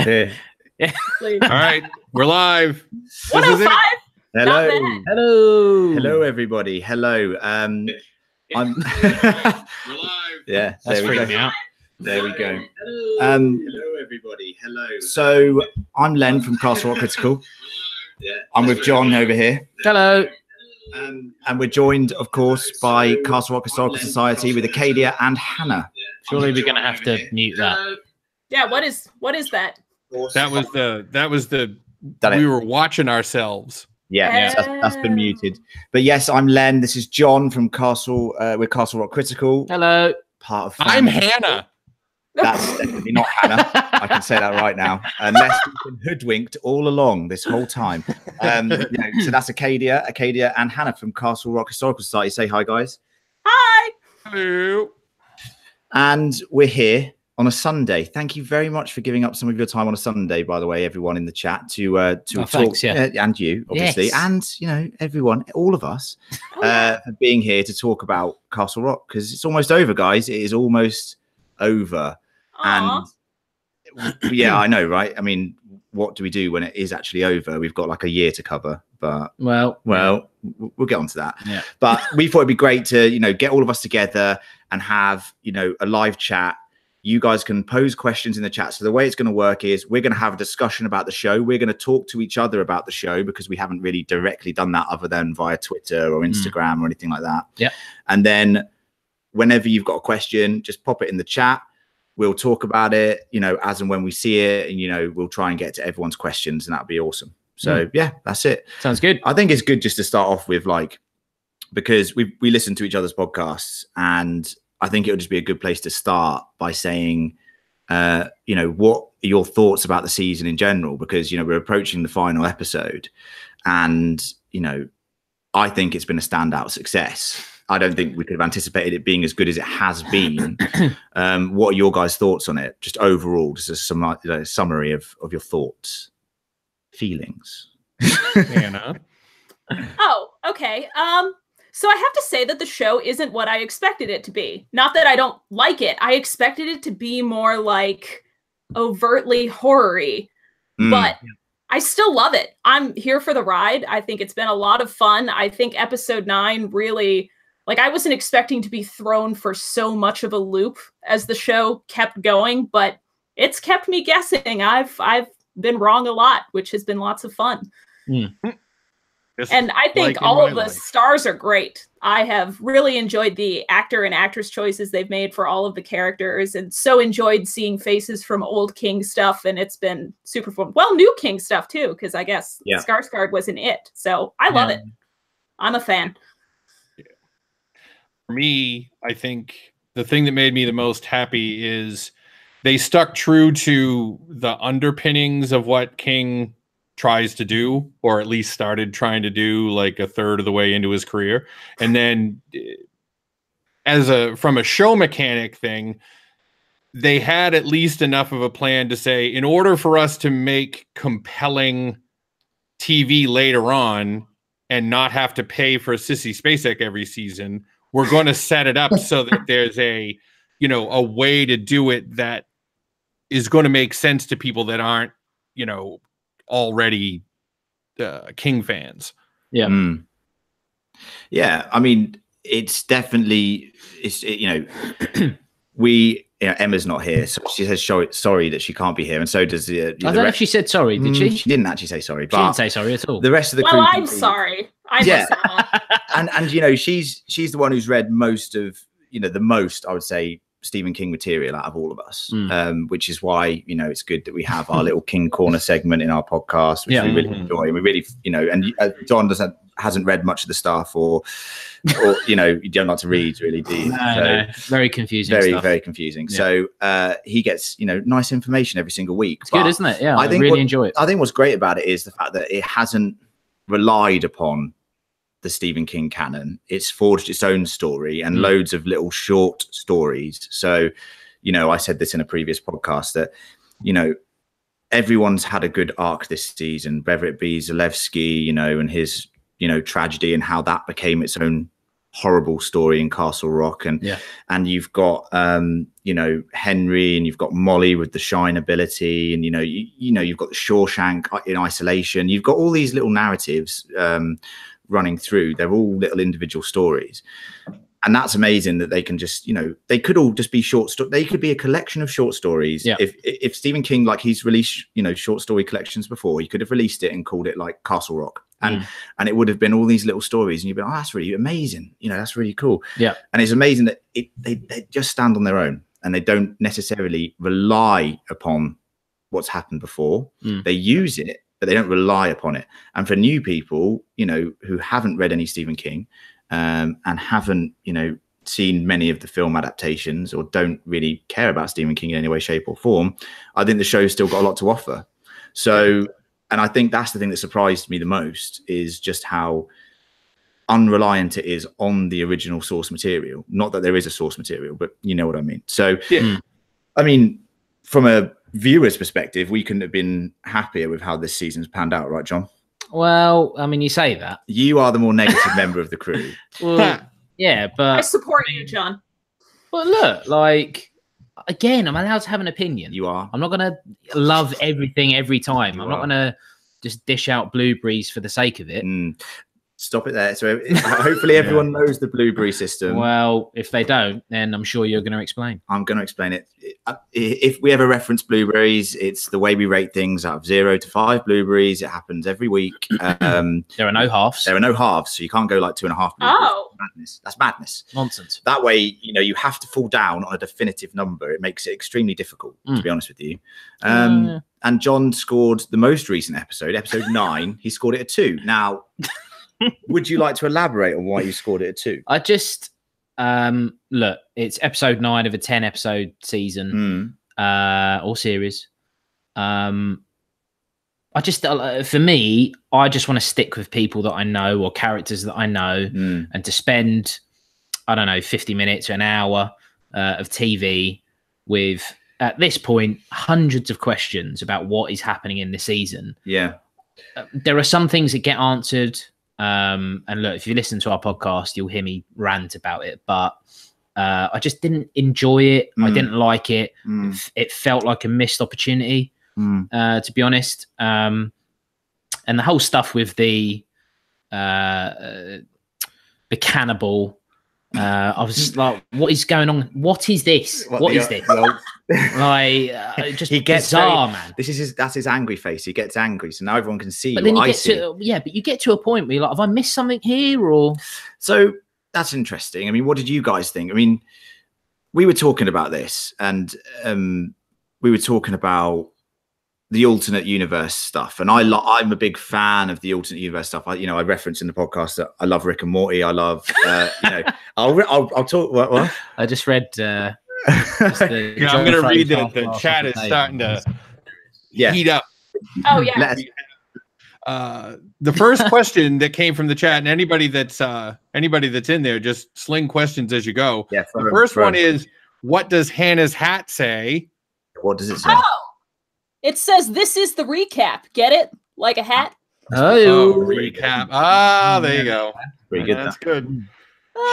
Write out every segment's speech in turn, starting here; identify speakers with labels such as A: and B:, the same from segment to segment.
A: Yeah.
B: Please.
C: All right, we're live. This is it.
B: 105.
A: Hello.
B: Not bad.
A: Hello, everybody. Hello. I'm
C: We're live.
A: yeah,
D: That's
A: there we
D: freaking
A: go.
D: me out.
A: There we go.
C: Hello.
A: Hello, everybody. Hello. So I'm Len from Castle Rock Critical. I'm with John over here.
D: Hello.
A: And we're joined, of course, by Castle Rock Historical Society with Acadia and Hannah.
D: Surely we're going to have to mute that.
B: Yeah, what is that?
C: That was the
A: Done it.
C: we were watching ourselves.
A: Yeah, that's been muted. But yes, I'm Len. This is John from Castle. We're Castle Rock Critical.
D: Hello.
A: Part of.
C: I'm Hannah.
A: That's definitely not Hannah. I can say that right now. Unless you've been hoodwinked all along this whole time. So that's Acadia, and Hannah from Castle Rock Historical Society. Say hi, guys.
B: Hi.
C: Hello.
A: And we're here on a Sunday. Thank you very much for giving up some of your time on a Sunday, by the way, everyone in the chat to talk.
D: Thanks, yeah.
A: And you, obviously,
D: Yes.
A: and everyone, all of us, for being here to talk about Castle Rock, because it's almost over, guys. It is almost over.
B: Aw.
A: And yeah, I know, right? I mean, what do we do when it is actually over? We've got like a year to cover, but
D: Well,
A: we'll get onto that.
D: Yeah.
A: But we thought it'd be great to, get all of us together and have, a live chat. You guys can pose questions in the chat. So the way it's going to work is we're going to have a discussion about the show. We're going to talk to each other about the show because we haven't really directly done that other than via Twitter or Instagram or anything like that.
D: Yeah.
A: And then whenever you've got a question, just pop it in the chat. We'll talk about it, as and when we see it. And, we'll try and get to everyone's questions, and that'd be awesome. So, yeah, that's it.
D: sounds good.
A: I think it's good just to start off with, because we listen to each other's podcasts, and I think it would just be a good place to start by saying, what are your thoughts about the season in general? Because, we're approaching the final episode, and, I think it's been a standout success. I don't think we could have anticipated it being as good as it has been. What are your guys' thoughts on it? Just overall, just a summary of your thoughts, feelings.
C: Hannah.
B: Oh, okay. So I have to say that the show isn't what I expected it to be. Not that I don't like it. I expected it to be more like overtly horror-y, but I still love it. I'm here for the ride. I think it's been a lot of fun. I think episode 9 really, I wasn't expecting to be thrown for so much of a loop as the show kept going, but it's kept me guessing. I've been wrong a lot, which has been lots of fun. And I think all of the stars are great. I have really enjoyed the actor and actress choices they've made for all of the characters, and so enjoyed seeing faces from old King stuff, and it's been super fun. Well, new King stuff too, because I guess Skarsgård wasn't it. So I love it. I'm a fan.
C: For me, I think the thing that made me the most happy is they stuck true to the underpinnings of what King tries to do, or at least started trying to do, like a third of the way into his career. And then from a show mechanic thing, they had at least enough of a plan to say, in order for us to make compelling TV later on and not have to pay for Sissy Spacek every season, we're going to set it up so that there's a way to do it that is going to make sense to people that aren't, already King fans.
D: Yeah.
A: Yeah. I mean, it's definitely, Emma's not here, so she says sorry that she can't be here, and so does the.
D: I don't know if she said sorry. Did she?
A: She didn't actually say sorry.
D: She didn't say sorry at all.
A: The rest of the crew.
B: Well, I'm sorry. I must not.
A: and she's the one who's read most of the most, I would say, Stephen King material out of all of us, which is why it's good that we have our little King Corner segment in our podcast, which we really enjoy. And we really, and John hasn't read much of the stuff, or you don't like to read, really, do you?
D: No. Very confusing.
A: Very confusing. Yeah. So he gets nice information every single week.
D: It's good, isn't it? Yeah, I really enjoy it.
A: I think what's great about it is the fact that it hasn't relied upon the Stephen King canon. It's forged its own story and loads of little short stories. So, I said this in a previous podcast that, everyone's had a good arc this season, whether it be Zalewski, and his, tragedy and how that became its own horrible story in Castle Rock, and you've got Henry, and you've got Molly with the shine ability, and you've got the Shawshank in isolation. You've got all these little narratives running through. They're all little individual stories. And that's amazing that they can just, they could all just be they could be a collection of short stories. Yeah. If Stephen King, like, he's released, short story collections before, he could have released it and called it like Castle Rock. And it would have been all these little stories, and you'd be like, oh, that's really amazing. That's really cool. Yeah. And it's amazing that they just stand on their own, and they don't necessarily rely upon what's happened before. They use it, but they don't rely upon it. And for new people, who haven't read any Stephen King, and haven't seen many of the film adaptations, or don't really care about Stephen King in any way, shape or form, I think the show's still got a lot to offer. So, and I think that's the thing that surprised me the most, is just how unreliant it is on the original source material. Not that there is a source material, but you know what I mean. So I mean, from a viewer's perspective, we couldn't have been happier with how this season's panned out, right, John?
D: Well, I mean, you say that.
A: You are the more negative member of the crew.
D: Well, yeah, but
B: I support you, John.
D: But look, like, again, I'm allowed to have an opinion.
A: You are.
D: I'm not going to love everything every time. I'm not going to just dish out blueberries for the sake of it.
A: Stop it there. So hopefully everyone knows the blueberry system.
D: Well, if they don't, then I'm sure you're going to explain.
A: I'm going to explain it. If we ever reference blueberries, it's the way we rate things out of 0 to 5 blueberries. It happens every week.
D: There are no halves.
A: There are no halves. So you can't go like 2.5 blueberries.
B: Oh.
A: Madness. That's madness.
D: Nonsense.
A: That way, you have to fall down on a definitive number. It makes it extremely difficult, to be honest with you. And John scored the most recent episode 9. He scored it a 2. Now, would you like to elaborate on why you scored it a 2?
D: I just look, it's episode 9 of a 10 episode season or series. I just, for me, I just want to stick with people that I know, or characters that I know, and to spend, I don't know, 50 minutes or an hour of TV with, at this point, hundreds of questions about what is happening in the season.
A: Yeah.
D: There are some things that get answered. And look, if you listen to our podcast, you'll hear me rant about it, but I just didn't enjoy it. I didn't like it. It felt like a missed opportunity, to be honest. And the whole stuff with the cannibal, I was just like, what is going on? What is this? What is this? Like, just
A: he gets
D: bizarre, man.
A: That's his angry face. He gets angry, so now everyone can see.
D: But then you get to, but you get to a point where you're like, have I missed something here? Or
A: so that's interesting. I mean, what did you guys think? I mean, we were talking about this, and we were talking about the alternate universe stuff, and I'm a big fan of the alternate universe stuff. I referenced in the podcast that I love Rick and Morty. I love, I'll talk. What?
D: I just read.
C: I'm going to read the chat is starting to heat up.
B: Oh yeah.
C: The first question that came from the chat, and anybody that's in there, just sling questions as you go.
A: Yeah.
C: The first one is, what does Hannah's hat say?
A: What does it say?
B: Oh, it says, "This is the recap." Get it? Like a hat.
C: Oh, recap. Ah, there you go.
A: Pretty good.
C: That's good.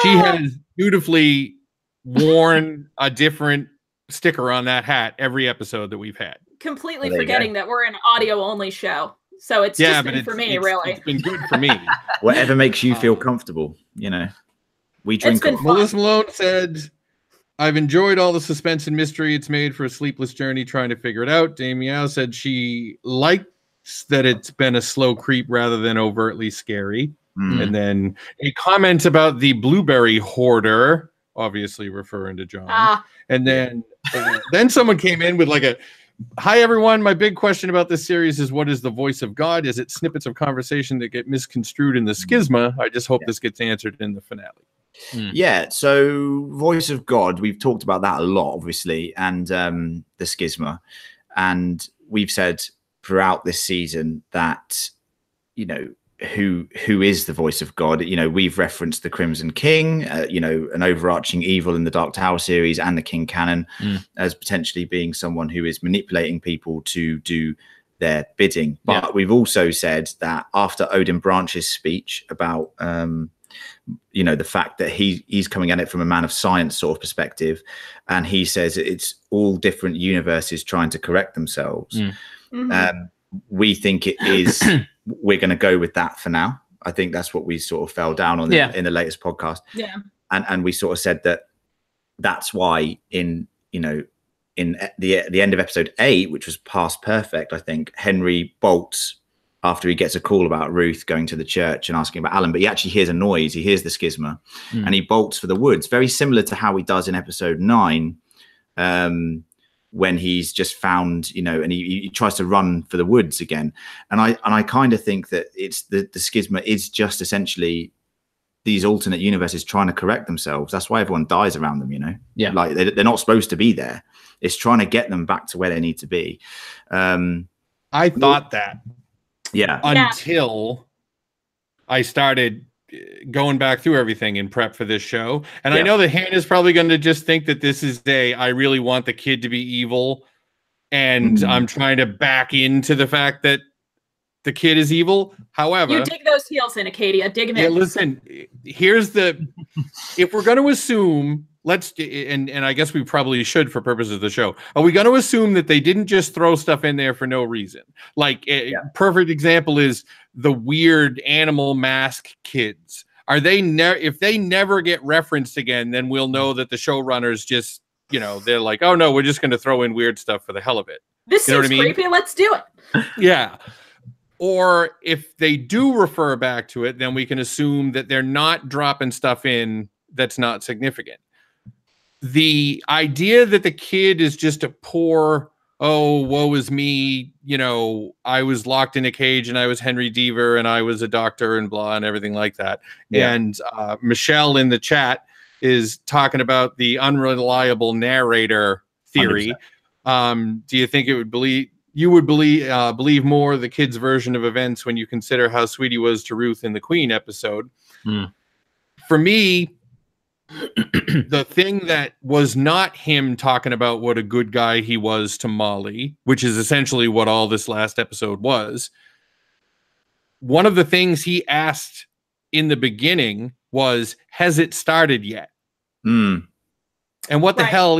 C: She has beautifully worn a different sticker on that hat every episode that we've had.
B: Completely forgetting that we're an audio only show, so it's just been for me, really.
C: It's been good for me.
A: Whatever makes you feel comfortable, we drink.
C: Melissa Malone said, "I've enjoyed all the suspense and mystery it's made for a sleepless journey trying to figure it out." Dame Meow said she likes that it's been a slow creep rather than overtly scary. And then a comment about the blueberry hoarder, obviously referring to John. And then someone came in with like "Hi everyone, my big question about this series is, what is the voice of God? Is it snippets of conversation that get misconstrued in the schisma? I just hope this gets answered in the finale."
A: Yeah, so voice of God, we've talked about that a lot, obviously, and the schisma. And we've said throughout this season that, who is the voice of God. We've referenced the Crimson King, an overarching evil in the Dark Tower series, and the King Canon as potentially being someone who is manipulating people to do their bidding. But we've also said that after Odin Branch's speech about you know, the fact that he's coming at it from a man of science sort of perspective, and he says it's all different universes trying to correct themselves. We think it is. We're going to go with that for now. I think that's what we sort of fell down on in the latest podcast.
B: Yeah,
A: and we sort of said that that's why in the end of episode 8, which was past perfect, I think Henry bolts after he gets a call about Ruth going to the church and asking about Alan, but he actually hears a noise. He hears the schisma and he bolts for the woods, very similar to how he does in episode 9, when he's just found, you know, and he tries to run for the woods again. And I kind of think that it's the schisma is just essentially these alternate universes trying to correct themselves. That's why everyone dies around them, you know?
D: Yeah.
A: Like they're not supposed to be there. It's trying to get them back to where they need to be.
C: I thought that.
A: Yeah.
C: Until I started going back through everything in prep for this show. And I know that Hannah's probably going to just think that this is I really want the kid to be evil. And I'm trying to back into the fact that the kid is evil. However,
B: you dig those heels in, Acadia. Dig them in.
C: Yeah, listen, here's if we're going to assume, and I guess we probably should for purposes of the show, are we going to assume that they didn't just throw stuff in there for no reason? Like a perfect example is the weird animal mask kids. Are they if they never get referenced again, then we'll know that the showrunners just, you know, they're like, oh no, we're just going to throw in weird stuff for the hell of it.
B: This seems creepy. Let's do it.
C: Yeah. Or if they do refer back to it, then we can assume that they're not dropping stuff in that's not significant. The idea that the kid is just a poor, oh, woe is me, you know, I was locked in a cage and I was Henry Deaver and I was a doctor and blah and everything like that. Yeah. And Michelle in the chat is talking about the unreliable narrator theory. 100%. Do you think you would believe more the kid's version of events when you consider how sweet he was to Ruth in the Queen episode? For me, the thing that was not him talking about what a good guy he was to Molly, which is essentially what all this last episode was, one of the things he asked in the beginning was, has it started yet? And what the hell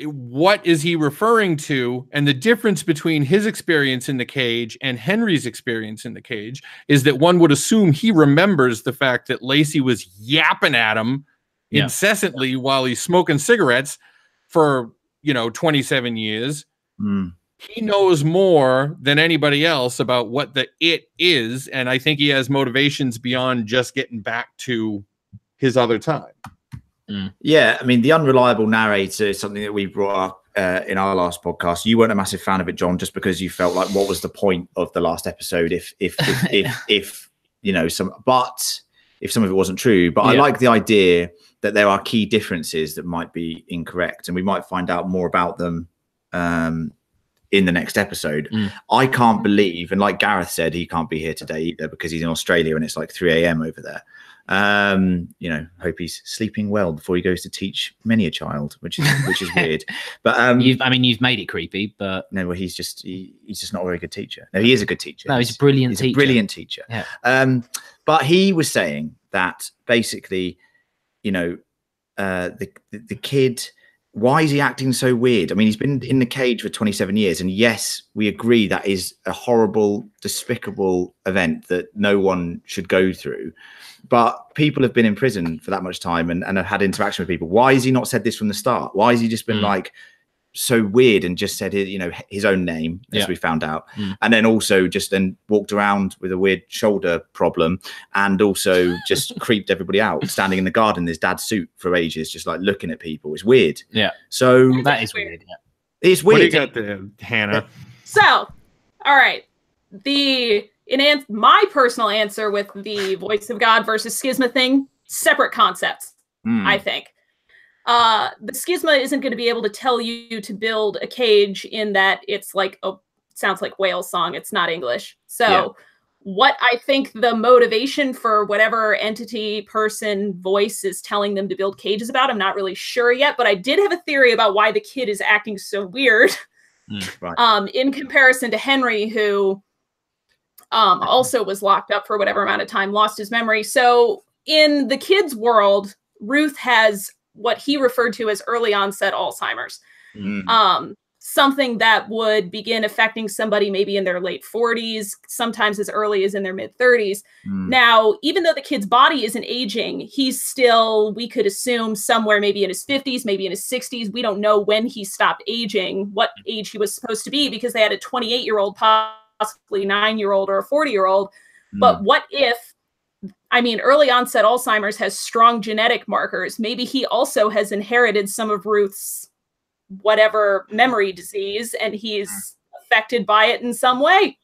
C: what is he referring to? And the difference between his experience in the cage and Henry's experience in the cage is that one would assume he remembers the fact that Lacey was yapping at him incessantly while he's smoking cigarettes for, 27 years. He knows more than anybody else about what the it is. And I think he has motivations beyond just getting back to his other time.
A: Yeah, I mean, the unreliable narrator is something that we brought up in our last podcast. You weren't a massive fan of it, John, just because you felt like, what was the point of the last episode if some of it wasn't true. But I like the idea that there are key differences that might be incorrect, and we might find out more about them in the next episode. I can't believe, and like Gareth said, he can't be here today either because he's in Australia and it's like 3 a.m. over there. Hope he's sleeping well before he goes to teach many a child, which is weird. But
D: you've made it creepy, but
A: no, well, he's just not a very good teacher. No, he is a good teacher.
D: No, he's a brilliant teacher.
A: A brilliant teacher. Yeah. But he was saying that basically, the kid, why is he acting so weird? I mean, he's been in the cage for 27 years. And yes, we agree that is a horrible, despicable event that no one should go through. But people have been in prison for that much time and have had interaction with people. Why has he not said this from the start? Why has he just been like so weird and just said, his own name, as we found out. And then also just then walked around with a weird shoulder problem and also just creeped everybody out, standing in the garden in his dad's suit for ages, just like looking at people. It's weird.
D: Yeah.
A: So
D: that is weird. Yeah.
A: It's weird.
C: What do you got there, Hannah?
B: So, all right. My personal answer with the voice of God versus schisma thing, separate concepts, I think. The schisma isn't going to be able to tell you to build a cage in that it's like, it sounds like whale song. It's not English. So what I think the motivation for whatever entity, person, voice is telling them to build cages about, I'm not really sure yet, but I did have a theory about why the kid is acting so weird. In comparison to Henry, who also was locked up for whatever amount of time, lost his memory. So in the kids' world, Ruth has what he referred to as early onset Alzheimer's. Something that would begin affecting somebody maybe in their late 40s, sometimes as early as in their mid 30s. Now, even though the kid's body isn't aging, he's still, we could assume, somewhere maybe in his 50s, maybe in his 60s. We don't know when he stopped aging, what age he was supposed to be, because they had a 28-year-old, possibly 9-year-old, or a 40-year-old. But what if, I mean, early onset Alzheimer's has strong genetic markers. Maybe he also has inherited some of Ruth's whatever memory disease, and he's affected by it in some way.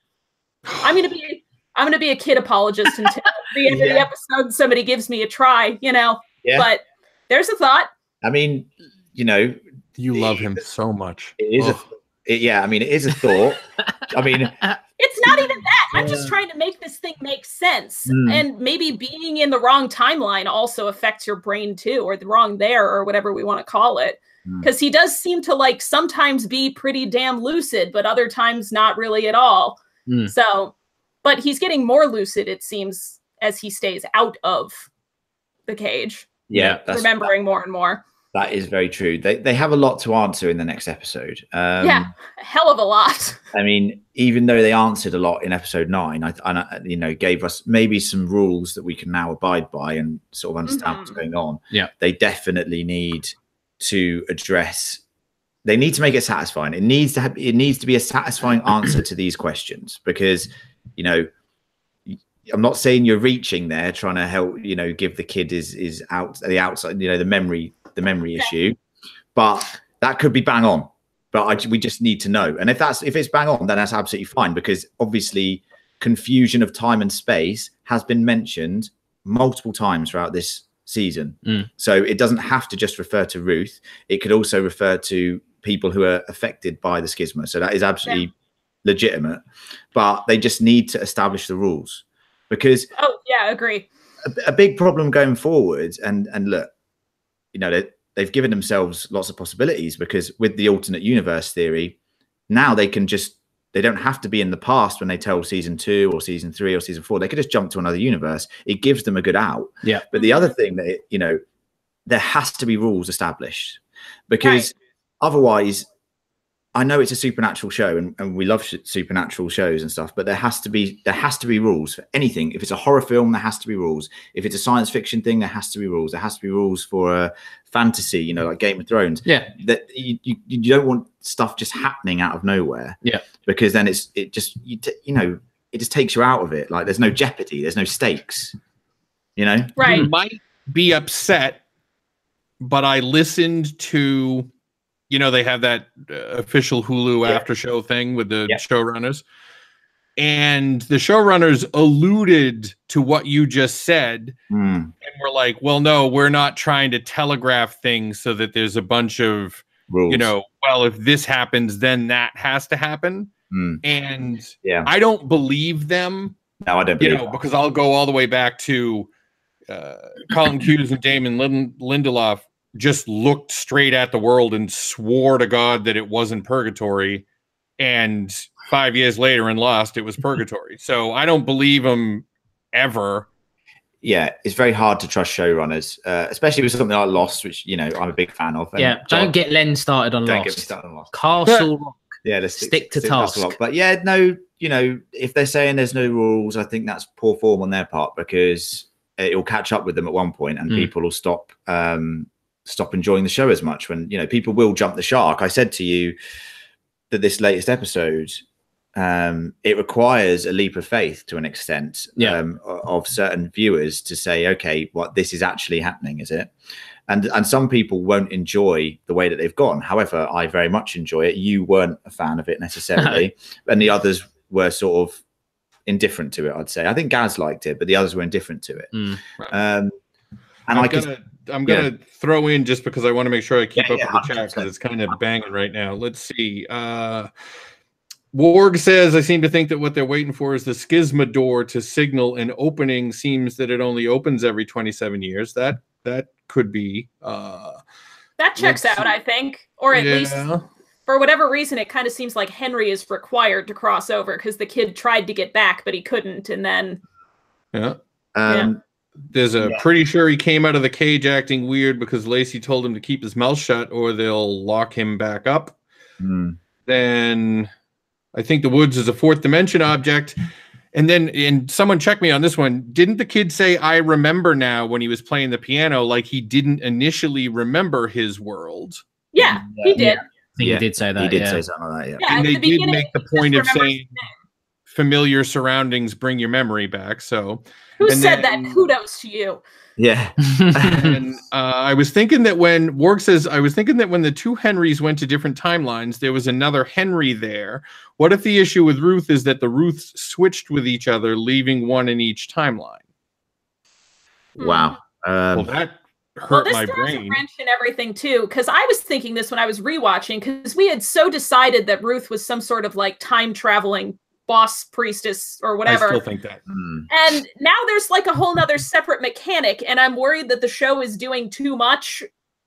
B: I'm gonna be a kid apologist until the end of the episode. Somebody gives me a try, you know. But there's a thought.
A: I mean, you know,
C: you love him so much.
A: It is I mean, it is a thought. I mean,
B: it's not even that. I'm just trying to make this thing make sense. And maybe being in the wrong timeline also affects your brain too, or the wrong there, or whatever we want to call it. Because he does seem to like sometimes be pretty damn lucid, but other times not really at all. So, but he's getting more lucid, it seems, as he stays out of the cage.
A: Yeah.
B: Remembering more and more.
A: That is very true. They have a lot to answer in the next episode.
B: A hell of a lot.
A: I mean, even though they answered a lot in episode 9, I you know, gave us maybe some rules that we can now abide by and sort of understand what's going on.
D: Yeah.
A: They definitely need to address, they need to make it satisfying. It needs to be a satisfying answer to these questions, because, you know, I'm not saying you're reaching there trying to help, you know, give the kid is out the outside, you know, the memory issue, but that could be bang on. But we just need to know. And if it's bang on, then that's absolutely fine, because obviously confusion of time and space has been mentioned multiple times throughout this season. So it doesn't have to just refer to Ruth. It could also refer to people who are affected by the schisma. So that is absolutely legitimate, but they just need to establish the rules, because
B: agree.
A: A big problem going forward, and look, you know, they've given themselves lots of possibilities, because with the alternate universe theory, now they don't have to be in the past when they tell season 2 or season 3 or season 4. They could just jump to another universe. It gives them a good out. Yeah. But the other thing that, you know, there has to be rules established, because otherwise, I know it's a supernatural show and we love supernatural shows and stuff, but there has to be rules for anything. If it's a horror film, there has to be rules. If it's a science fiction thing, there has to be rules. There has to be rules for a fantasy, you know, like Game of Thrones. Yeah. That you don't want stuff just happening out of nowhere. Yeah. Because then it just takes you out of it. Like there's no jeopardy, there's no stakes. You know?
B: Right.
C: You might be upset, but I listened to, you know, they have that official Hulu after show thing with the showrunners, and the showrunners alluded to what you just said. And we're like, well, no, we're not trying to telegraph things so that there's a bunch of rules. You know, well, if this happens, then that has to happen. And I don't believe them.
A: No, I don't believe
C: that. Because I'll go all the way back to Colin Hughes and Damon Lindelof just looked straight at the world and swore to God that it wasn't purgatory. And 5 years later in Lost, it was purgatory. So I don't believe them ever.
A: Yeah, it's very hard to trust showrunners, especially with something like Lost, which, you know, I'm a big fan of.
D: And don't get Len started on Lost.
A: Don't get me started on Lost.
D: Castle Rock.
A: Yeah,
D: let's stick to task.
A: But yeah, no, you know, if they're saying there's no rules, I think that's poor form on their part, because it will catch up with them at one point and people will stop enjoying the show as much. When, you know, people will jump the shark. I said to you that this latest episode, it requires a leap of faith to an extent of certain viewers to say, okay, what, this is actually happening, is it? And some people won't enjoy the way that they've gone. However, I very much enjoy it. You weren't a fan of it necessarily, and the others were sort of indifferent to it, I'd say. I think Gaz liked it, but the others were indifferent to it.
C: And I'm gonna throw in, just because I want to make sure I keep up with the chat, because it's kind of banging right now. Let's see. Warg says, I seem to think that what they're waiting for is the schisma door to signal an opening. Seems that it only opens every 27 years. That could be.
B: That checks out, I think. Or at least, for whatever reason, it kind of seems like Henry is required to cross over, because the kid tried to get back, but he couldn't. And then...
C: There's a pretty sure he came out of the cage acting weird because Lacey told him to keep his mouth shut or they'll lock him back up. Then I think the woods is a fourth dimension object. And someone check me on this one. Didn't the kid say, I remember now when he was playing the piano, like he didn't initially remember his world?
B: Yeah, he did.
D: I think he did say that.
A: He did say something like that,
B: Yeah,
C: and they did make the point of saying
B: his name.
C: familiar surroundings bring your memory back. So
B: who said that? Kudos to you.
A: Yeah.
C: And I was thinking that when Warg says, I was thinking that when the two Henrys went to different timelines, there was another Henry there. What if the issue with Ruth is that the Ruths switched with each other, leaving one in each timeline?
A: Wow.
C: Well, that hurt
B: this
C: my
B: throws
C: brain.
B: a wrench in everything too, because I was thinking this when I was rewatching, because we had so decided that Ruth was some sort of like time traveling boss priestess or whatever.
C: I still think that.
B: And now there's like a whole nother separate mechanic, and I'm worried that the show is doing too much,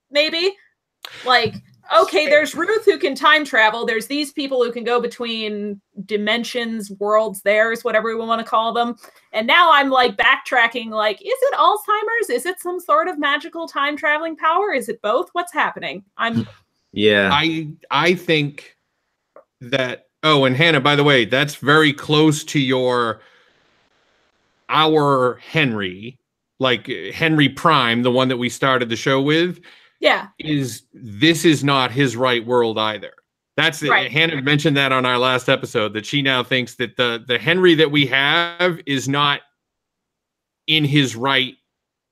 B: maybe. Like, okay, there's Ruth who can time travel. There's these people who can go between dimensions, worlds, theirs, whatever we want to call them. And now I'm like backtracking, like, is it Alzheimer's? Is it some sort of magical time traveling power? Is it both? What's happening?
C: I think that. Oh, and Hannah, by the way, that's very close to our Henry, like Henry Prime, the one that we started the show with.
B: Yeah.
C: This is not his right world either. That's right. Hannah mentioned that on our last episode, that she now thinks that the Henry that we have is not in his right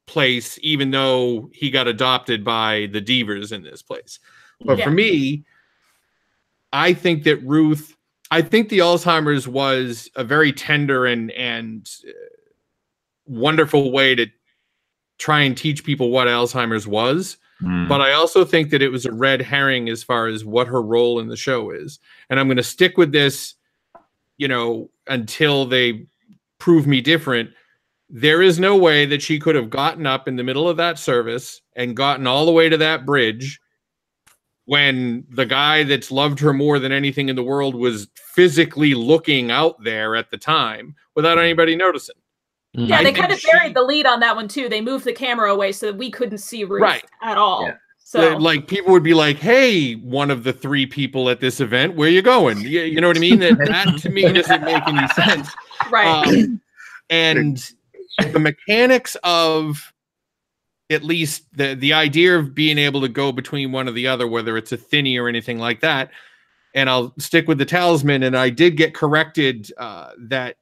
C: place, even though he got adopted by the Deavers in this place. But for me, I think that I think the Alzheimer's was a very tender and wonderful way to try and teach people what Alzheimer's was. But I also think that it was a red herring as far as what her role in the show is. And I'm going to stick with this, until they prove me different. There is no way that she could have gotten up in the middle of that service and gotten all the way to that bridge when the guy that's loved her more than anything in the world was physically looking out there at the time without anybody noticing.
B: Yeah, they kind of buried the lead on that one too. They moved the camera away so that we couldn't see Ruth at all. Yeah. So,
C: like, people would be like, "Hey, one of the three people at this event, where you going?" You know what I mean? That to me doesn't make any sense.
B: Right.
C: And the mechanics of at least the idea of being able to go between one or the other, whether it's a thinny or anything like that. And I'll stick with the talisman. And I did get corrected that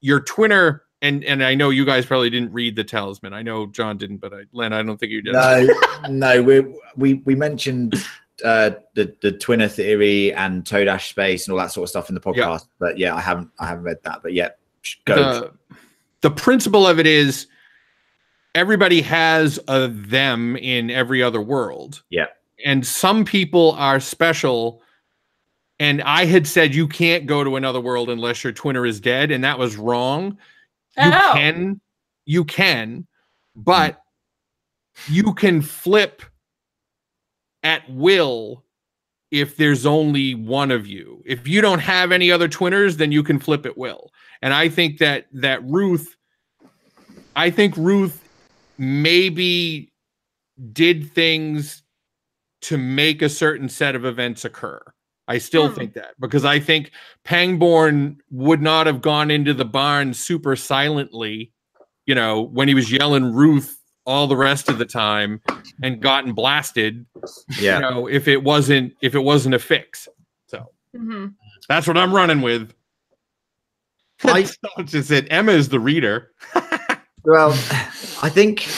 C: your twinner, and I know you guys probably didn't read the talisman. I know John didn't, but Len, I don't think you did.
A: No, we mentioned the twinner theory and Todash space and all that sort of stuff in the podcast. But I haven't read that. But go.
C: The principle of it is everybody has a them in every other world. Yeah. And some people are special. And I had said you can't go to another world unless your twinner is dead, and that was wrong. You can, but you can flip at will if there's only one of you. If you don't have any other twinners, then you can flip at will. And I think that Ruth maybe did things to make a certain set of events occur. I still think that, because I think Pangborn would not have gone into the barn super silently, when he was yelling Ruth all the rest of the time and gotten blasted, if it wasn't a fix. So that's what I'm running with. I just said Emma is the reader.
A: Well, I think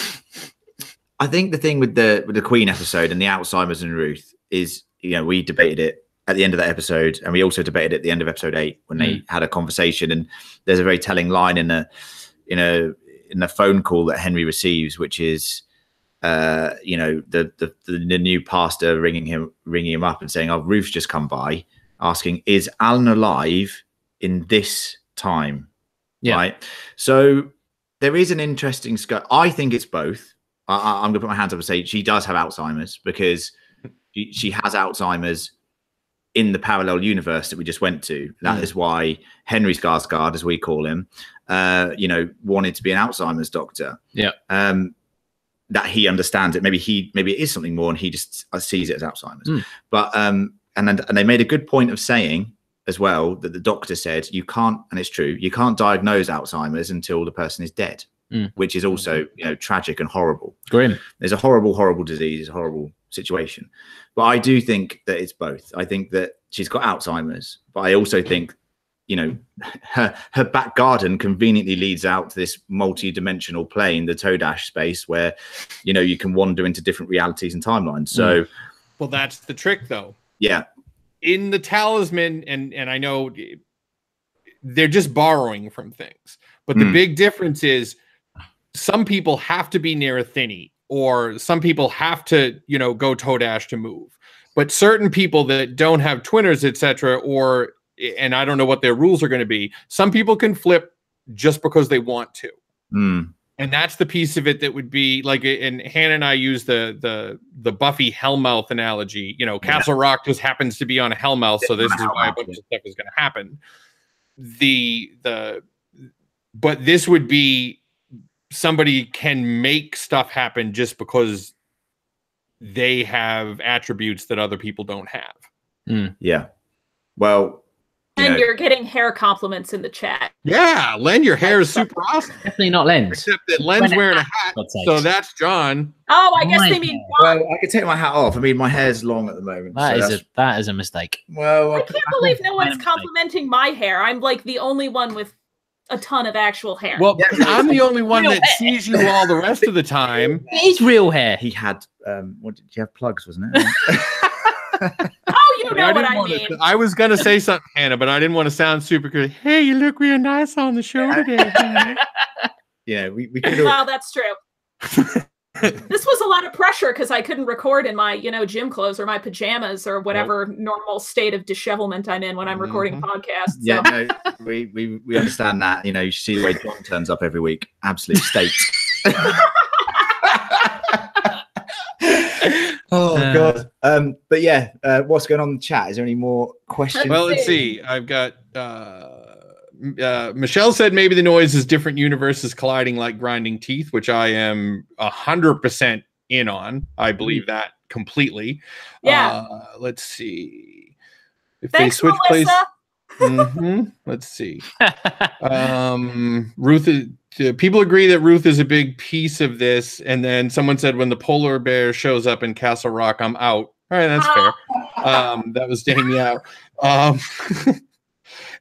A: the thing with the Queen episode and the Alzheimer's and Ruth is, we debated it at the end of that episode, and we also debated at the end of episode 8 when they had a conversation. And there's a very telling line in the phone call that Henry receives, which is, the new pastor ringing him up and saying, "Oh, Ruth's just come by, asking, is Alan alive in this time?" Yeah. Right. So there is an interesting scope. I think it's both. I'm gonna put my hands up and say she does have Alzheimer's, because she has Alzheimer's in the parallel universe that we just went to. That is why Henry Skarsgård, as we call him, wanted to be an Alzheimer's doctor.
D: Yeah.
A: That he understands it. Maybe it is something more, and he just sees it as Alzheimer's. But and they made a good point of saying as well that the doctor said you can't, and it's true, you can't diagnose Alzheimer's until the person is dead, which is also tragic and horrible.
D: Grim.
A: There's a horrible disease, a horrible situation. But I do think that it's both. I think that she's got Alzheimer's, but I also think her back garden conveniently leads out to this multi-dimensional plane, the Todash space, where you can wander into different realities and timelines. So
C: well, that's the trick, though.
A: Yeah.
C: In the talisman, and I know they're just borrowing from things, but the big difference is some people have to be near a thinny, or some people have to go Todash to move, but certain people that don't have twinners, etc., and I don't know what their rules are going to be, some people can flip just because they want to. And that's the piece of it that would be like, and Hannah and I use the Buffy Hellmouth analogy. Castle Rock just happens to be on a Hellmouth, so this is why a bunch of stuff is going to happen. But this would be somebody can make stuff happen just because they have attributes that other people don't have.
A: Yeah. Well,
B: and you're getting hair compliments in the chat.
C: Yeah, Len, your hair is super awesome.
D: Definitely not Len's.
C: Except that Len's wearing a hat, so that's John.
B: Oh, I guess they mean John.
A: Well, I could take my hat off. I mean, my hair's long at the moment.
D: That is a mistake.
A: Well,
B: I can't believe no one's complimenting my hair. I'm like the only one with a ton of actual hair.
C: Well, I'm the only one that sees you all the rest of the time.
D: It is real hair.
A: He had, what did you have, plugs, wasn't it?
B: Oh, you know what I mean.
C: I was going to say something, Hannah, but I didn't want to sound super good. Hey, you look real nice on the show today.
A: We could.
B: Well, that's true. This was a lot of pressure because I couldn't record in my, gym clothes or my pajamas or whatever normal state of dishevelment I'm in when I'm recording podcasts. So.
A: Yeah, no, we understand that. You should see the way John turns up every week. Absolute state. Oh God! But yeah, what's going on in the chat? Is there any more questions?
C: Well, let's see. I've got Michelle said maybe the noise is different universes colliding like grinding teeth, which I am 100% in on. I believe that completely.
B: Yeah.
C: Let's see if
B: Thanks,
C: they switch
B: Melissa.
C: place. Let's see. Ruth is. People agree that Ruth is a big piece of this, and then someone said when the polar bear shows up in Castle Rock, I'm out. All right, that's fair. That was Danny Meow.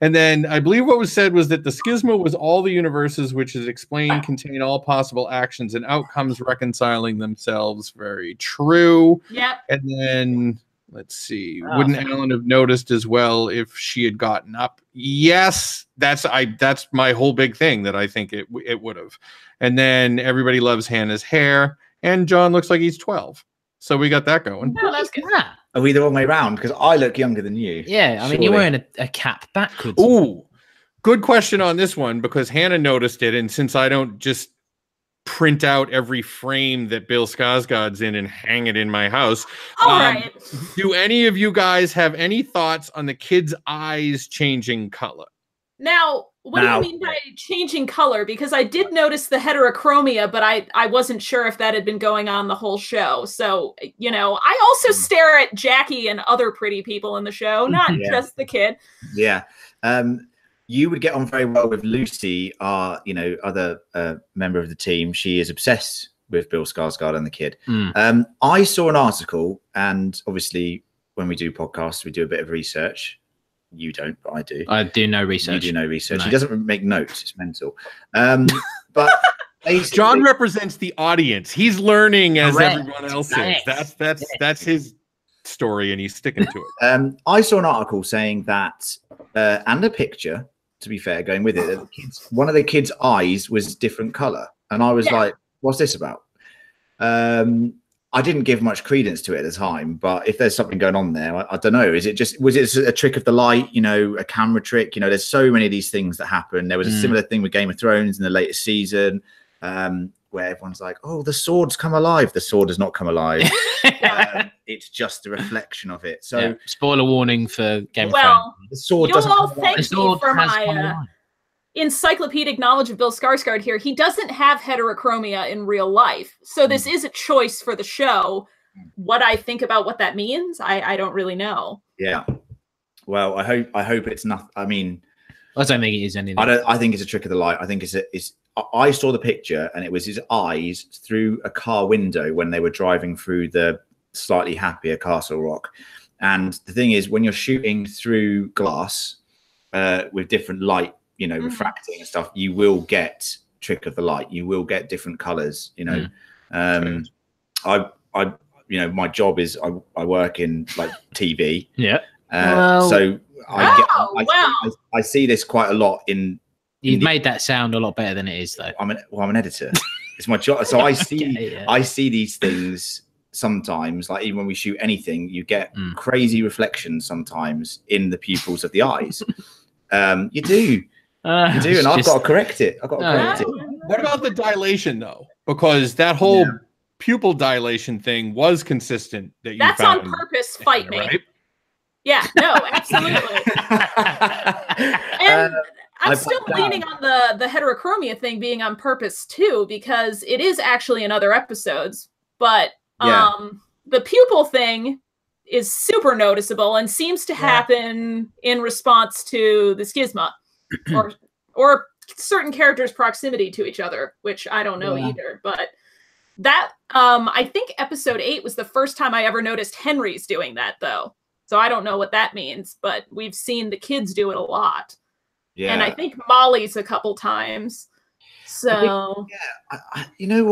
C: And then I believe what was said was that the schisma was all the universes, which is explained, contain all possible actions and outcomes reconciling themselves. Very true.
B: Yep.
C: And then let's see. Wouldn't Alan have noticed as well if she had gotten up? Yes, that's my whole big thing that I think it would have. And then everybody loves Hannah's hair, and John looks like he's 12. So we got that going.
B: No, that's good.
A: Are we the wrong way around? Because I look younger than you.
D: Yeah, I mean, you're wearing a cap backwards.
C: Ooh, good question on this one, because Hannah noticed it, and since I don't just print out every frame that Bill Skarsgård's in and hang it in my house.
B: All right.
C: Do any of you guys have any thoughts on the kid's eyes changing color?
B: Now, what do you mean by changing color? Because I did notice the heterochromia, but I wasn't sure if that had been going on the whole show. So, I also stare at Jackie and other pretty people in the show, not just the kid.
A: Yeah. You would get on very well with Lucy, our, other member of the team. She is obsessed with Bill Skarsgård and the kid. I saw an article, and obviously when we do podcasts, we do a bit of research. You don't, but I do.
D: I do no research.
A: You do no research.
D: No.
A: He doesn't make notes. It's mental. But
C: John represents the audience. He's learning as everyone else is. That's his story, and he's sticking to it.
A: I saw an article saying that, and a picture, to be fair, going with it, that one of the kids' eyes was different color, and I was like, "What's this about?" I didn't give much credence to it at the time, but if there's something going on there, I don't know. Was it a trick of the light? A camera trick? There's so many of these things that happen. There was a similar thing with Game of Thrones in the latest season, where everyone's like, "Oh, the sword's come alive." The sword has not come alive. It's just a reflection of it. So,
D: spoiler warning for Game of Thrones.
B: Well,
A: the sword
B: you'll
A: doesn't
B: all
A: come alive.
B: thank me for my encyclopedic knowledge of Bill Skarsgård here. He doesn't have heterochromia in real life, so this is a choice for the show. What I think about what that means, I don't really know.
A: Yeah. Well, I hope it's not. I mean,
D: I don't think it is anything.
A: I think it's a trick of the light. I think I saw the picture and it was his eyes through a car window when they were driving through the slightly happier Castle Rock. And the thing is, when you're shooting through glass with different light, you know, refracting and stuff, you will get trick of the light. You will get different colors. You know, I you know, my job is I work in like TV.
D: Yeah.
A: So I see this quite a lot in.
D: You've made that sound a lot better than it is, though.
A: I'm an editor. It's my job. So I see I see these things sometimes. Like even when we shoot anything, you get crazy reflections sometimes in the pupils of the eyes. You do, and I've got to correct it.
C: What about the dilation though? Because that whole pupil dilation thing was consistent. That's
B: on purpose. Fight me. Right? Yeah, no, absolutely. And I'm still leaning on the heterochromia thing being on purpose too, because it is actually in other episodes. But the pupil thing is super noticeable and seems to happen in response to the schisma or certain characters' proximity to each other, which I don't know either. But that I think episode 8 was the first time I ever noticed Henry's doing that, though. So I don't know what that means, but we've seen the kids do it a lot. Yeah. And I think Molly's a couple times. So
A: you know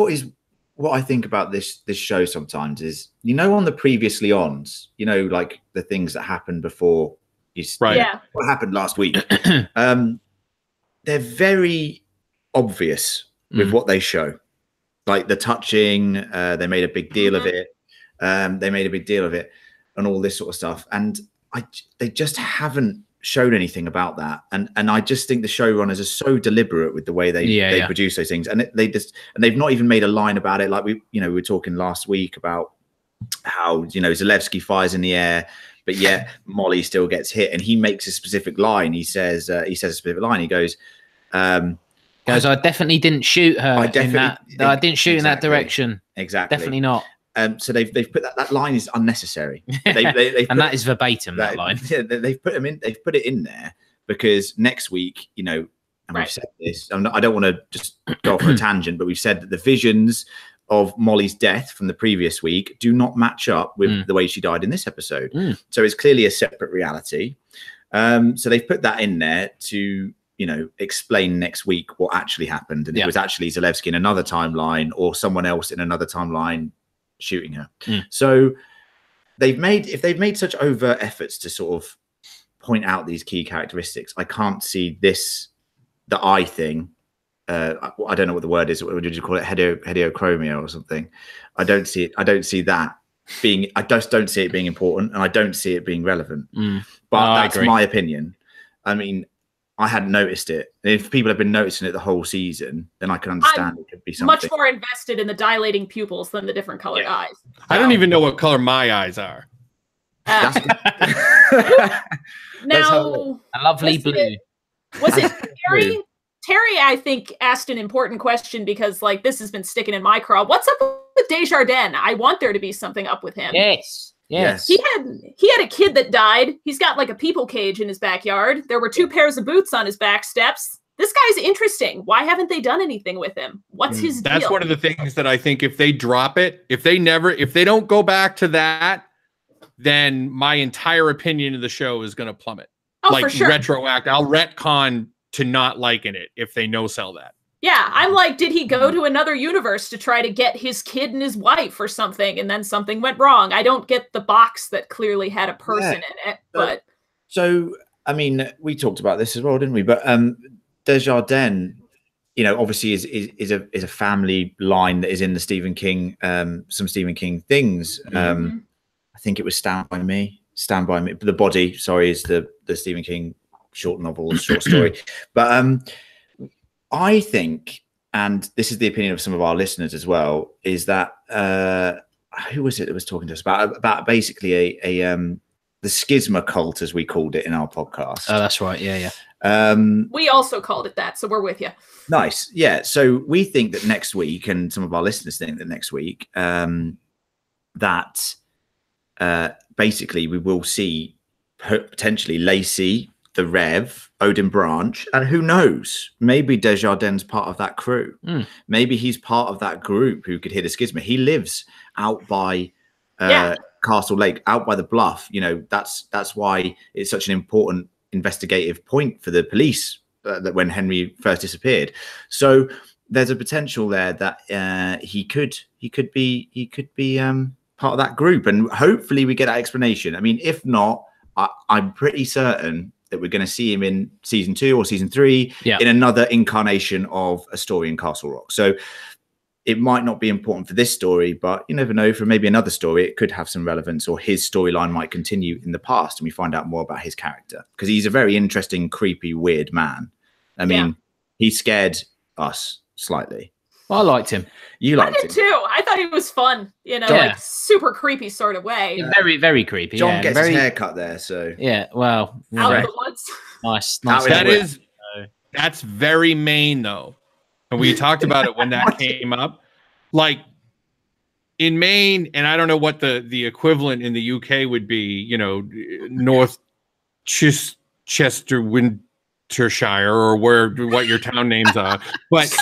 A: what I think about this show sometimes is, you know, on the previously ons, you know, like the things that happened before what happened last week. They're very obvious with what they show. Like the touching, they made a big deal of it. They made a big deal of it. And all this sort of stuff, and they just haven't shown anything about that, and I just think the showrunners are so deliberate with the way they produce those things, and they've not even made a line about it. Like we were talking last week about how, you know, Zalewski fires in the air, but yet Molly still gets hit, and he makes a specific line. He says a specific line. He goes, I
D: definitely didn't shoot her. I didn't shoot in that direction.
A: Exactly,
D: definitely not.
A: So they've put that line is unnecessary.
D: And that is verbatim, that line.
A: Yeah, they've put it in there because next week, you know, and we've said this. I don't want to just go off on a tangent, but we've said that the visions of Molly's death from the previous week do not match up with the way she died in this episode. So it's clearly a separate reality. So they've put that in there to, you know, explain next week what actually happened, and it was actually Zalewski in another timeline or someone else in another timeline shooting her. So if they've made such overt efforts to sort of point out these key characteristics, I can't see the eye thing. I don't know what the word is. What did you call it? Heterochromia or something. I don't see that being. I just don't see it being important, and I don't see it being relevant. But that's my opinion. I mean, I hadn't noticed it. If people have been noticing it the whole season, then I can understand it could be something.
B: Much more invested in the dilating pupils than the different colored eyes.
C: I don't even know what color my eyes are.
B: Now,
D: a lovely blue.
B: Was it Terry? Terry, I think, asked an important question because, like, this has been sticking in my craw. What's up with Desjardins? I want there to be something up with him.
D: Yes.
B: He had a kid that died. He's got like a people cage in his backyard. There were 2 pairs of boots on his back steps. This guy's interesting. Why haven't they done anything with him? What's his deal?
C: That's one of the things that I think if they drop it, if they don't go back to that, then my entire opinion of the show is going to plummet.
B: Oh,
C: like
B: for sure.
C: Retroact. I'll retcon to not liking it if they no-sell that.
B: Yeah, I'm like, did he go to another universe to try to get his kid and his wife or something, and then something went wrong? I don't get the box that clearly had a person in it, but...
A: So, I mean, we talked about this as well, didn't we? But Desjardins, you know, obviously is a family line that is in the Stephen King, some Stephen King things. I think it was Stand By Me. The Body, sorry, is the Stephen King short novel, short story. But I think and this is the opinion of some of our listeners as well, is that who was it that was talking to us about basically the schisma cult, as we called it in our podcast.
D: Oh, that's right. Yeah.
B: We also called it that, so we're with you.
A: Nice. Yeah. So we think that next week, and some of our listeners think that next week, that basically we will see potentially Lacey, the Rev, Odin Branch, and who knows, maybe Desjardins part of that crew. Maybe he's part of that group who could hit a schisma. He lives out by Castle Lake, out by the bluff. You know, that's why it's such an important investigative point for the police, that when Henry first disappeared. So there's a potential there that he could be part of that group, and hopefully we get that explanation. I mean, if not, I'm pretty certain that we're going to see him in season 2 or season 3 in another incarnation of a story in Castle Rock. So it might not be important for this story, but you never know, for maybe another story, it could have some relevance, or his storyline might continue in the past and we find out more about his character, because he's a very interesting, creepy, weird man. I mean, he scared us slightly.
D: Well, I liked him.
A: You liked him
B: too. I thought he was fun, like super creepy sort of way.
D: Very, very creepy.
A: John gets his haircut there, so
D: well,
B: out of the woods.
D: Nice.
C: That's very Maine though. And we talked about it when that came up. Like in Maine, and I don't know what the equivalent in the UK would be, North Chester, Wintershire, or what your town names are. But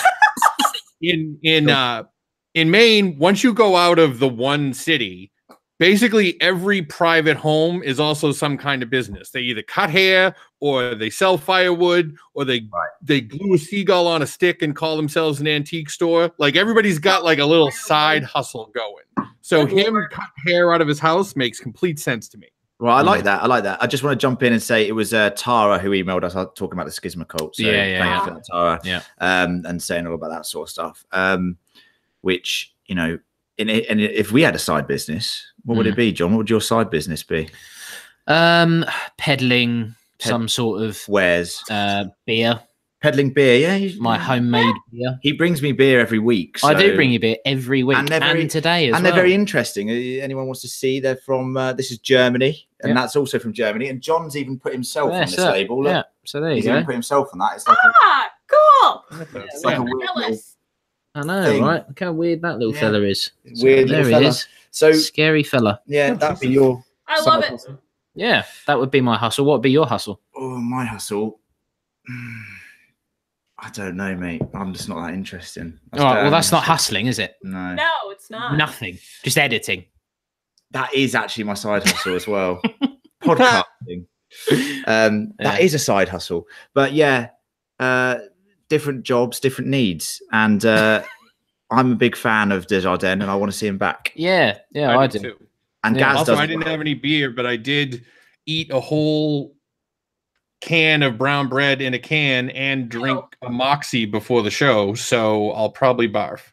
C: in Maine, once you go out of the one city, basically every private home is also some kind of business. They either cut hair, or they sell firewood, or they glue a seagull on a stick and call themselves an antique store. Like everybody's got like a little side hustle going. So him cut hair out of his house makes complete sense to me.
A: Well, I like that. I just want to jump in and say it was Tara who emailed us talking about the schisma cult. So thank you for that, Tara.
D: Yeah.
A: And saying all about that sort of stuff. Which, and if we had a side business, what would it be, John? What would your side business be?
D: Peddling some sort of
A: wares,
D: beer.
A: Peddling beer, yeah.
D: My homemade beer.
A: He brings me beer every week. So.
D: I do bring you beer every week, and today as well.
A: And they're very interesting. Anyone wants to see? They're from this is Germany, and that's also from Germany. And John's even put himself on this label. Look.
D: Yeah, so there you
A: He's
D: go.
A: even put himself on that. It's like
B: cool.
A: It's like a weird little
D: I know,
A: thing.
D: Right? Look how weird that little fella is.
A: Weird
D: there
A: little
D: he
A: fella.
D: is.
A: So
D: scary fella.
A: Yeah, that'd be your.
B: I love it.
D: Yeah, that would be my hustle. What would be your hustle?
A: Oh, my hustle. I don't know, mate. I'm just not that interesting.
D: All right, well, that's not hustling, is it?
A: No.
B: No, it's not.
D: Nothing. Just editing.
A: That is actually my side hustle as well. Podcasting. That is a side hustle. But yeah, different jobs, different needs. And I'm a big fan of Desjardins and I want to see him back.
D: Yeah, I do.
C: Too.
A: And Gaz
C: also,
A: does.
C: I didn't have any beer, but I did eat a whole can of brown bread in a can and drink a Moxie before the show, so I'll probably barf.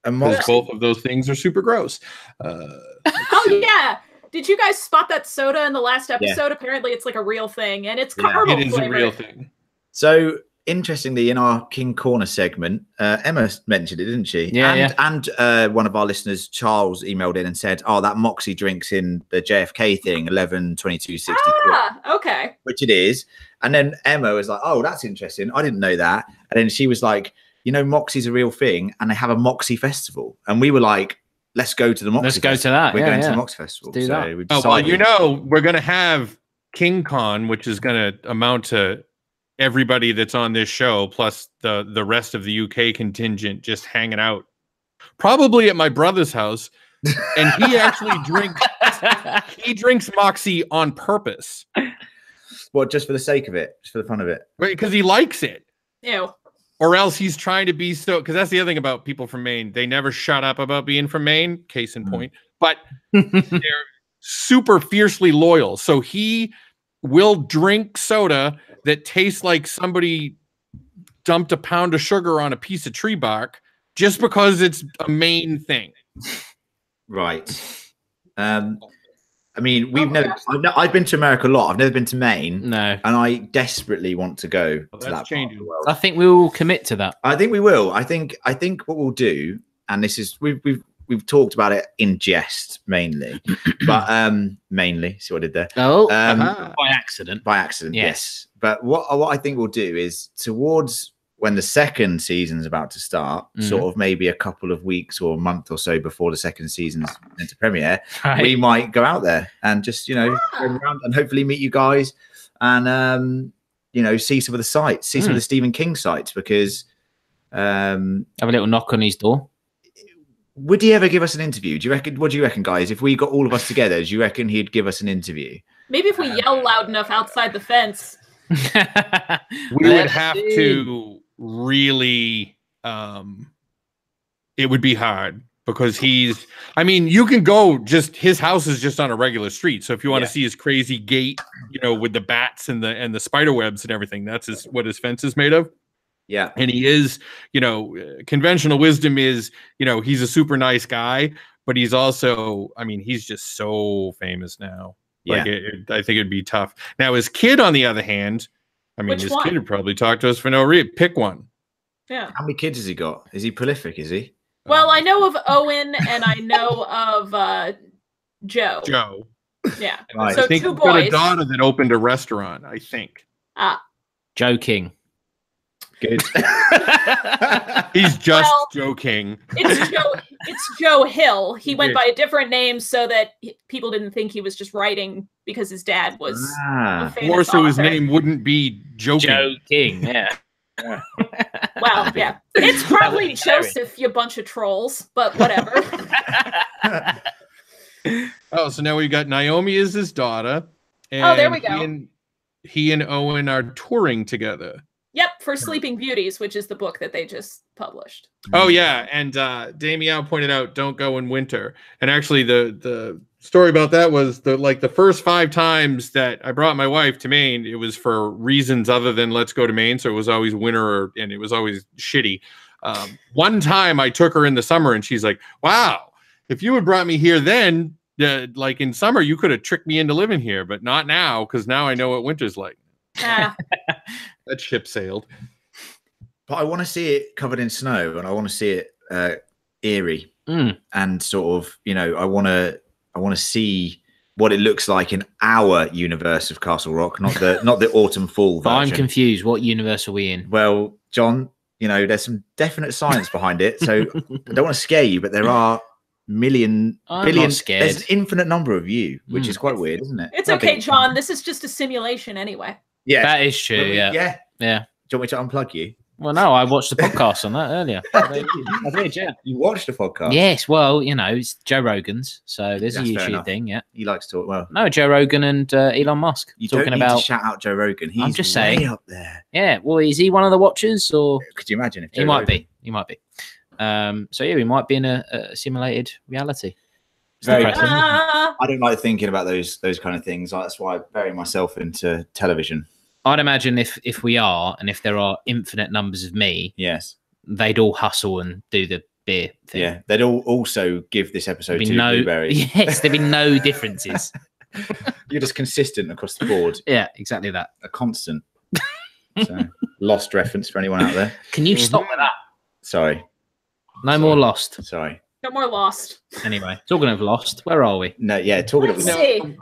C: Because both of those things are super gross.
B: Oh yeah! Did you guys spot that soda in the last episode? Yeah. Apparently, it's like a real thing, and it's caramel.
C: It is a real thing.
A: So interestingly, in our King Corner segment, Emma mentioned it, didn't she? And one of our listeners, Charles, emailed in and said, "Oh, that Moxie drink's in the JFK thing, 11/22/63."
B: Ah, okay.
A: Which it is. And then Emma was like, "Oh, that's interesting. I didn't know that." And then she was like, Moxie's a real thing, and they have a Moxie festival. And we were like, "Let's go to the Moxie.
D: Let's go to that.
A: We're going to the Moxie festival.
D: Let's do that.
A: We
C: we're going to have King Con, which is going to amount to everybody that's on this show, plus the rest of the UK contingent just hanging out, probably at my brother's house. And he actually drinks Moxie on purpose.
A: What, just for the sake of it? Just for the fun of it?
C: Right, because he likes it.
B: Ew.
C: Or else he's trying to be so, because that's the other thing about people from Maine. They never shut up about being from Maine, case in point. But they're super fiercely loyal. So he will drink soda that tastes like somebody dumped a pound of sugar on a piece of tree bark just because it's a Maine thing.
A: Right. I mean, we've
B: Oh,
A: never.
B: gosh.
A: I've been to America a lot. I've never been to Maine,
D: No,
A: and I desperately want to go to
C: That's
A: that part of
C: changing.
A: the world.
D: I think we will commit to that.
A: I think we will. I think what we'll do, and this is we've talked about it in jest mainly, but mainly. See what I did there?
D: Oh,
C: Uh-huh.
D: by accident.
A: By accident,
D: Yes.
A: yes. But what I think we'll do is towards when the second season's about to start, sort of maybe a couple of weeks or a month or so before the second season's meant to premiere,
D: Right.
A: we might go out there and just go around and hopefully meet you guys and see some of the sites, see some of the Stephen King sites, because
D: Have a little knock on his door.
A: would he ever give us an interview? Do you reckon? What do you reckon, guys? If we got all of us together, do you reckon he'd give us an interview?
B: Maybe if we yell loud enough outside the fence.
C: We would have to really it would be hard because you can go, just his house is just on a regular street, so if you want to see his crazy gate, with the bats and the spider webs and everything, that's what his fence is made of.
A: Yeah.
C: And he is, conventional wisdom is, he's a super nice guy, but he's also, he's just so famous now.
A: Yeah.
C: Like I think it'd be tough. Now, his kid, on the other hand,
B: Which
C: his
B: one?
C: kid would probably talk to us for no reason. Pick one.
B: Yeah.
A: How many kids has he got? Is he prolific? Is he?
B: Well, I know of Owen and I know of Joe.
C: Joe.
B: Yeah.
A: Right.
B: So
C: I think
B: two
C: he's got a
B: boys.
C: daughter that opened a restaurant, I think.
D: Joe King.
A: Good.
C: He's just
B: Well,
C: joking.
B: It's Joe Hill. He went
C: Yeah.
B: by a different name so that people didn't think he was just writing because his dad was a
A: Ah.
B: famous
C: Or so his
B: author.
C: name wouldn't be joking.
D: Joe King. Yeah.
B: Well, yeah. It's probably
D: That would be
B: Joseph, you bunch of trolls, but whatever.
C: Oh, so now we've got Naomi as his daughter. And
B: Oh, there we go.
C: He and Owen are touring together.
B: Yep, for Sleeping Beauties, which is the book that they just published.
C: Oh yeah, and Damien pointed out, "Don't go in winter." And actually, the story about that was the first 5 times that I brought my wife to Maine, it was for reasons other than let's go to Maine. So it was always winter, and it was always shitty. One time I took her in the summer, and she's like, "Wow, if you had brought me here then, like in summer, you could have tricked me into living here, but not now, because now I know what winter's like."
B: Ah,
C: That ship sailed.
A: But I want to see it covered in snow, and I want to see it eerie, and sort of, I want to see what it looks like in our universe of Castle Rock, not the autumn fall
D: But I'm
A: version.
D: confused. What universe are we in?
A: Well, John, there's some definite science behind it, so I don't want to scare you, but there are
D: I'm
A: billion.
D: not scared.
A: There's an infinite number of you, which is quite weird, isn't it?
B: it's
A: I
B: okay,
A: think-
B: John. This is just a simulation anyway.
A: Yeah,
D: That is true. Yeah.
A: yeah.
D: Yeah.
A: Do you want me to unplug you?
D: Well, no, I watched the podcast on that earlier. I did, yeah.
A: You watched the podcast?
D: Yes, well, it's Joe Rogan's, so there's
A: That's
D: a
A: fair
D: YouTube
A: enough.
D: thing. Yeah.
A: He likes to talk. Well,
D: No, Joe Rogan and Elon Musk
A: you
D: talking
A: don't need
D: about.
A: to shout out Joe Rogan. He's
D: just
A: way
D: saying.
A: up there.
D: Yeah. Well, is he one of the watchers, or
A: Could you imagine if
D: he
A: Joe
D: might
A: Rogan-
D: be? He might be. So yeah, we might be in a simulated reality. It's
A: Very
D: depressing.
B: Ah,
A: I don't like thinking about those kind of things. That's why I bury myself into television.
D: I'd imagine if we are, and if there are infinite numbers of me,
A: Yes.
D: they'd all hustle and do the beer thing.
A: Yeah. They'd all also give this episode
D: There'd be
A: to
D: no,
A: Blueberry.
D: yes, there'd be no differences.
A: You're just consistent across the board.
D: Yeah, exactly that.
A: A constant. So, Lost reference for anyone out there.
D: Can you stop with that?
A: Sorry.
D: No more Lost.
A: Sorry.
B: no more Lost.
D: Anyway, talking of Lost, where are we?
A: No, yeah, talking
B: Let's
A: about
B: see.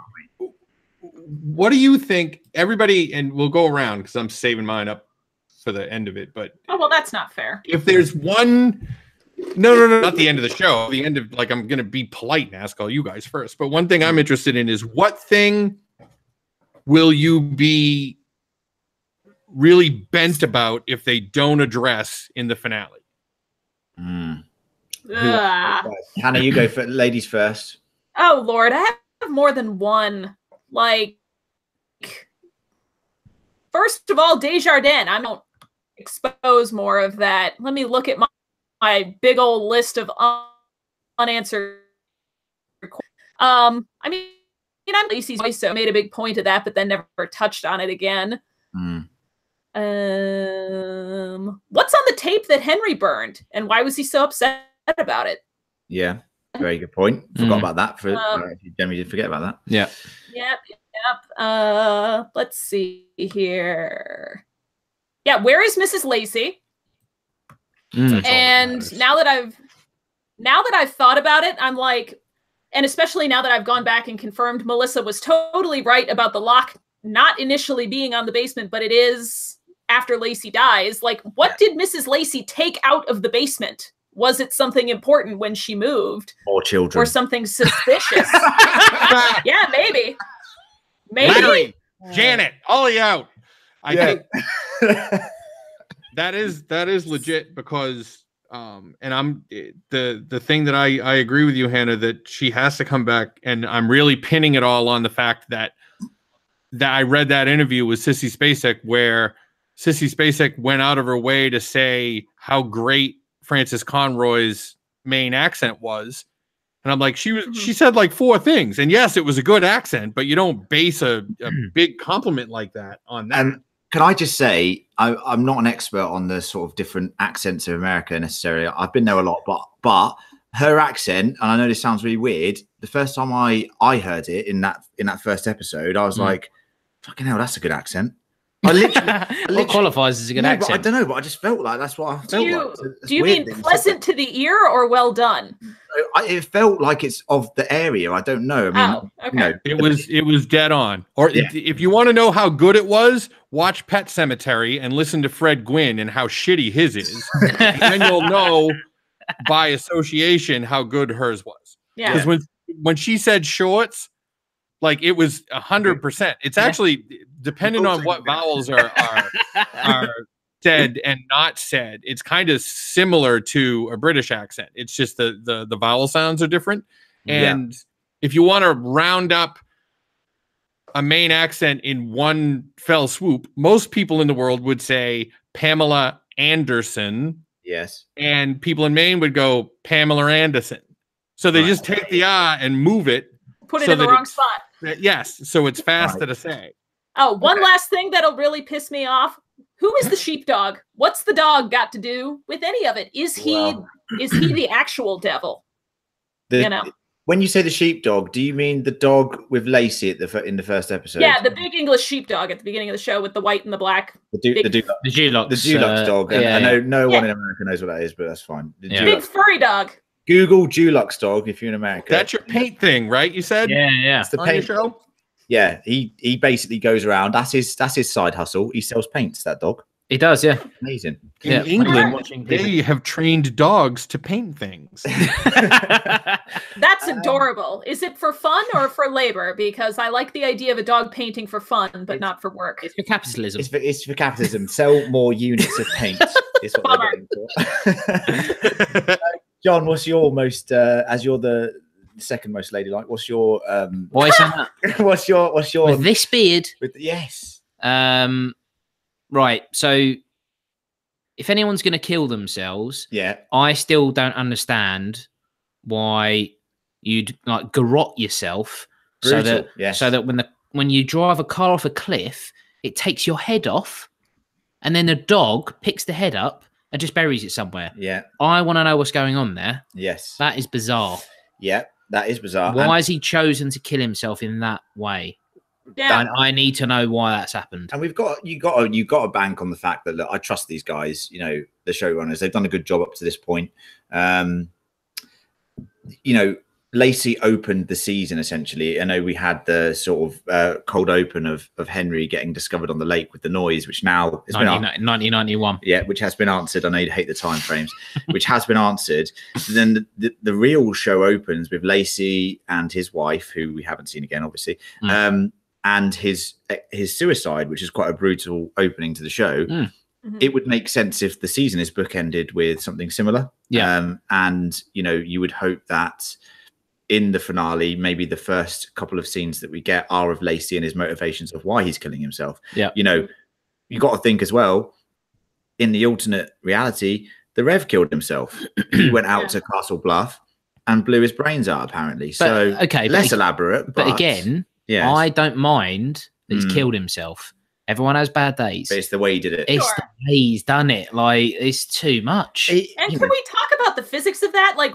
C: What do you think? Everybody, and we'll go around because I'm saving mine up for the end of it. But
B: Oh, well, that's not fair.
C: if there's one, no, not the end of the show. The end of, like, I'm gonna be polite and ask all you guys first. But one thing I'm interested in is, what thing will you be really bent about if they don't address in the finale?
B: Ugh.
A: Hannah, you go for ladies first.
B: Oh, Lord, I have more than one. Like, first of all, Desjardins. I don't expose more of that. Let me look at my big old list of unanswered. I mean, I'm Lacey's voice, so I made a big point of that, but then never touched on it again. What's on the tape that Henry burned, and why was he so upset about it?
A: Yeah. Very good point. Forgot about that. Jeremy did forget about that.
C: Yeah.
B: Yep. Let's see here. Yeah, where is Mrs. Lacey? And now that I've thought about it, I'm like, and especially now that I've gone back and confirmed Melissa was totally right about the lock not initially being on the basement, but it is after Lacey dies. Like, what did Mrs. Lacey take out of the basement? Was it something important when she moved?
A: Or children.
B: Or something suspicious? Yeah, maybe.
C: Larry, Janet, Ollie out. I think that is legit because and I'm the thing that I agree with you, Hannah, that she has to come back, and I'm really pinning it all on the fact that I read that interview with Sissy Spacek where Sissy Spacek went out of her way to say how great Frances Conroy's main accent was. And I'm like, she said like 4 things. And yes, it was a good accent, but you don't base a big compliment like that on that.
A: And can I just say, I'm not an expert on the sort of different accents of America necessarily. I've been there a lot, but her accent, and I know this sounds really weird, the first time I heard it in that first episode, I was like, fucking hell, that's a good accent. I literally
D: what qualifies as a good accent?
A: I don't know, but I just felt like that's what I felt like.
B: Do you mean pleasant to the ear or well done?
A: It felt like it's of the area. I don't know. I mean,
B: okay.
C: It was dead on. Or if you want to know how good it was, watch Pet Sematary and listen to Fred Gwynn and how shitty his is. And then you'll know by association how good hers was.
B: Yeah.
C: Because when she said shorts, like it was 100%. It's actually depending on what vowels are said and not said. It's kind of similar to a British accent. It's just the vowel sounds are different. And if you want to round up a main accent in one fell swoop, most people in the world would say Pamela Anderson.
A: Yes.
C: And people in Maine would go Pamela Anderson. So they just take the R and move it.
B: Put it in the wrong spot.
C: Yes. So it's faster to say.
B: Oh, one last thing that'll really piss me off. Who is the sheepdog? What's the dog got to do with any of it? Is he the actual devil?
A: When you say the sheepdog, do you mean the dog with Lacey in the first episode?
B: Yeah, the big English sheepdog at the beginning of the show with the white and the black.
A: The Dulux dog. I know no one in America knows what that is, but that's fine.
B: Big furry dog.
A: Google Dulux dog if you're in America.
C: That's your paint thing, right? You said?
D: Yeah.
A: It's the
C: on
A: paint
C: your show?
A: Yeah, he basically goes around. That's his side hustle. He sells paints, that dog.
D: He does, yeah.
A: Amazing.
C: In England, they have trained dogs to paint things.
B: That's adorable. Is it for fun or for labor? Because I like the idea of a dog painting for fun, but not for work.
D: It's for capitalism.
A: It's for capitalism. Sell more units of paint. Is what they're going for. John, what's your most, as you're the second most ladylike, what's your
D: why is that?
A: what's your
D: with this beard?
A: Yes.
D: Right. So if anyone's going to kill themselves, I still don't understand why you'd like garrote yourself so that when you drive a car off a cliff, it takes your head off, and then the dog picks the head up and just buries it somewhere.
A: Yeah.
D: I want to know what's going on there.
A: Yes.
D: That is bizarre.
A: Yeah, that is bizarre.
D: Why has he chosen to kill himself in that way?
B: Yeah.
D: And I need to know why that's happened.
A: And you got to bank on the fact that, look, I trust these guys, the showrunners. They've done a good job up to this point. Lacey opened the season essentially. I know we had the sort of cold open of Henry getting discovered on the lake with the noise, which now is
D: 1991.
A: Yeah, which has been answered. I know you hate the time frames, which has been answered. Then the real show opens with Lacey and his wife, who we haven't seen again, obviously, and his suicide, which is quite a brutal opening to the show. It would make sense if the season is bookended with something similar.
D: Yeah,
A: and you would hope that in the finale, maybe the first couple of scenes that we get are of Lacey and his motivations of why he's killing himself.
D: Yeah.
A: You got to think as well, in the alternate reality, the Rev killed himself. He went out to Castle Bluff and blew his brains out, apparently. Less elaborate.
D: But again, I don't mind that he's killed himself. Everyone has bad days.
A: But it's the way he did it.
D: It's the way he's done it. Like, it's too much.
B: And can we talk about the physics of that? Like,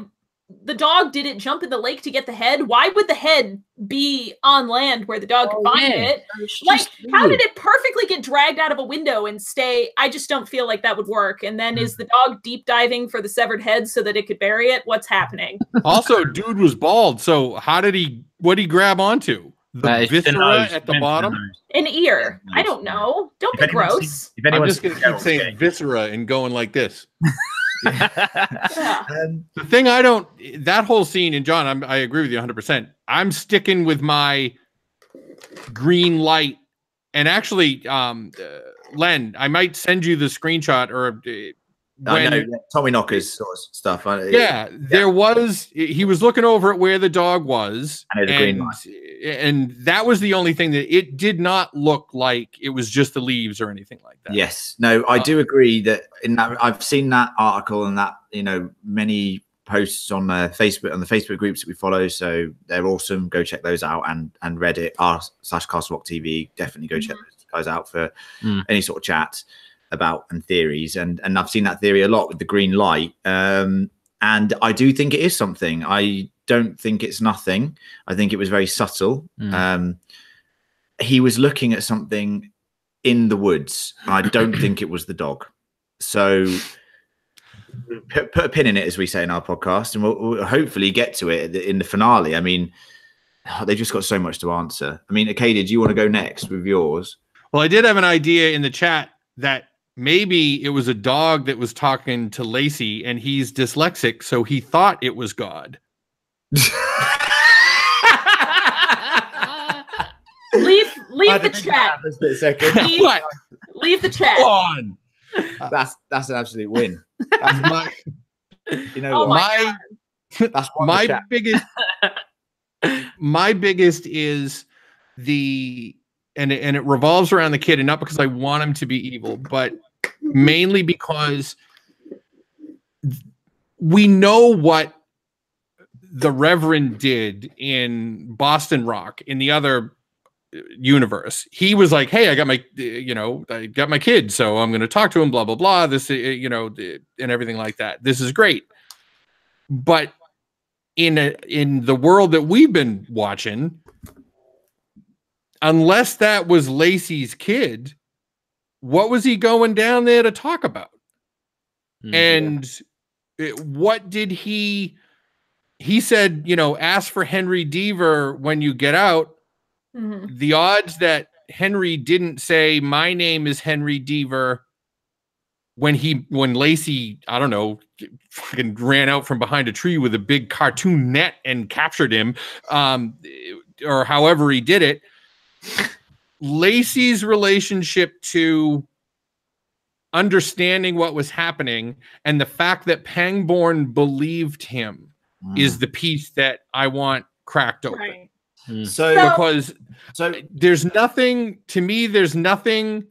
B: the dog didn't jump in the lake to get the head, why would the head be on land where the dog could find it? Like, how did it perfectly get dragged out of a window and stay? I just don't feel like that would work. And then is the dog deep diving for the severed head so that it could bury it? What's happening?
C: Also, dude was bald, so what did he grab onto? The viscera at the bottom?
B: An ear. I don't know. Don't be gross.
C: I'm just going to keep saying viscera and going like this. The thing that whole scene, and John, I agree with you 100%. I'm sticking with my green light. And actually, Len, I might send you the screenshot or
A: I know, Tommy Knockers sort of stuff.
C: There was, he was looking over at where the dog was, and that was the only thing that it did not look like it was just the leaves or anything like that.
A: Yes, no, I do agree that in that I've seen that article and that, you know, many posts on Facebook, on the Facebook groups that we follow, so they're awesome. Go check those out, and Reddit r/Castle Rock TV. Definitely go check those guys out for any sort of chat about and theories, and I've seen that theory a lot with the green light, and I do think it is something. I don't think it's nothing. I think it was very subtle. He was looking at something in the woods. I don't think it was the dog. So put a pin in it, as we say in our podcast, and we'll hopefully get to it in the finale. I mean, they just got so much to answer. I mean, Acadia, do you want to go next with yours?
C: Well, I did have an idea in the chat that maybe it was a dog that was talking to Lacey, and he's dyslexic, so he thought it was God.
B: leave the chat. Leave the chat.
C: On.
A: That's an absolute win. That's my, you know, that's
C: my biggest. My biggest is and it revolves around the kid, and not because I want him to be evil, but mainly because we know what the Reverend did in Boston Rock in the other universe. He was like, hey, I got my kid, so I'm going to talk to him, blah, blah, blah, this, and everything like that. This is great. But in the world that we've been watching, unless that was Lacey's kid, what was he going down there to talk about? And what did he said, ask for Henry Deaver when you get out. The odds that Henry didn't say, my name is Henry Deaver, when Lacey, I don't know, fucking ran out from behind a tree with a big cartoon net and captured him, or however he did it. Lacey's relationship to understanding what was happening and the fact that Pangborn believed him is the piece that I want cracked open.
B: Right.
C: So there's nothing, to me, there's nothing,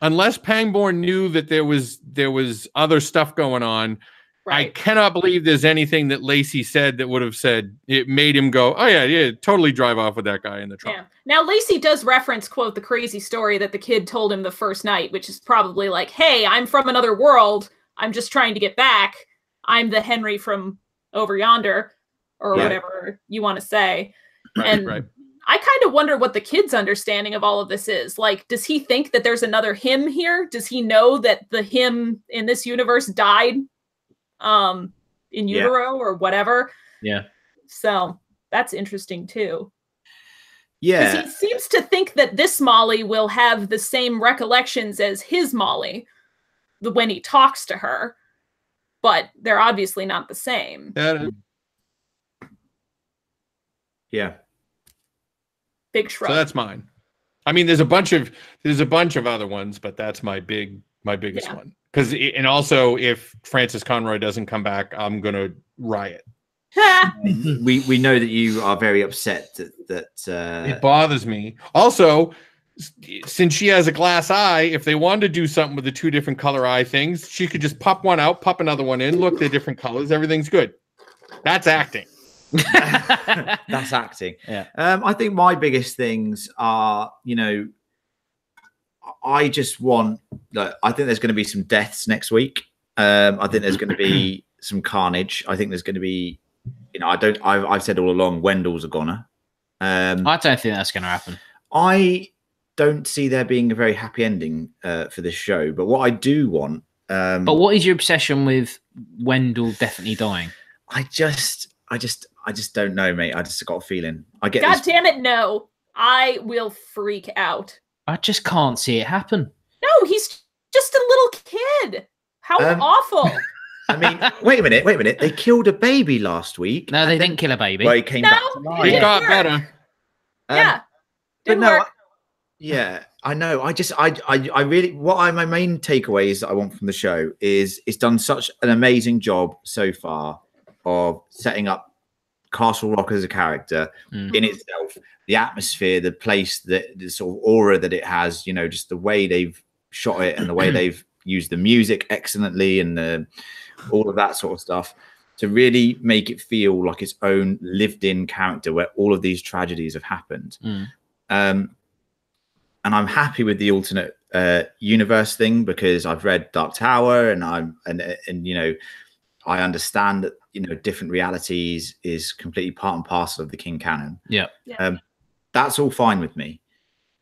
C: unless Pangborn knew that there was other stuff going on. Right. I cannot believe there's anything that Lacey said that would have said it made him go, oh yeah, totally drive off with that guy in the trunk.
B: Yeah. Now Lacey does reference, quote, the crazy story that the kid told him the first night, which is probably like, hey, I'm from another world. I'm just trying to get back. I'm the Henry from over yonder, or whatever you want to say. And I kind of wonder what the kid's understanding of all of this is. Like, does he think that there's another him here? Does he know that the him in this universe died in utero or whatever?
D: Yeah.
B: So that's interesting too.
A: Yeah.
B: He seems to think that this Molly will have the same recollections as his Molly when he talks to her, but they're obviously not the same.
A: Yeah.
B: Big shrug.
C: So that's mine. I mean, there's a bunch of other ones, but that's my biggest one. And also, if Francis Conroy doesn't come back, I'm gonna riot.
A: we know that you are very upset that
C: it bothers me. Also, since she has a glass eye, if they wanted to do something with the two different color eye things, she could just pop one out, pop another one in. Look, they're different colors. Everything's good. That's acting.
A: That's acting. Yeah. I think my biggest things are, I just want. I think there's going to be some deaths next week. I think there's going to be some carnage. I think there's going to be you know, I've said all along, Wendell's a goner.
D: I don't think that's going to happen.
A: I don't see there being a very happy ending for this show. But what I do want.
D: But what is your obsession with Wendell definitely dying?
A: I just don't know, mate. I just got a feeling. I get.
B: God damn it, no! I will freak out.
D: I just can't see it happen.
B: No, he's just a little kid. How awful!
A: I mean, wait a minute. They killed a baby last week.
D: No, they didn't kill a baby.
A: Well, he came back to life.
C: It got better.
B: Yeah.
A: But
B: Didn't
A: no,
B: work.
A: yeah, I know. I really, my main takeaways that I want from the show is it's done such an amazing job so far of setting up Castle Rock as a character in itself, the atmosphere, the place, the sort of aura that it has, you know, just the way they've shot it and the way they've used the music excellently and all of that sort of stuff to really make it feel like its own lived-in character where all of these tragedies have happened. And I'm happy with the alternate universe thing because I've read Dark Tower and you know, I understand that, you know, different realities is completely part and parcel of the King canon.
D: Yeah.
A: That's all fine with me.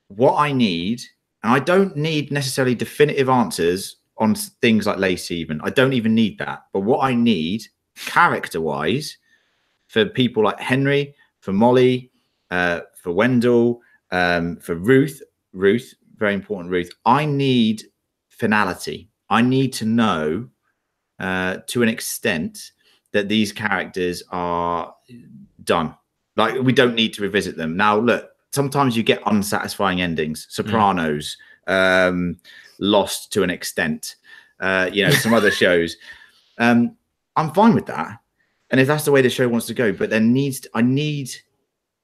A: What I need, and I don't need necessarily definitive answers on things like Lacey even. I don't even need that. But what I need character-wise for people like Henry, for Molly, for Wendell, for Ruth, very important Ruth, I need finality. I need to know to an extent that these characters are done. Like, we don't need to revisit them. Now, look, sometimes you get unsatisfying endings. Sopranos, Lost to an extent, you know, some other shows. I'm fine with that. And if that's the way the show wants to go, but I need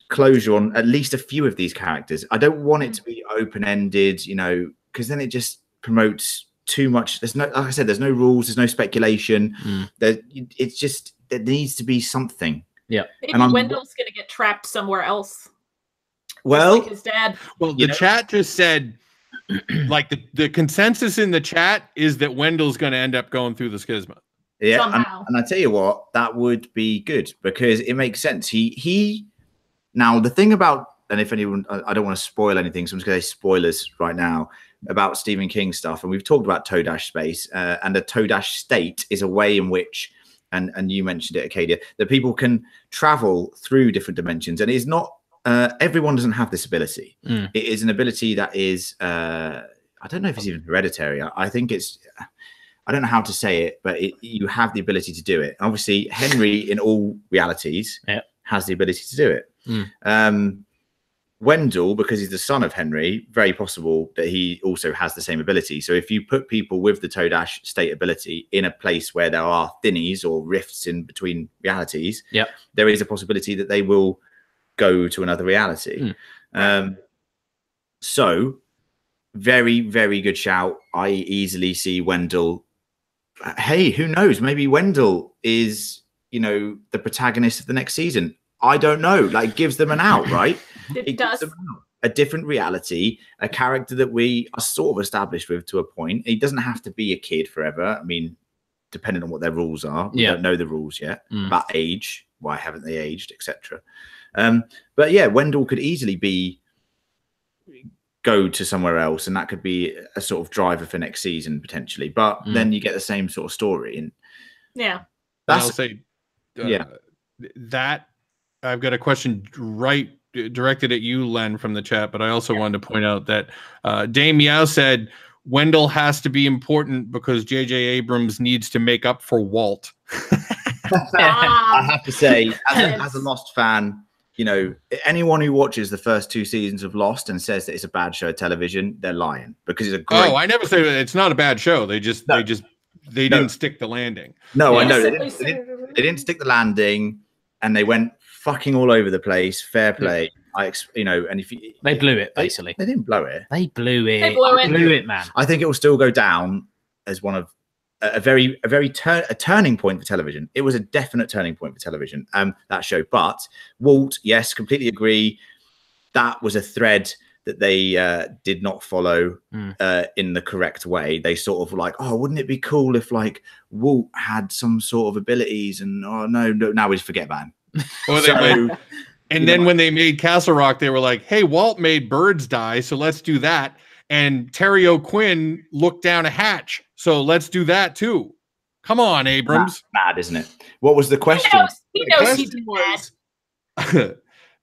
A: closure on at least a few of these characters. I don't want it to be open-ended, you know, because then it just promotes too much. There's no, like I said, there's no rules, there's no speculation. There needs to be something.
D: Yeah.
B: Maybe Wendell's going to get trapped somewhere else.
A: Well,
B: like his dad.
C: Well, the chat just said, like the consensus in the chat is that Wendell's going to end up going through the schisma.
A: Yeah, and I tell you what, that would be good because it makes sense. He now the thing about, and if anyone, I don't want to spoil anything, so I'm just going to say spoilers right now about Stephen King stuff. And we've talked about Todash space, and the Todash state is a way in which, and you mentioned it, Acadia, that people can travel through different dimensions, and it's not. Everyone doesn't have this ability. It is an ability that is, I don't know if it's even hereditary. I think it's, I don't know how to say it, but you have the ability to do it. Obviously, Henry, in all realities, has the ability to do it. Wendell, because he's the son of Henry, very possible that he also has the same ability. So if you put people with the Todash state ability in a place where there are thinnies or rifts in between realities, there is a possibility that they will go to another reality. So very, very good shout. I easily see Wendell. Hey, who knows? Maybe Wendell is, you know, the protagonist of the next season. I don't know. Like, gives them an out, right?
B: It does.
A: Gives them a different reality, a character that we are sort of established with to a point. He doesn't have to be a kid forever. I mean, depending on what their rules are. We don't know the rules yet about age. Why haven't they aged, etc. But yeah, Wendell could easily go to somewhere else, and that could be a sort of driver for next season potentially. But then you get the same sort of story, and
C: I'll say, that I've got a question directed at you, Len, from the chat, but I also wanted to point out that Dame Meow said Wendell has to be important because J.J. Abrams needs to make up for Walt.
A: I have to say, as a Lost fan, you know, anyone who watches the first 2 seasons of Lost and says that it's a bad show of television, they're lying, because it's a great.
C: Oh, I never say it's not a bad show. They didn't stick the landing.
A: No, I know they didn't stick the landing, and they went fucking all over the place. Fair play. You know, and if
D: they blew it, basically,
A: they didn't blow it.
D: They blew it.
B: They blew it,
D: man.
A: I think it will still go down as one of a turning point for television. It was a definite turning point for television, that show. But Walt, yes, completely agree. That was a thread that they did not follow in the correct way. They sort of like, oh, wouldn't it be cool if like Walt had some sort of abilities? And oh no, now we just forget about him.
C: Well, and then when they made Castle Rock, they were like, hey, Walt made birds die, so let's do that. And Terry O'Quinn looked down a hatch, so let's do that too. Come on, Abrams.
A: Mad, isn't it? What was the question?
B: He knows he did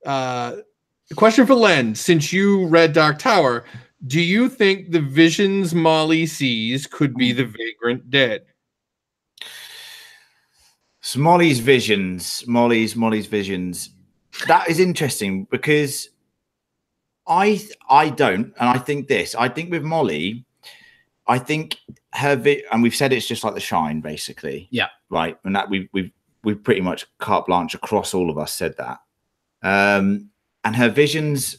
C: that. The question for Len, since you read Dark Tower, do you think the visions Molly sees could be the Vagrant Dead?
A: So Molly's visions. That is interesting because I don't, and I think this. I think with Molly, I think her and we've said it's just like The Shine, basically.
D: Yeah.
A: Right. And that we've pretty much carte blanche across all of us said that. And her visions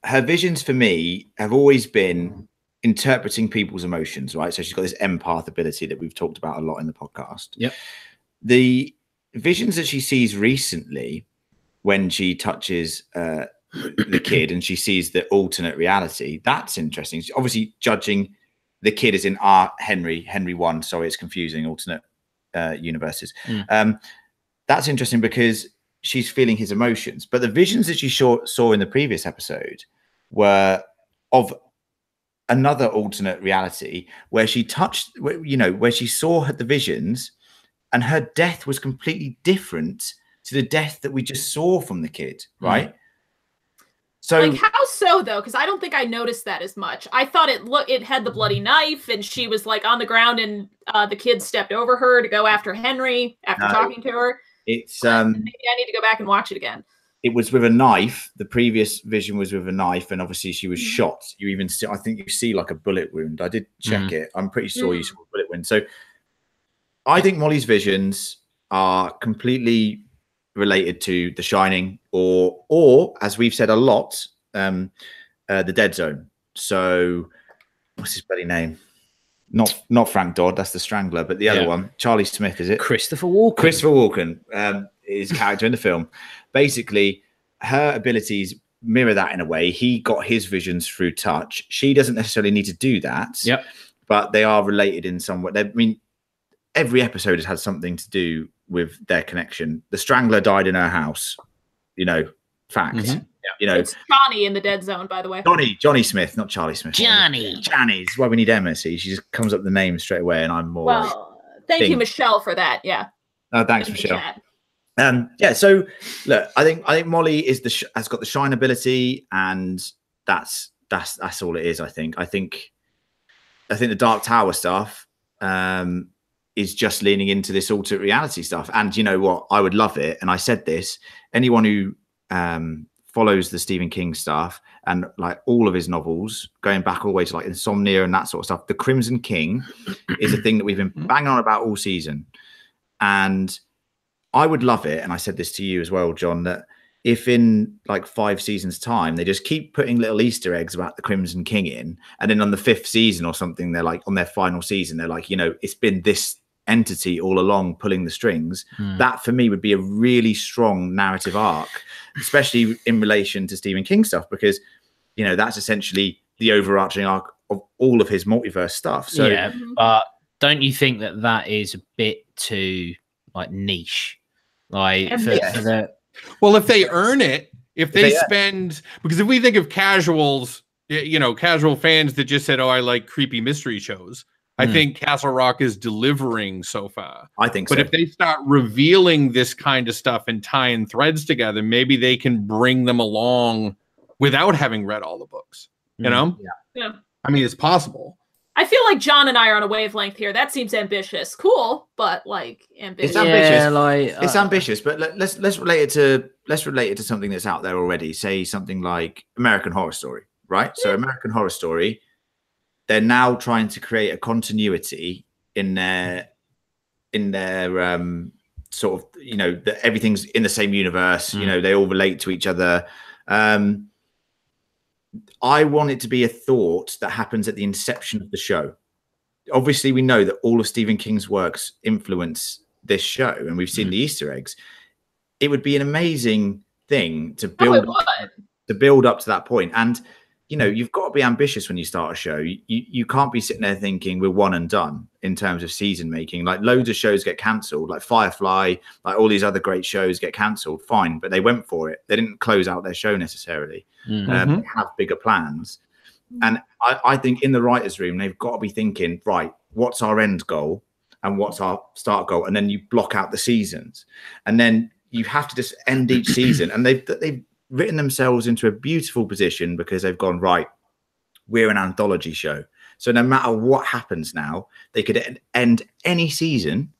A: for me have always been interpreting people's emotions, right? So she's got this empath ability that we've talked about a lot in the podcast.
D: Yep.
A: The visions that she sees recently when she touches the kid and she sees the alternate reality, that's interesting. She's obviously judging the kid as in Henry 1. Sorry, it's confusing, alternate universes. That's interesting because she's feeling his emotions, but the visions that she saw in the previous episode were of another alternate reality where she touched, where she saw the visions and her death was completely different to the death that we just saw from the kid, right? So
B: like, how so though? Because I don't think I noticed that as much. I thought it had the bloody knife and she was like on the ground and the kid stepped over her to go after Henry after talking to her.
A: It's
B: maybe I need to go back and watch it again.
A: It was with a knife. The previous vision was with a knife, and obviously she was shot. You even see, I think you see like a bullet wound. I did check it. I'm pretty sure you saw a bullet wound. So I think Molly's visions are completely related to The Shining, or as we've said a lot, the Dead Zone. So what's his bloody name? Not Frank Dodd, that's the Strangler, but the other one, Charlie Smith, is it?
D: Christopher Walken.
A: Christopher Walken, his character in the film. Basically, her abilities mirror that in a way. He got his visions through touch. She doesn't necessarily need to do that.
D: Yep.
A: But they are related in some way. I mean, every episode has had something to do with their connection. The Strangler died in her house. Fact.
B: It's Johnny in the Dead Zone, by the way.
A: Johnny Smith, not Charlie Smith. Johnny. This is why we need Emma. See, she just comes up with the name straight away, and I'm more.
B: Well, thank you, Michelle, for that. Yeah.
A: Oh, thanks, Michelle. So look, I think Molly has got the Shine ability, and that's all it is. I think the Dark Tower stuff is just leaning into this alternate reality stuff. And you know what? I would love it. And I said this. Anyone who follows the Stephen King stuff and like all of his novels, going back all the way to like Insomnia and that sort of stuff, the Crimson King is a thing that we've been banging on about all season. And I would love it, and I said this to you as well, John, that if in like 5 seasons time they just keep putting little Easter eggs about the Crimson King in, and then on the 5th season or something, they're like, on their final season, they're like, it's been this entity all along pulling the strings. That for me would be a really strong narrative arc, especially in relation to Stephen King stuff, because that's essentially the overarching arc of all of his multiverse stuff. So
D: yeah, but don't you think that is a bit too like niche? Like
C: well, if they earn it, if they spend, because if we think of casuals, casual fans that just said, oh, I like creepy mystery shows, I think Castle Rock is delivering so far.
A: I think so.
C: But if they start revealing this kind of stuff and tying threads together, maybe they can bring them along without having read all the books. Yeah. I mean, it's possible.
B: I feel like John and I are on a wavelength here. That seems ambitious. Cool, but like ambitious.
A: It's ambitious.
D: Yeah,
A: it's ambitious, but let's relate it to something that's out there already. Say something like American Horror Story, right? So American Horror Story, they're now trying to create a continuity in their sort of, that everything's in the same universe. They all relate to each other. I want it to be a thought that happens at the inception of the show. Obviously, we know that all of Stephen King's works influence this show, and we've seen the Easter eggs. It would be an amazing thing to build to build up to that point. And you know, you've got to be ambitious when you start a show. You can't be sitting there thinking we're one and done in terms of season making. Like loads of shows get cancelled, like Firefly, like all these other great shows get cancelled. Fine, but they went for it. They didn't close out their show necessarily. They have bigger plans. And I think in the writer's room, they've got to be thinking, right, what's our end goal and what's our start goal? And then you block out the seasons. And then you have to just end each season. And they've written themselves into a beautiful position because they've gone, right, we're an anthology show. So no matter what happens now, they could end any season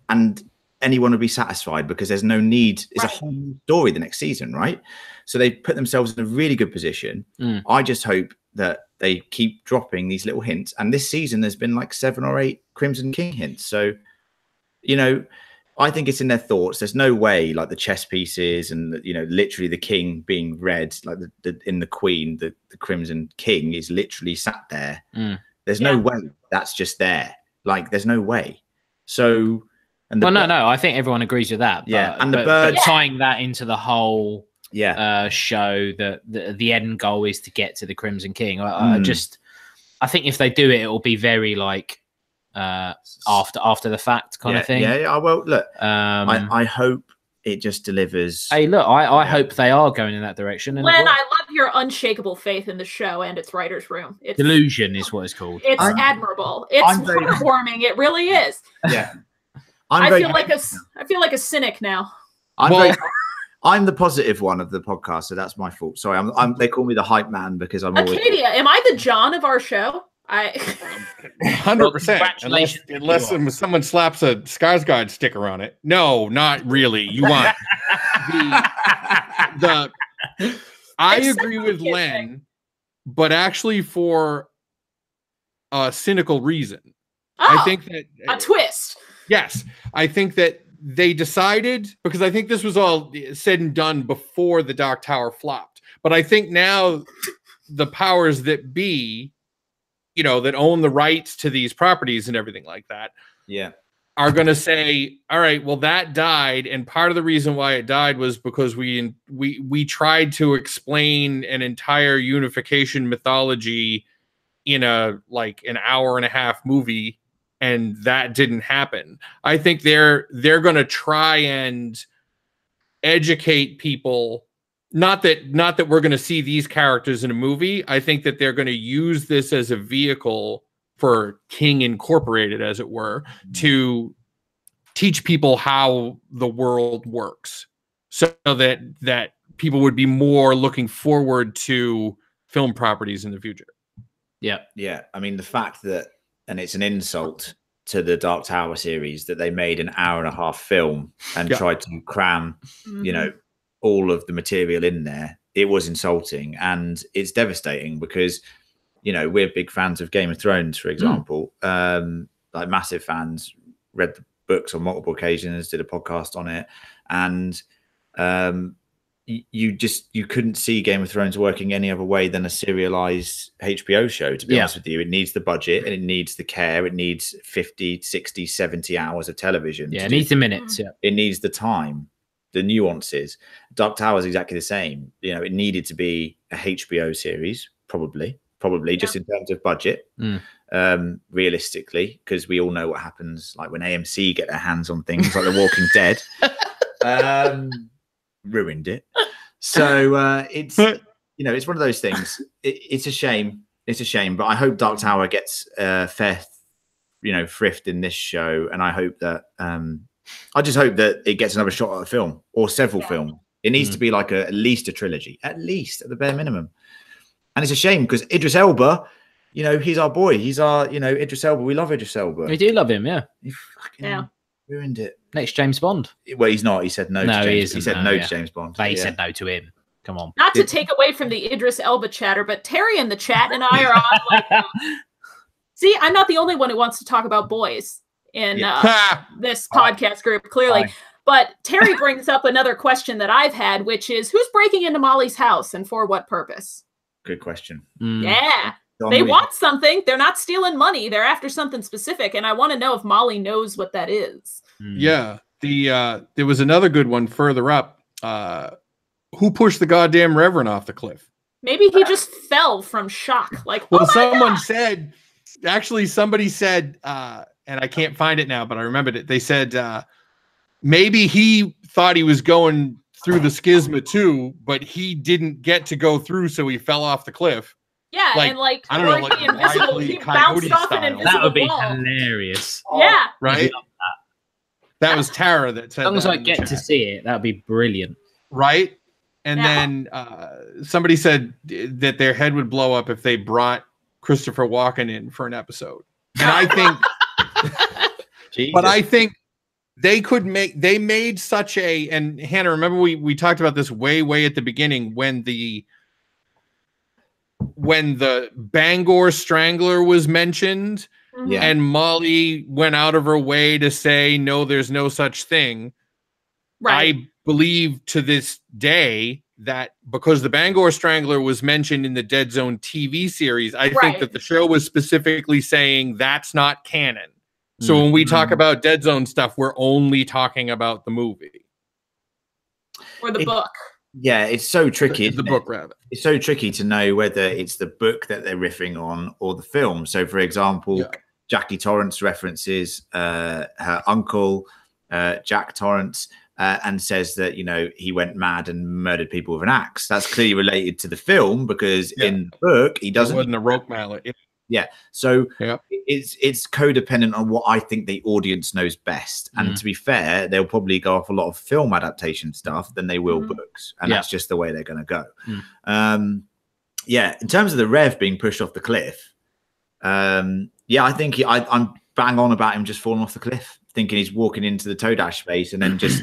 A: and anyone would be satisfied because there's no need. It's a whole story the next season, right? So they put themselves in a really good position. I just hope that they keep dropping these little hints. And this season, there's been like 7 or 8 Crimson King hints. So, you know, I think it's in their thoughts. There's no way, like the chess pieces and you know, literally the king being read, like in the Queen, the Crimson King is literally sat there. There's no way that's just there. Like, there's no way. So, and
D: no, I think everyone agrees with that. But,
A: and the bird
D: tying that into the whole show that the end goal is to get to the Crimson King. I think if they do it, it will be very like. After the fact kind of thing.
A: Well, look, I hope it just delivers.
D: Hey, look, I hope they are going in that direction. And
B: Len, I love your unshakable faith in the show and its writer's room. It's,
D: delusion is what it's called.
B: It's admirable. It's heartwarming. It really is.
A: Yeah,
B: I feel like a cynic now.
A: I'm the positive one of the podcast, so that's my fault. Sorry, they call me the hype man because I'm always.
B: Acadia, am I the John of our show?
C: 100%. Unless someone slaps a Skarsgård sticker on it. No, not really. You want I agree with Len, but actually for a cynical reason. I think that
B: a twist.
C: Yes, I think that they decided, because I think this was all said and done before the Dark Tower flopped. But I think now the powers that be, you know, that own the rights to these properties and everything like that, are going to say, all right, well, that died, and part of the reason why it died was because we tried to explain an entire unification mythology in an hour and a half movie, and that didn't happen. I think they're going to try and educate people. Not that we're going to see these characters in a movie. I think that they're going to use this as a vehicle for King Incorporated, as it were, to teach people how the world works, so that people would be more looking forward to film properties in the future.
A: Yeah. I mean, the fact that, and it's an insult to the Dark Tower series, that they made an hour and a half film and tried to cram, you know, all of the material in there. It was insulting, and it's devastating because, you know, we're big fans of Game of Thrones, for example, like massive fans, read the books on multiple occasions, did a podcast on it. And you couldn't see Game of Thrones working any other way than a serialized HBO show, to be honest with you. It needs the budget and it needs the care. It needs 50, 60, 70 hours of television.
D: It needs the minutes.
A: It needs the time, the nuances. Dark Tower is exactly the same. You know, it needed to be a HBO series, probably just in terms of budget, realistically, because we all know what happens, like when AMC get their hands on things like The Walking Dead, ruined it. So it's, you know, it's one of those things. It's a shame. It's a shame, but I hope Dark Tower gets fair, you know, thrift in this show, and I hope that I just hope that it gets another shot at a film or several films. It needs to be like at least a trilogy, at the bare minimum. And it's a shame because Idris Elba, you know, he's our boy. He's our, you know, Idris Elba. We love Idris Elba.
D: We do love him, yeah.
A: He fucking ruined it.
D: Next James Bond.
A: Well, he's not. He said no.
D: No,
A: to James.
D: he
A: said no to James Bond.
D: But he said no to him. Come on.
B: Not to take away from the Idris Elba chatter, but Terry in the chat and I are on like, see, I'm not the only one who wants to talk about boys in this podcast group, clearly. But Terry brings up another question that I've had, which is, who's breaking into Molly's house and for what purpose?
A: Good question.
B: Yeah. They want something. They're not stealing money. They're after something specific. And I want to know if Molly knows what that is.
C: Yeah. There was another good one further up. who pushed the goddamn Reverend off the cliff?
B: Maybe he just fell from shock. Like,
C: Well,
B: oh my
C: someone
B: God.
C: said, actually, somebody said, and I can't find it now, but I remembered it. They said maybe he thought he was going through the schisma too, but he didn't get to go through, so he fell off the cliff.
B: Yeah,
C: like,
B: and like,
C: I don't know,
B: or
C: like
B: the invisible,
C: Wile E.
B: he bounced
C: Coyote
B: off an
C: style.
B: invisible
D: That would be
B: wall.
D: hilarious.
B: Yeah,
C: Right? That was Tara that said
D: As long as
C: that
D: I
C: in the
D: get to
C: chat.
D: see it, that would be brilliant.
C: Right? And
B: Yeah.
C: then somebody said that their head would blow up if they brought Christopher Walken in for an episode. And I think, but I think they made such a, and Hannah, remember we talked about this way at the beginning when the Bangor Strangler was mentioned,
A: Yeah.
C: and Molly went out of her way to say, no, there's no such thing.
B: right.
C: I believe to this day that because the Bangor Strangler was mentioned in the Dead Zone TV series, I think
B: Right.
C: that the show was specifically saying that's not canon. So when we talk about Dead Zone stuff, we're only talking about the movie.
B: Or the
A: It-
B: book.
A: Yeah, it's so tricky.
C: The
A: isn't it?
C: book, rather.
A: It's so tricky to know whether it's the book that they're riffing on or the film. So, for example,
C: Yeah.
A: Jackie Torrance references her uncle, Jack Torrance, and says that, you know, he went mad and murdered people with an axe. That's clearly related to the film because
C: Yeah.
A: in the book, he
C: It
A: doesn't.
C: wasn't a rope mallet.
A: So
C: Yeah.
A: it's codependent on what I think the audience knows best. And to be fair, they'll probably go off a lot of film adaptation stuff than they will
B: Mhm.
A: books. And
D: Yeah.
A: that's just the way they're going to go. Yeah, in terms of the Rev being pushed off the cliff, yeah, I think I'm bang on about him just falling off the cliff, thinking he's walking into the Todash space and then just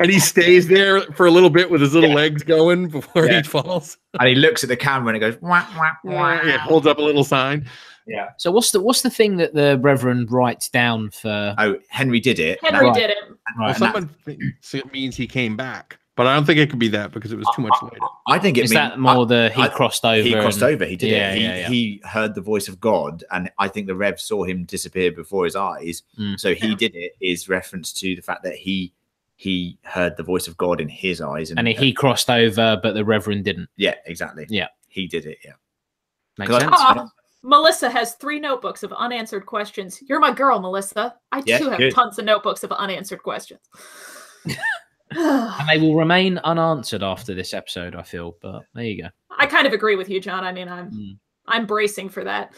C: And he stays there for a little bit with his little legs going before
A: Yeah.
C: he falls.
A: and he looks at the camera and it goes wah, wah, wah.
C: Yeah, holds up a little sign.
A: Yeah.
D: So what's the thing that the Reverend writes down for?
A: Oh, Henry did it.
B: Henry
D: Right.
B: did it.
C: Well,
D: Right,
C: someone thinks it means he came back, but I don't think it could be that because it was too much later.
A: I think it
D: is
A: means
D: that more he
A: I-
D: crossed over?
A: he crossed
D: and-
A: over. He did
D: Yeah,
A: it.
D: yeah.
A: He heard the voice of God, and I think the Rev saw him disappear before his eyes. So he
B: Yeah.
A: did it. Is reference to the fact that he heard the voice of God in his eyes,
D: And he crossed over, but the Reverend didn't.
A: yeah, exactly.
D: Yeah.
A: he did it. Yeah,
D: Makes
A: 'Cause
D: sense.
B: Ah, Melissa has 3 notebooks of unanswered questions. You're my girl, Melissa. I
A: Yeah,
B: too have
A: good.
B: tons of notebooks of unanswered questions.
D: And they will remain unanswered after this episode, I feel. But there you go.
B: I kind of agree with you, John. I mean,
D: Mm.
B: I'm bracing for that.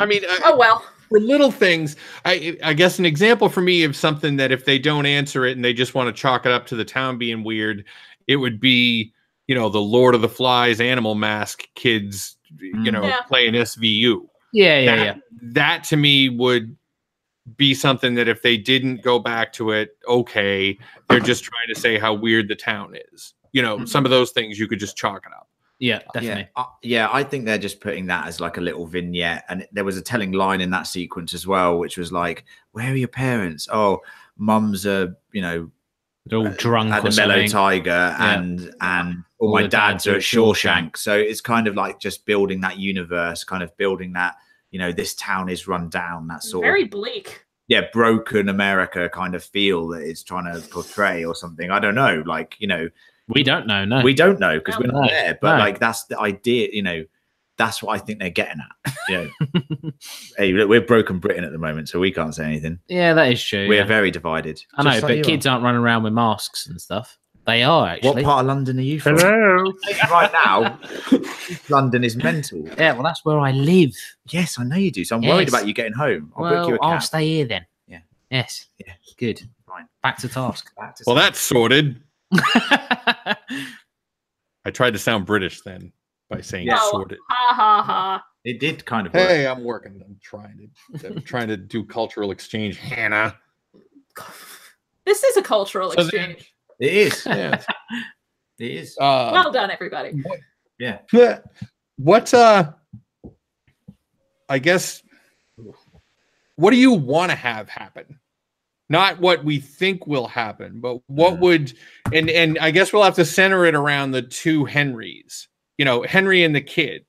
C: I mean,
B: Oh well.
C: for little things, I guess an example for me of something that if they don't answer it and they just want to chalk it up to the town being weird, it would be, you know, the Lord of the Flies animal mask kids, you know,
B: Yeah.
C: playing SVU.
D: Yeah.
C: That to me would be something that if they didn't go back to it, okay, they're just trying to say how weird the town is. You know, some of those things you could just chalk it up.
D: Yeah, definitely.
A: Yeah, I think they're just putting that as like a little vignette, and there was a telling line in that sequence as well, which was like, "Where are your parents? Oh, mum's a
D: They're all drunk
A: at
D: or
A: the Mellow
D: something.
A: Tiger, and all my
D: the
A: dads
D: dads
A: are
D: are
A: at
D: at Shawshank.
A: Shawshank." So it's kind of like just building that universe, kind of building that, you know, this town is run down, that sort
B: Very
A: of
B: bleak.
A: broken America kind of feel that it's trying to portray or something. I don't know, like, you know,
D: We don't know. No.
A: we don't know because we're not
D: No,
A: there, but
D: no.
A: like that's the idea, you know. That's what I think they're getting at. You know, hey, look, we're broken Britain at the moment, so we can't say anything.
D: Yeah, that is true.
A: We're
D: yeah.
A: very divided.
D: I know,
A: Just like
D: but
A: you
D: kids aren't running around with masks and stuff. They are
A: are.
D: actually.
A: What part of London are you from?
C: Hello.
A: Right now, London is mental.
D: Yeah, well, that's where I live.
A: Yes, I know you do. So I'm worried
D: Yes.
A: about you getting home. I'll book you
D: Well,
A: a
D: I'll
A: cab.
D: stay here then.
A: Yeah.
D: Yes.
A: Yeah.
D: Good.
A: Fine.
D: Back to task.
A: Back to
C: Well,
A: sleep.
C: that's sorted. I tried to sound British then by saying
A: Yeah.
B: Oh,
C: sorted.
B: ha ha ha.
A: It did kind of work.
C: Hey, I'm working. I'm trying to do cultural exchange, Hannah.
B: This is a cultural
C: So then-
B: exchange.
A: It is.
C: Yeah.
A: It is.
B: Well done, everybody.
A: Yeah.
C: What I guess what do you want to have happen? Not what we think will happen, but what would and I guess we'll have to center it around the two Henrys. You know, Henry and the kid.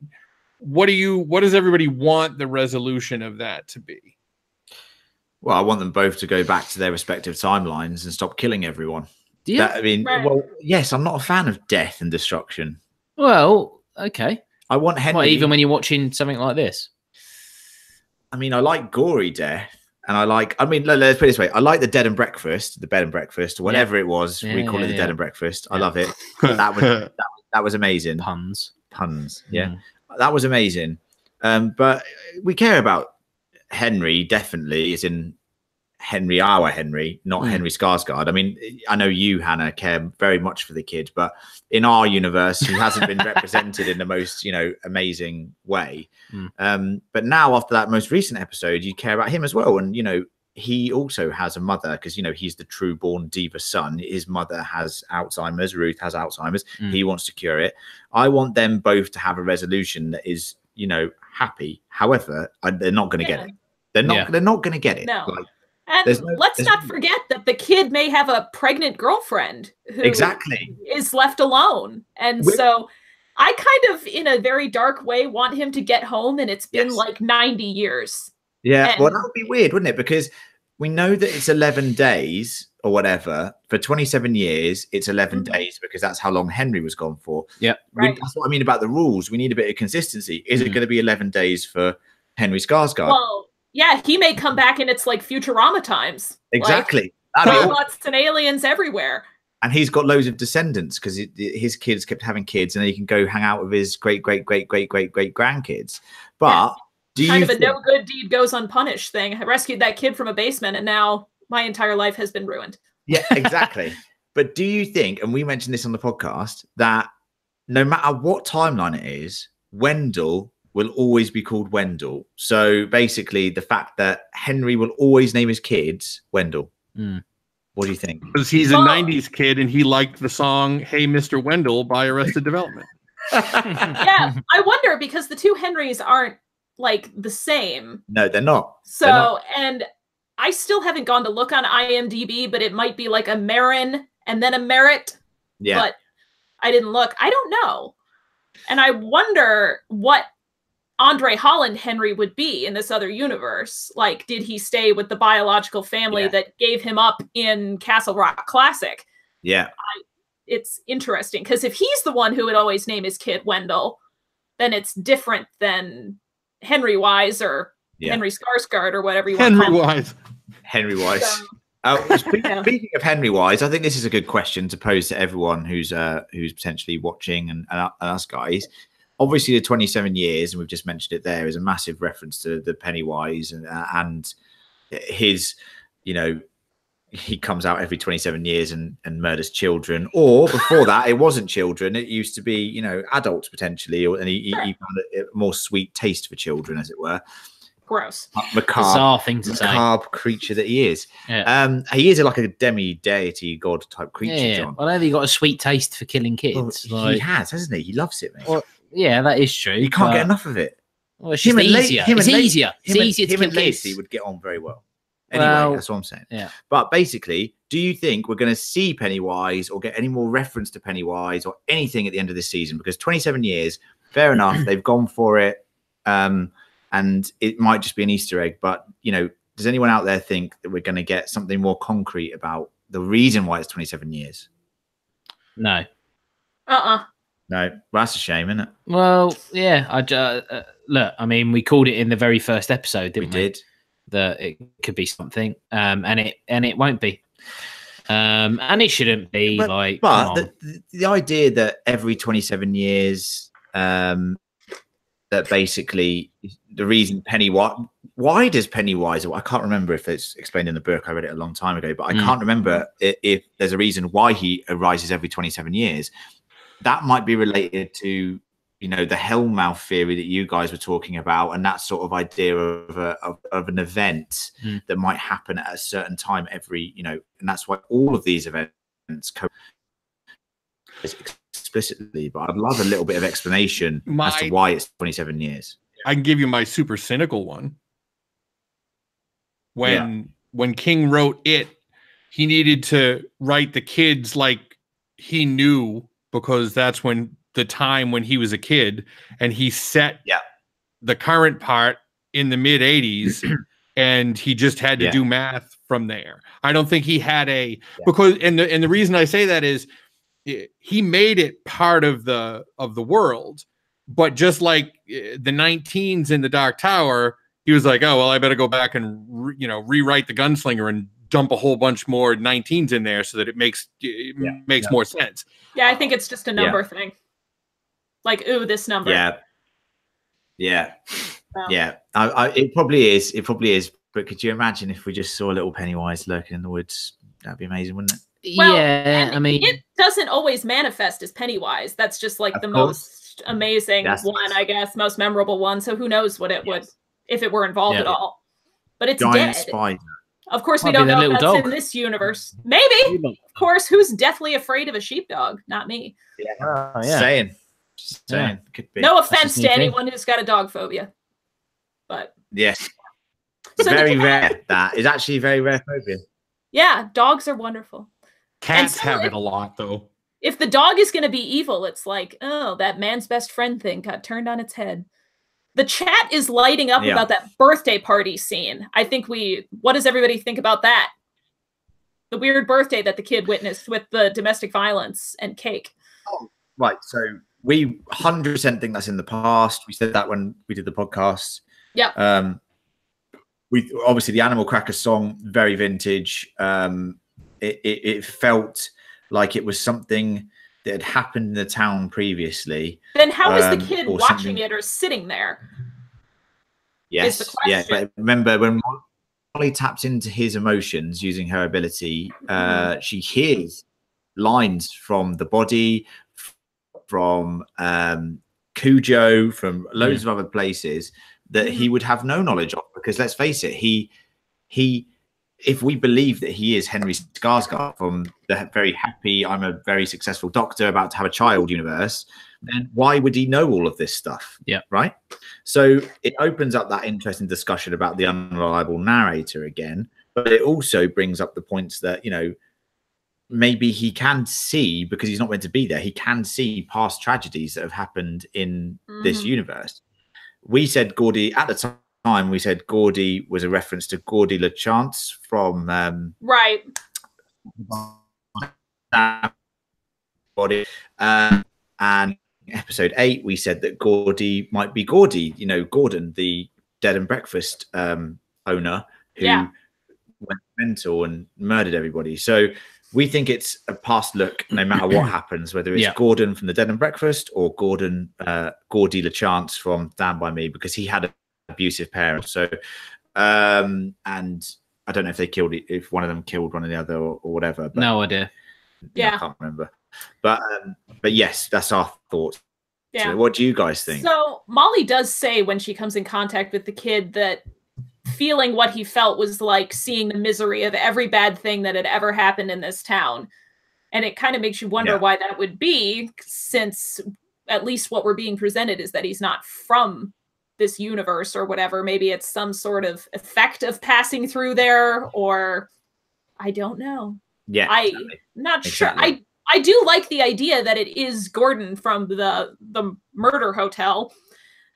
C: What does everybody want the resolution of that to be?
A: Well, I want them both to go back to their respective timelines and stop killing everyone.
D: Do you?
A: That, I mean,
B: Right.
A: well, yes, I'm not a fan of death and destruction.
D: Well, okay.
A: I want Henry.
D: Well, even when you're watching something like this.
A: I mean, I like gory death, and I mean, let's put it this way: I like the bed and breakfast, or whatever it was. We call it the bed and breakfast. I love it. That was amazing.
D: Puns.
A: Yeah, that was amazing. But we care about Henry definitely, as in Henry, our Henry, not Henry Skarsgård. I mean, I know you, Hannah, care very much for the kid, but in our universe, he hasn't been represented in the most, amazing way. But now, after that most recent episode, you care about him as well. And, he also has a mother because, he's the true born diva son. His mother has Alzheimer's. Ruth has Alzheimer's. He wants to cure it. I want them both to have a resolution that is, happy. However, they're not going to get it. They're not going to get it.
B: No.
A: Like,
B: and let's not forget that the kid may have a pregnant girlfriend who is left alone. And so I kind of, in a very dark way, want him to get home, and it's been like 90 years.
A: Yeah, well, that would be weird, wouldn't it? Because we know that it's 11 days or whatever. For 27 years, it's 11 days because that's how long Henry was gone for.
D: Yeah.
B: Right.
A: That's what I mean about the rules. We need a bit of consistency. Is it going to be 11 days for Henry Skarsgård?
B: Well, yeah, he may come back and it's like Futurama times.
A: Exactly.
B: Like, robots and aliens everywhere.
A: And he's got loads of descendants because his kids kept having kids, and then he can go hang out with his great grandkids. But
B: kind of a no good deed goes unpunished thing. I rescued that kid from a basement, and now my entire life has been ruined.
A: Yeah, exactly. But do you think, and we mentioned this on the podcast, that no matter what timeline it is, Wendell will always be called Wendell? So basically, the fact that Henry will always name his kids Wendell. What do you think?
C: Because he's a 90s kid and he liked the song Hey Mr. Wendell by Arrested Development.
B: Yeah, I wonder because the two Henrys aren't like the same.
A: No, they're not.
B: So, and I still haven't gone to look on IMDb, but it might be like a Marin and then a Merritt.
A: Yeah.
B: But I didn't look. I don't know. And I wonder what Andre Holland Henry would be in this other universe. Like, did he stay with the biological family that gave him up in Castle Rock Classic?
A: Yeah.
B: It's interesting because if he's the one who would always name his kid Wendell, then it's different than Henry Wise or Henry Skarsgård or whatever you want to call him.
A: Henry Wise.
B: So,
A: speaking of Henry Wise, I think this is a good question to pose to everyone who's potentially watching and us guys. Obviously, the 27 years, and we've just mentioned it there, is a massive reference to the Pennywise and his, he comes out every 27 years and murders children. Or before that, it wasn't children. It used to be, adults potentially, and he found a more sweet taste for children, as it were.
B: Gross.
D: Bizarre thing to say.
A: Macabre creature that he is.
D: Yeah.
A: He is like a demi-deity god type creature, John.
D: Well, I know he got a sweet taste for killing kids.
A: Well, he has, hasn't he? He loves it, mate.
D: Well, yeah, that is true.
A: You can't get enough of it.
D: Well, it's just easier. It's easier. It's easier to kill kids.
A: Lacey would get on very well. Anyway, that's what I'm saying.
D: Yeah.
A: But basically, do you think we're going to see Pennywise or get any more reference to Pennywise or anything at the end of this season? Because 27 years, fair enough, they've gone for it, and it might just be an Easter egg. But does anyone out there think that we're going to get something more concrete about the reason why it's 27 years?
D: No.
A: No, well, that's a shame, isn't it?
D: Well, yeah. Look, I mean, we called it in the very first episode, didn't we?
A: We did.
D: That it could be something, and it won't be, and it shouldn't be. But
A: the idea that every 27 years, that basically the reason Pennywise, why does Pennywise? I can't remember if it's explained in the book. I read it a long time ago, but I can't remember if there's a reason why he arises every 27 years. That might be related to, the Hellmouth theory that you guys were talking about, and that sort of idea of an event that might happen at a certain time every, and that's why all of these events explicitly. But I'd love a little bit of explanation as to why it's 27 years.
C: I can give you my super cynical one. When King wrote it, he needed to write the kids like he knew, because that's when the time when he was a kid, and he set the current part in the mid 80s and he just had to do math from there. I don't think he had because and the reason I say that is he made it part of the world, but just like the 19s in the Dark Tower, he was like, oh well, I better go back and rewrite the Gunslinger and dump a whole bunch more 19s in there so that it makes more sense.
B: Yeah, I think it's just a number thing. Like, ooh, this number.
A: Yeah. It probably is. It probably is. But could you imagine if we just saw a little Pennywise lurking in the woods? That'd be amazing, wouldn't it?
B: Well,
D: yeah, I mean,
B: it doesn't always manifest as Pennywise. That's just like the most amazing one, I guess, most memorable one. So who knows what it would, if it were involved at all. But it's
A: giant
B: dead.
A: spider.
B: Of course, we don't know if that's in this universe. Maybe. Of course, who's deathly afraid of a sheepdog? Not me.
A: Saying. Could be.
B: No offense to anyone who's got a dog phobia. But
A: yes.
B: So
A: very rare. That is actually a very rare phobia.
B: Yeah, dogs are wonderful.
C: Cats have it a lot, though.
B: If the dog is going to be evil, it's like, oh, that man's best friend thing got turned on its head. The chat is lighting up about that birthday party scene. I think what does everybody think about that? The weird birthday that the kid witnessed with the domestic violence and cake.
A: Oh, right. So we 100% think that's in the past. We said that when we did the podcast.
B: Yeah.
A: We obviously the Animal Crackers song, very vintage. It felt like it was something that had happened in the town previously.
B: Then how is the kid watching it or sitting there?
A: Yes, yeah. But remember when Molly taps into his emotions using her ability, she hears lines from the body, from Cujo, from loads of other places that he would have no knowledge of, because let's face it, he if we believe that he is Henry Skarsgård from the very happy, I'm a very successful doctor about to have a child universe, then why would he know all of this stuff?
D: Yeah.
A: Right. So it opens up that interesting discussion about the unreliable narrator again, but it also brings up the points that, maybe he can see, because he's not meant to be there, he can see past tragedies that have happened in this universe. We said Gordy at the time. We said Gordy was a reference to Gordy LaChance from
B: right.
A: Body, and episode 8 we said that Gordy might be Gordy, Gordon, the Dead and Breakfast owner who went mental and murdered everybody. So we think it's a past look, no matter what happens, whether it's Gordon from the Dead and Breakfast or Gordy LaChance from Stand By Me, because he had an abusive parent. So, and I don't know if one of them killed one of the other or whatever. But,
D: no idea.
A: I can't remember. But yes, that's our thoughts.
B: Yeah.
A: So what do you guys think?
B: So Molly does say when she comes in contact with the kid that feeling what he felt was like seeing the misery of every bad thing that had ever happened in this town. And it kind of makes you wonder why that would be, since at least what we're being presented is that he's not from this universe or whatever. Maybe it's some sort of effect of passing through there, or I don't know.
A: Yeah,
B: I'm not sure. I do like the idea that it is Gordon from the murder hotel,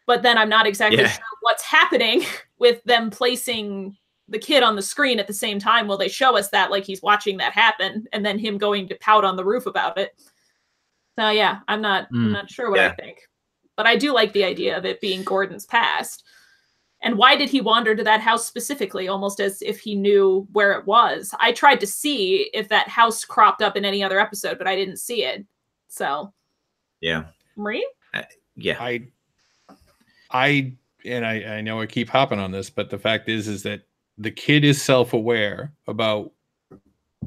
B: but then I'm not exactly sure what's happening with them placing the kid on the screen at the same time. Will they show us that like he's watching that happen, and then him going to pout on the roof about it? So yeah, I'm not sure what I think, but I do like the idea of it being Gordon's past. And why did he wander to that house specifically, almost as if he knew where it was? I tried to see if that house cropped up in any other episode, but I didn't see it. So Marie?
C: I know I keep hopping on this, but the fact is that the kid is self-aware about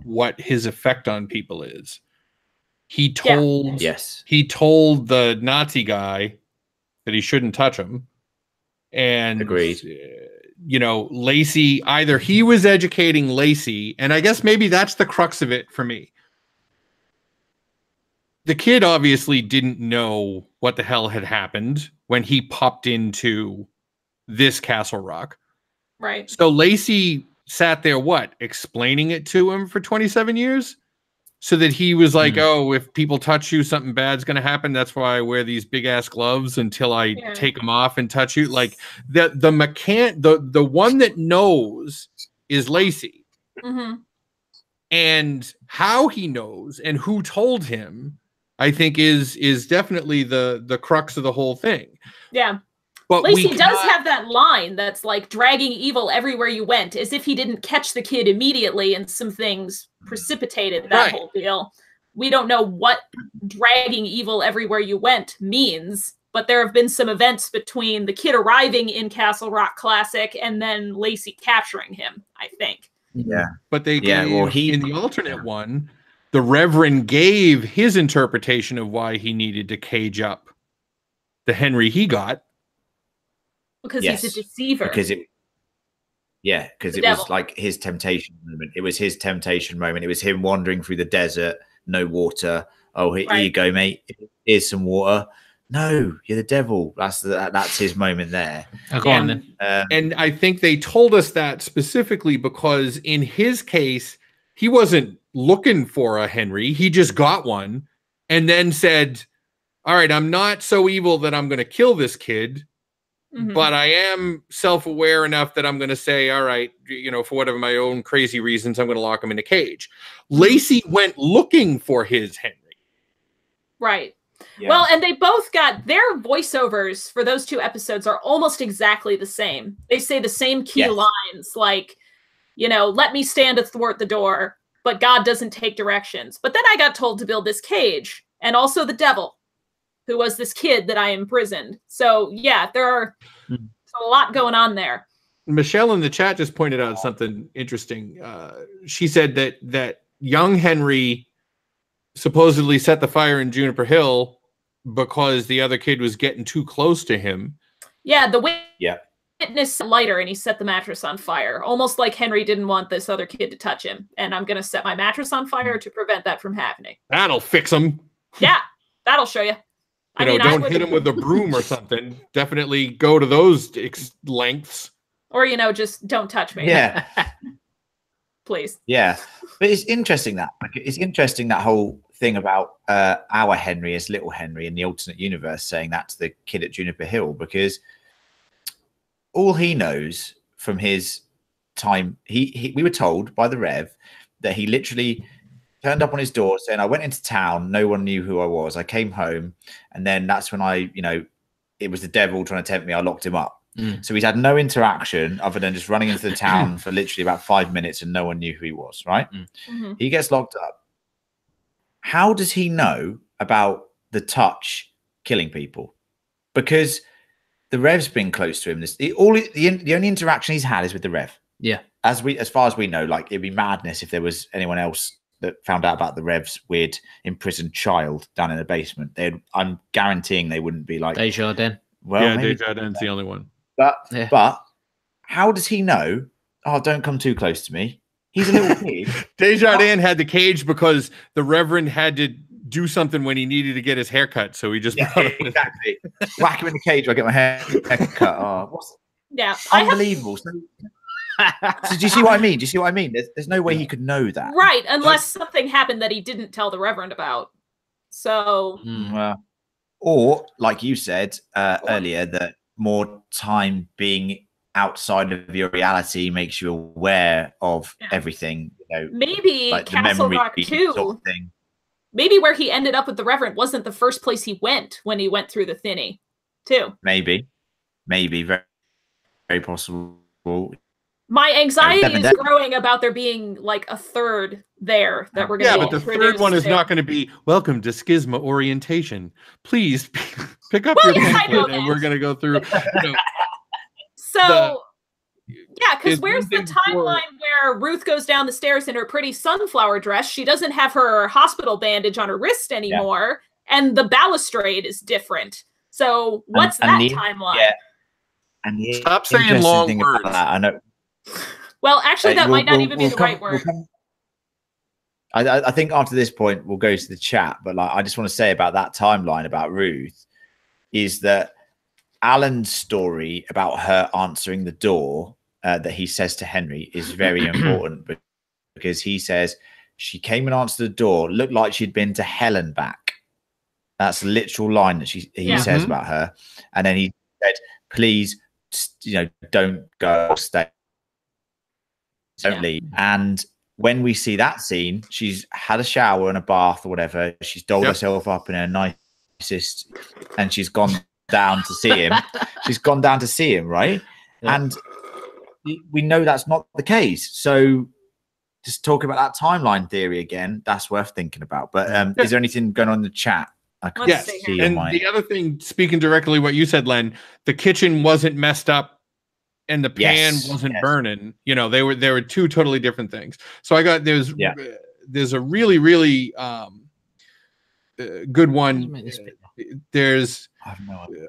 C: what his effect on people is. He told the Nazi guy that he shouldn't touch him. And
A: agreed.
C: Lacey, either he was educating Lacey, and I guess maybe that's the crux of it for me. The kid obviously didn't know what the hell had happened when he popped into this Castle Rock.
B: Right.
C: So Lacey sat there, explaining it to him for 27 years? so that he was like, oh, if people touch you, something bad's going to happen. That's why I wear these big ass gloves until I take them off and touch you. Like the one that knows is Lacey. And how he knows and who told him, I think is definitely the crux of the whole thing.
B: Yeah.
C: But
B: Lacey does have that line that's like dragging evil everywhere you went, as if he didn't catch the kid immediately and some things precipitated that whole deal. We don't know what dragging evil everywhere you went means, but there have been some events between the kid arriving in Castle Rock Classic and then Lacey capturing him, I think.
A: Yeah.
C: But they gave, in the alternate one, the Reverend gave his interpretation of why he needed to cage up the Henry he got.
B: Because he's a deceiver.
A: Because it was like his temptation moment. It was his temptation moment. It was him wandering through the desert, no water. Oh, here you go, mate. Here's some water. No, you're the devil. That's his moment there.
D: Go on then.
C: And I think they told us that specifically because in his case, he wasn't looking for a Henry. He just got one and then said, all right, I'm not so evil that I'm going to kill this kid. But I am self-aware enough that I'm going to say, all right, for whatever my own crazy reasons, I'm going to lock him in a cage. Lacey went looking for his Henry.
B: Right. Yeah. Well, and they both got their voiceovers for those 2 episodes are almost exactly the same. They say the same key lines, like, let me stand athwart the door, but God doesn't take directions. But then I got told to build this cage, and also the devil, who was this kid that I imprisoned. So yeah, there are a lot going on there.
C: Michelle in the chat just pointed out something interesting. She said that young Henry supposedly set the fire in Juniper Hill because the other kid was getting too close to him.
B: Yeah, the witness lighter and he set the mattress on fire, almost like Henry didn't want this other kid to touch him. And I'm going to set my mattress on fire to prevent that from happening.
C: That'll fix him.
B: Yeah, that'll show you.
C: Don't hit him with a broom or something. Definitely go to those lengths.
B: Or, just don't touch me.
A: Yeah.
B: Please.
A: Yeah. But it's interesting that whole thing about our Henry as little Henry in the alternate universe saying that to the kid at Juniper Hill, because all he knows from his time, we were told by the Rev that he literally turned up on his door saying, I went into town. No one knew who I was. I came home. And then that's when it was the devil trying to tempt me. I locked him up. So he's had no interaction other than just running into the town for literally about 5 minutes and no one knew who he was, right? He gets locked up. How does he know about the touch killing people? Because the Rev's been close to him. The only interaction he's had is with the Rev.
D: Yeah.
A: As far as we know, like it'd be madness if there was anyone else that found out about the Rev's weird imprisoned child down in the basement. I'm guaranteeing they wouldn't be like
D: Desjardins.
A: Well,
C: yeah, Desjardins the only one.
A: But how does he know? Oh, don't come too close to me. He's a little kid.
C: Desjardins had the cage because the Reverend had to do something when he needed to get his hair cut. So he just
A: exactly whack him in the cage while I get my hair cut. Oh, unbelievable. So do you see what I mean? Do you see what I mean? There's no way he could know that.
B: Right, unless something happened that he didn't tell the Reverend about. So
A: or like you said earlier, that more time being outside of your reality makes you aware of everything.
B: Maybe like Castle Rock 2 sort of thing. Maybe where he ended up with the Reverend wasn't the first place he went when he went through the Thinny, too.
A: Maybe very, very possible.
B: My anxiety is growing about there being like a third there that we're going to
C: but the third one is not going to be welcome to Schisma orientation. Please pick up your pamphlet and we're going to go through.
B: So, because where's the timeline where Ruth goes down the stairs in her pretty sunflower dress? She doesn't have her hospital bandage on her wrist anymore, and the balustrade is different. So what's that timeline?
A: Yeah. And
C: stop saying long words.
A: I know.
B: Well, actually, that might not even be the right word.
A: I think after this point, we'll go to the chat. But like, I just want to say about that timeline about Ruth is that Alan's story about her answering the door that he says to Henry is very important because he says She came and answered the door, looked like she'd been to hell and back. That's a literal line that he says about her. And then he said, please, don't go, stay, don't leave. And when we see that scene, she's had a shower and a bath or whatever. She's dolled herself up in her nicest, and she's gone down to see him. She's gone down to see him, right? Yeah. And we know that's not the case. So just talking about that timeline theory again, that's worth thinking about. But is there anything going on in the chat?
C: Yes. And the other thing, speaking directly what you said, Len, the kitchen wasn't messed up and the pan wasn't burning. They were two totally different things. So I got there's a really, really good one. There's
A: I have no idea.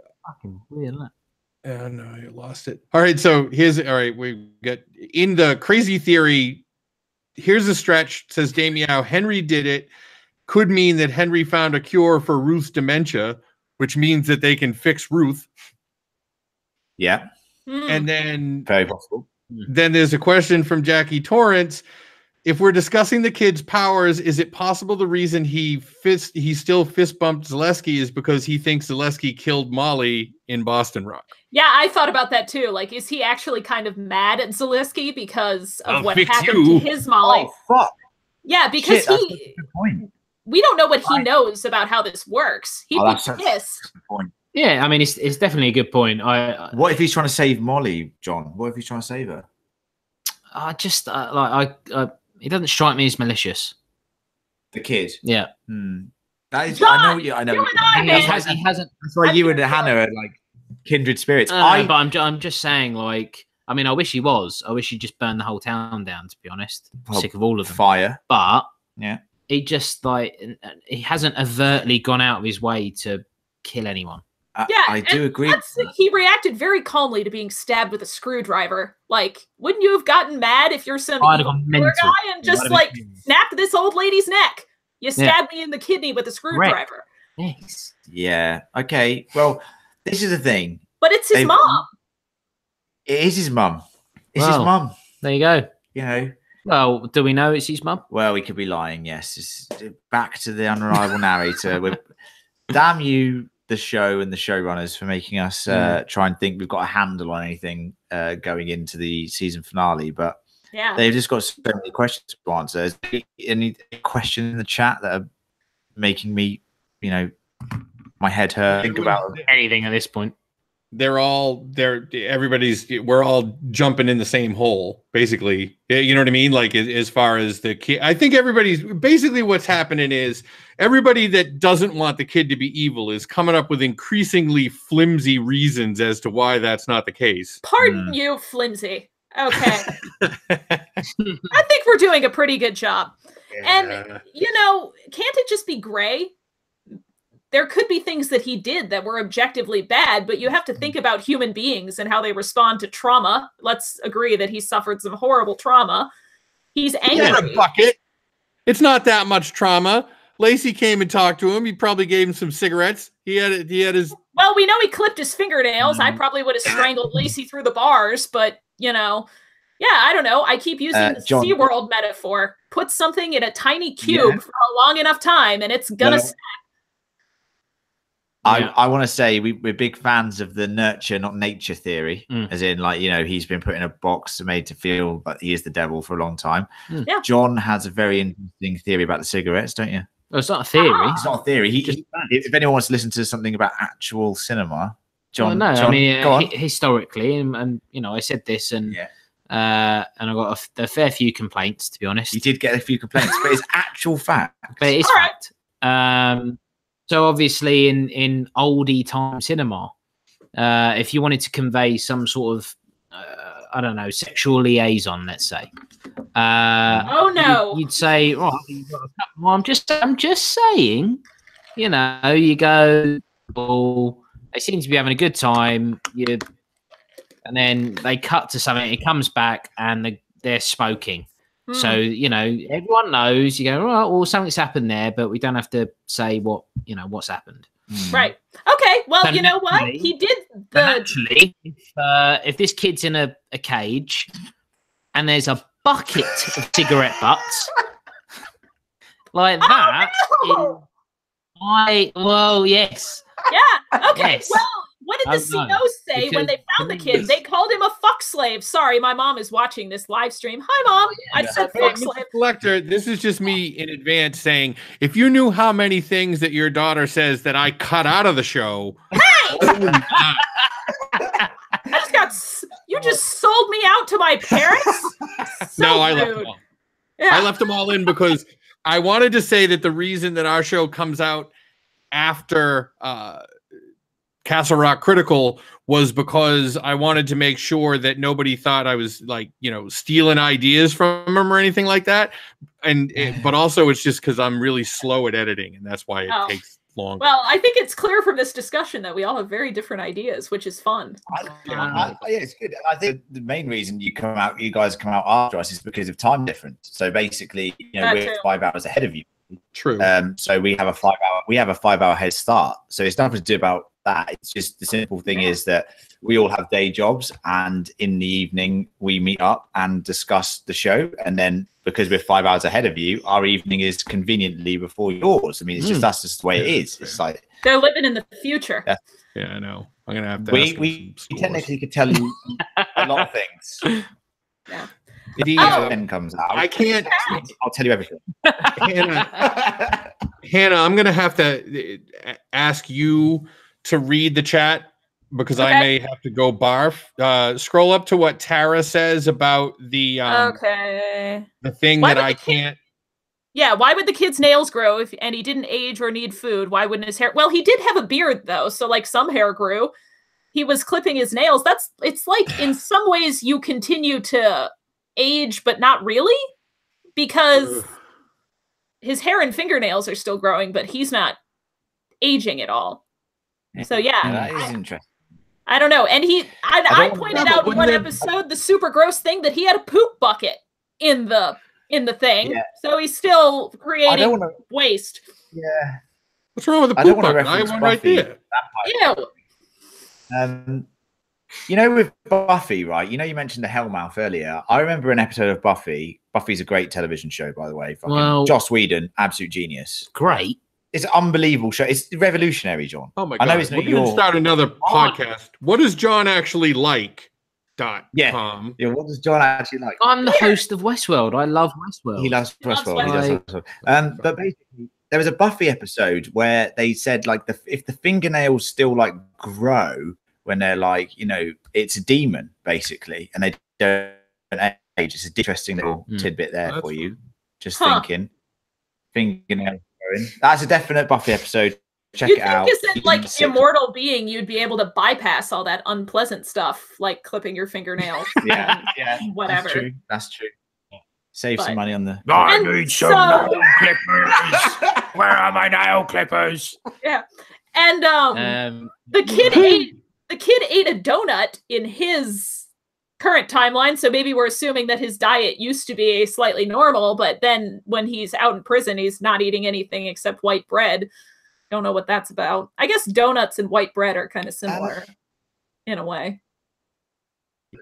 C: Oh no, you lost it. All right, so we got in the crazy theory. Here's a stretch, says Damiao. Henry did it. Could mean that Henry found a cure for Ruth's dementia, which means that they can fix Ruth.
A: Yeah.
C: And then
A: very possible.
C: Then there's a question from Jackie Torrance. If we're discussing the kid's powers, is it possible the reason he still fist bumped Zaleski is because he thinks Zaleski killed Molly in Boston Rock?
B: Yeah, I thought about that too. Like, is he actually kind of mad at Zaleski because of what happened to his Molly?
A: Oh, fuck.
B: Yeah, because we don't know what he knows about how this works. He'd be pissed.
D: Yeah, I mean, it's definitely a good point.
A: What if he's trying to save Molly, John? What if he's trying to save her?
D: It doesn't strike me as malicious.
A: The kid.
D: Yeah.
A: That is.
B: John,
A: I know.
B: He
D: hasn't.
A: That's why you and Hannah are like kindred spirits.
D: But I'm just saying, like, I mean, I wish he was. I wish he just burned the whole town down. To be honest, I'm sick of all of them.
A: Fire.
D: But
A: yeah,
D: he just he hasn't overtly gone out of his way to kill anyone.
A: I do agree.
B: He reacted very calmly to being stabbed with a screwdriver. Like, wouldn't you have gotten mad if you're some evil guy and just snapped this old lady's neck? You stabbed me in the kidney with a screwdriver.
D: Yes.
A: Yeah. Okay. Well, this is the thing.
B: But it's his mom.
A: It is his mum. It's his mum.
D: There you go. Well, do we know it's his mum?
A: Well, we could be lying. Yes. It's back to the unreliable narrator. Damn you, the show and the showrunners, for making us try and think we've got a handle on anything going into the season finale. But they've just got so many questions to answer. Any questions in the chat that are making me, my head hurt? Think about
D: anything at this point.
C: We're all jumping in the same hole, basically. You know what I mean? Like, as far as the kid, I think everybody's basically what's happening is everybody that doesn't want the kid to be evil is coming up with increasingly flimsy reasons as to why that's not the case.
B: Pardon you, flimsy. Okay. I think we're doing a pretty good job. Yeah. And, can't it just be gray? There could be things that he did that were objectively bad, but you have to think about human beings and how they respond to trauma. Let's agree that he suffered some horrible trauma. He's angry.
C: Bucket. It's not that much trauma. Lacey came and talked to him. He probably gave him some cigarettes. He had his.
B: Well, we know he clipped his fingernails. I probably would have strangled Lacey through the bars, but I don't know. I keep using the SeaWorld metaphor. Put something in a tiny cube for a long enough time, and it's gonna snap.
A: I want to say we're big fans of the nurture, not nature theory, as in, he's been put in a box made to feel like he is the devil for a long time.
B: Yeah.
A: John has a very interesting theory about the cigarettes, don't you?
D: Well, it's not a theory.
A: It's not a theory. If anyone wants to listen to something about actual cinema, John.
D: Well,
A: John,
D: I mean, historically, and I said this, and I got a fair few complaints, to be honest.
A: You did get a few complaints, but it's actual fact.
D: But it is fact. So obviously in oldie time cinema, if you wanted to convey some sort of, sexual liaison, let's say. You'd say, well, I'm just saying, you go, they seem to be having a good time. And then they cut to something, it comes back and they're smoking. So, everyone knows, you go, oh, well, something's happened there, but we don't have to say what's happened.
B: Right. Okay. Well, you know what? He did
D: actually, if this kid's in a cage and there's a bucket of cigarette butts, Like that.
B: no!
D: Well, yes.
B: Yeah. Okay.
D: Yes.
B: Well, what did the
D: Oh, no.
B: COs say when they found the kid? They called him a fuck slave. Sorry, my mom is watching this live stream. Hi, Mom. I said fuck
C: Mr.
B: slave.
C: Collector, this is just me in advance saying, if you knew how many things that your daughter says that I cut out of the show.
B: I just got. You just sold me out to my parents. So
C: No, I left
B: rude.
C: them all.
B: Yeah.
C: I left them all in because I wanted to say that the reason that our show comes out after Castle Rock Critical was because I wanted to make sure that nobody thought I was like, stealing ideas from them or anything like that. But also it's just because I'm really slow at editing, and that's why it takes longer.
B: Well, I think it's clear from this discussion that we all have very different ideas, which is fun.
A: Yeah, it's good. I think the main reason you guys come out after us, is because of time difference. So basically, we're 5 hours ahead of you.
C: True.
A: So we have a 5-hour head start. So it's nothing to do about that. It's just the simple thing is that we all have day jobs, and in the evening we meet up and discuss the show. And then because we're 5 hours ahead of you, our evening is conveniently before yours. I mean, it's just that's just the way it is. It's like
B: they're living in the future.
C: Yeah, I know. I'm gonna have to.
A: We technically could tell you a lot of things.
B: Yeah.
A: Then comes out.
C: I can't.
A: I'll tell you everything.
C: Hannah, I'm gonna have to ask you to read the chat because I may have to go barf. Scroll up to what Tara says about the the thing that I can't.
B: Yeah, why would the kid's nails grow and he didn't age or need food? Why wouldn't his hair? Well, he did have a beard though, so like some hair grew. He was clipping his nails. It's like in some ways you continue to age, but not really, because his hair and fingernails are still growing, but he's not aging at all. So yeah,
A: that is interesting.
B: I don't know. And I pointed out in one episode the super gross thing that he had a poop bucket in the thing. Yeah. So he's still creating waste.
A: Yeah.
C: What's wrong with the poop bucket? I have one right there.
A: Ew. With Buffy, right? You mentioned the Hellmouth earlier. I remember an episode of Buffy. Buffy's a great television show, by the way. Joss Whedon, absolute genius.
D: Great.
A: It's an unbelievable show. It's revolutionary, John.
C: Oh my god!
A: I know it's not
C: your. Start another podcast. What does John actually like?
A: Yeah. What does John actually like?
D: I'm the host of Westworld. I love Westworld.
A: He loves Westworld. But basically, there was a Buffy episode where they said like if the fingernails still like grow when they're like it's a demon basically, and they don't age. It's an interesting little tidbit there for you. Just thinking, fingernails. That's a definite Buffy episode. Check it out.
B: As an immortal being, you'd be able to bypass all that unpleasant stuff, like clipping your fingernails.
A: yeah,
B: whatever.
A: That's true. Save some money on the.
E: I need some nail clippers. Where are my nail clippers?
B: Yeah, and the kid ate a donut in his current timeline, so maybe we're assuming that his diet used to be slightly normal, but then when he's out in prison, he's not eating anything except white bread. Don't know what that's about. I guess donuts and white bread are kind of similar in a way.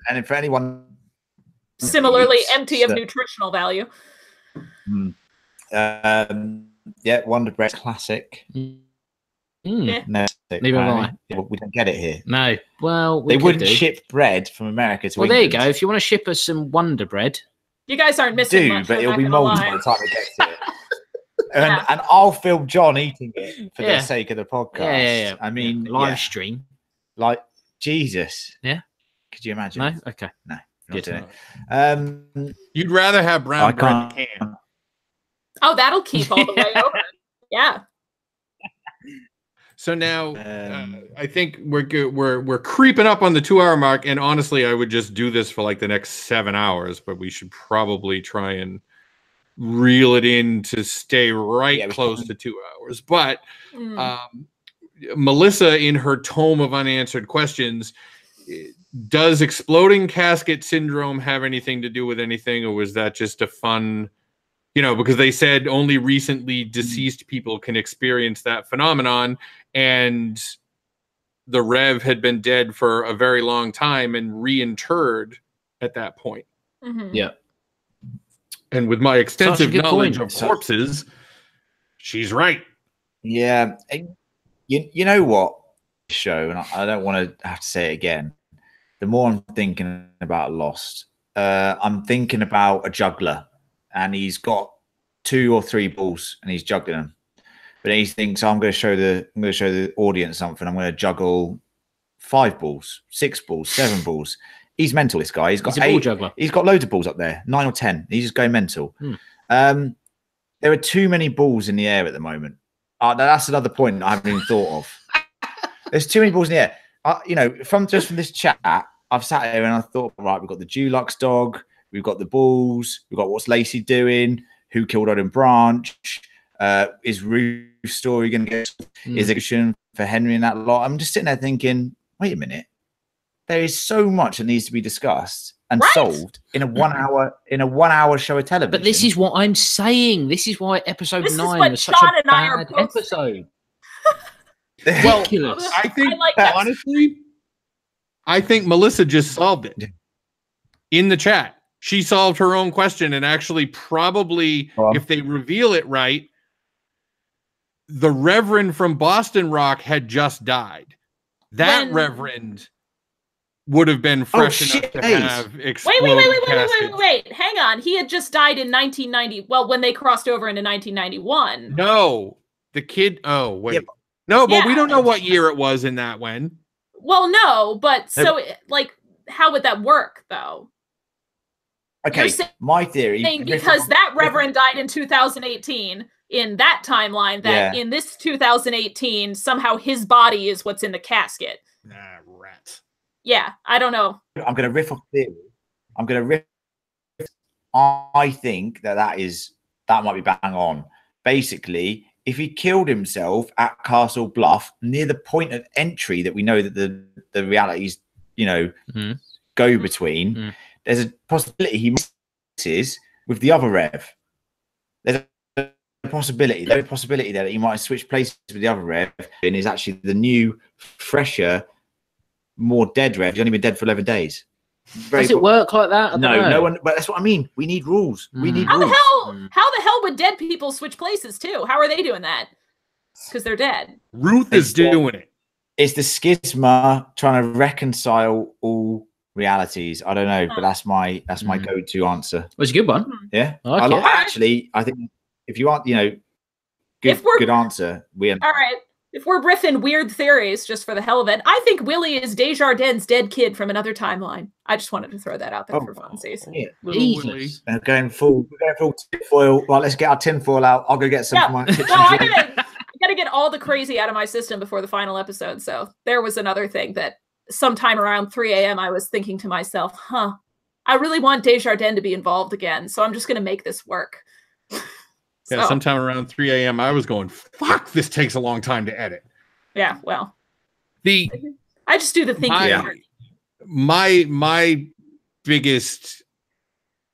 A: And for anyone
B: similarly empty of nutritional value.
A: Wonder Bread classic.
B: Yeah.
A: No,
D: we
A: don't get it here.
D: No. Well,
A: they wouldn't ship bread from America to England.
D: There you go. If you want to ship us some Wonder Bread,
B: you guys aren't missing much.
A: But it'll be moldy by the time it gets to it. And I'll film John eating it for the sake of the podcast.
D: Yeah.
A: I mean,
D: live stream.
A: Like Jesus.
D: Yeah.
A: Could you imagine?
D: No. Okay.
A: No.
D: Good.
C: You'd rather have brown bread in a can.
B: Oh, that'll keep all the way over. Yeah.
C: So now I think we're good. We're creeping up on the 2-hour mark, and honestly, I would just do this for like the next 7 hours, but we should probably try and reel it in to stay close to 2 hours. But Melissa, in her tome of unanswered questions, does exploding casket syndrome have anything to do with anything, or was that just a fun? Because they said only recently deceased people can experience that phenomenon, and the Rev had been dead for a very long time and reinterred at that point.
B: Mm-hmm.
D: Yeah.
C: And with my extensive knowledge of corpses, She's right.
A: Yeah. You know what? Show, and I don't want to have to say it again. The more I'm thinking about Lost, I'm thinking about a juggler, and he's got 2 or 3 balls, and he's juggling them. But then he thinks, I'm going to show the audience something. I'm going to juggle 5 balls, 6 balls, 7 balls. He's mental. This guy. He's got
D: He's a ball juggler.
A: He's got loads of balls up there, 9 or 10. He's just going mental. There are too many balls in the air at the moment. That's another point I haven't even thought of. There's too many balls in the air. You know, from this chat, I've sat here and I thought, right, we've got the Dulux dog, we've got the balls, we've got what's Lacey doing, who killed Odin Branch, is Ruth's story going to get execution for Henry and that lot? I'm just sitting there thinking, wait a minute, there is so much that needs to be discussed and solved in a 1 hour show of television.
D: But this is what I'm saying. This is why episode 9 was such
B: Sean
D: a
B: and I are
D: bad
B: both
D: episode.
C: Well,
D: Ridiculous.
C: I think
B: like that.
C: honestly, I think Melissa just solved it in the chat. She solved her own question, and actually, probably if they reveal it right, the Reverend from Boston Rock had just died. That Reverend would have been fresh enough to have exploded.
B: Wait. Hang on. He had just died in 1990. Well, when they crossed over into 1991.
C: No, the kid. Oh, wait. Yeah, no, but we don't know what year it was in that one.
B: Well, no, but so, like, how would that work, though?
A: Okay, my theory.
B: Because that Reverend died in 2018 in that timeline, that in this 2018, somehow his body is what's in the casket.
C: Rats.
B: Yeah, I don't know.
A: I'm going to riff off theory. I think that might be bang on. Basically, if he killed himself at Castle Bluff near the point of entry that we know that the realities, go between, there's a possibility he misses with the other Rev. There's a possibility there that he might have switched places with the other Rev and is actually the new, fresher, more dead Rev. He's only been dead for 11 days.
D: Does it work like that?
A: No one. But that's what I mean. We need rules. We need
B: rules.
A: How
B: the hell would dead people switch places too? How are they doing that? Because they're dead.
C: Ruth is doing it.
A: It's the schisma trying to reconcile all realities. I don't know, but that's my go-to answer.
D: It was a good one.
A: Yeah.
D: Okay.
A: I think if you want, good answer.
B: All right. If we're riffing weird theories just for the hell of it, I think Willie is Desjardins' dead kid from another timeline. I just wanted to throw that out there for funsies.
A: Yeah. Going full tinfoil. Right, let's get our tinfoil out. I'll go get some from my kitchen.
B: I gotta get all the crazy out of my system before the final episode. So there was another thing that sometime around 3 a.m. I was thinking to myself, I really want Desjardins to be involved again. So I'm just gonna make this work.
C: Yeah, sometime around 3 a.m. I was going, fuck, this takes a long time to edit.
B: Yeah, well.
C: I
B: just do the thinking.
C: My biggest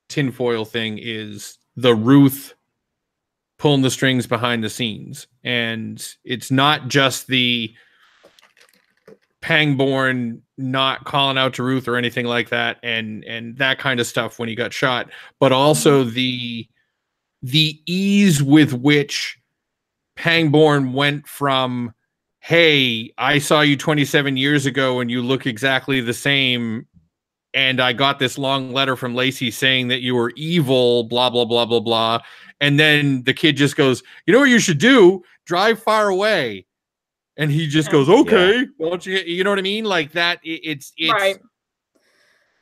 C: tinfoil thing is the Ruth pulling the strings behind the scenes. And it's not just the Pangborn not calling out to Ruth or anything like that and that kind of stuff when he got shot, but also the ease with which Pangborn went from, hey, I saw you 27 years ago and you look exactly the same, and I got this long letter from Lacey saying that you were evil, blah, blah, blah, blah, blah. And then the kid just goes, you know what you should do? Drive far away. And he just goes, okay, why don't you know what I mean? Like that, it's
B: right.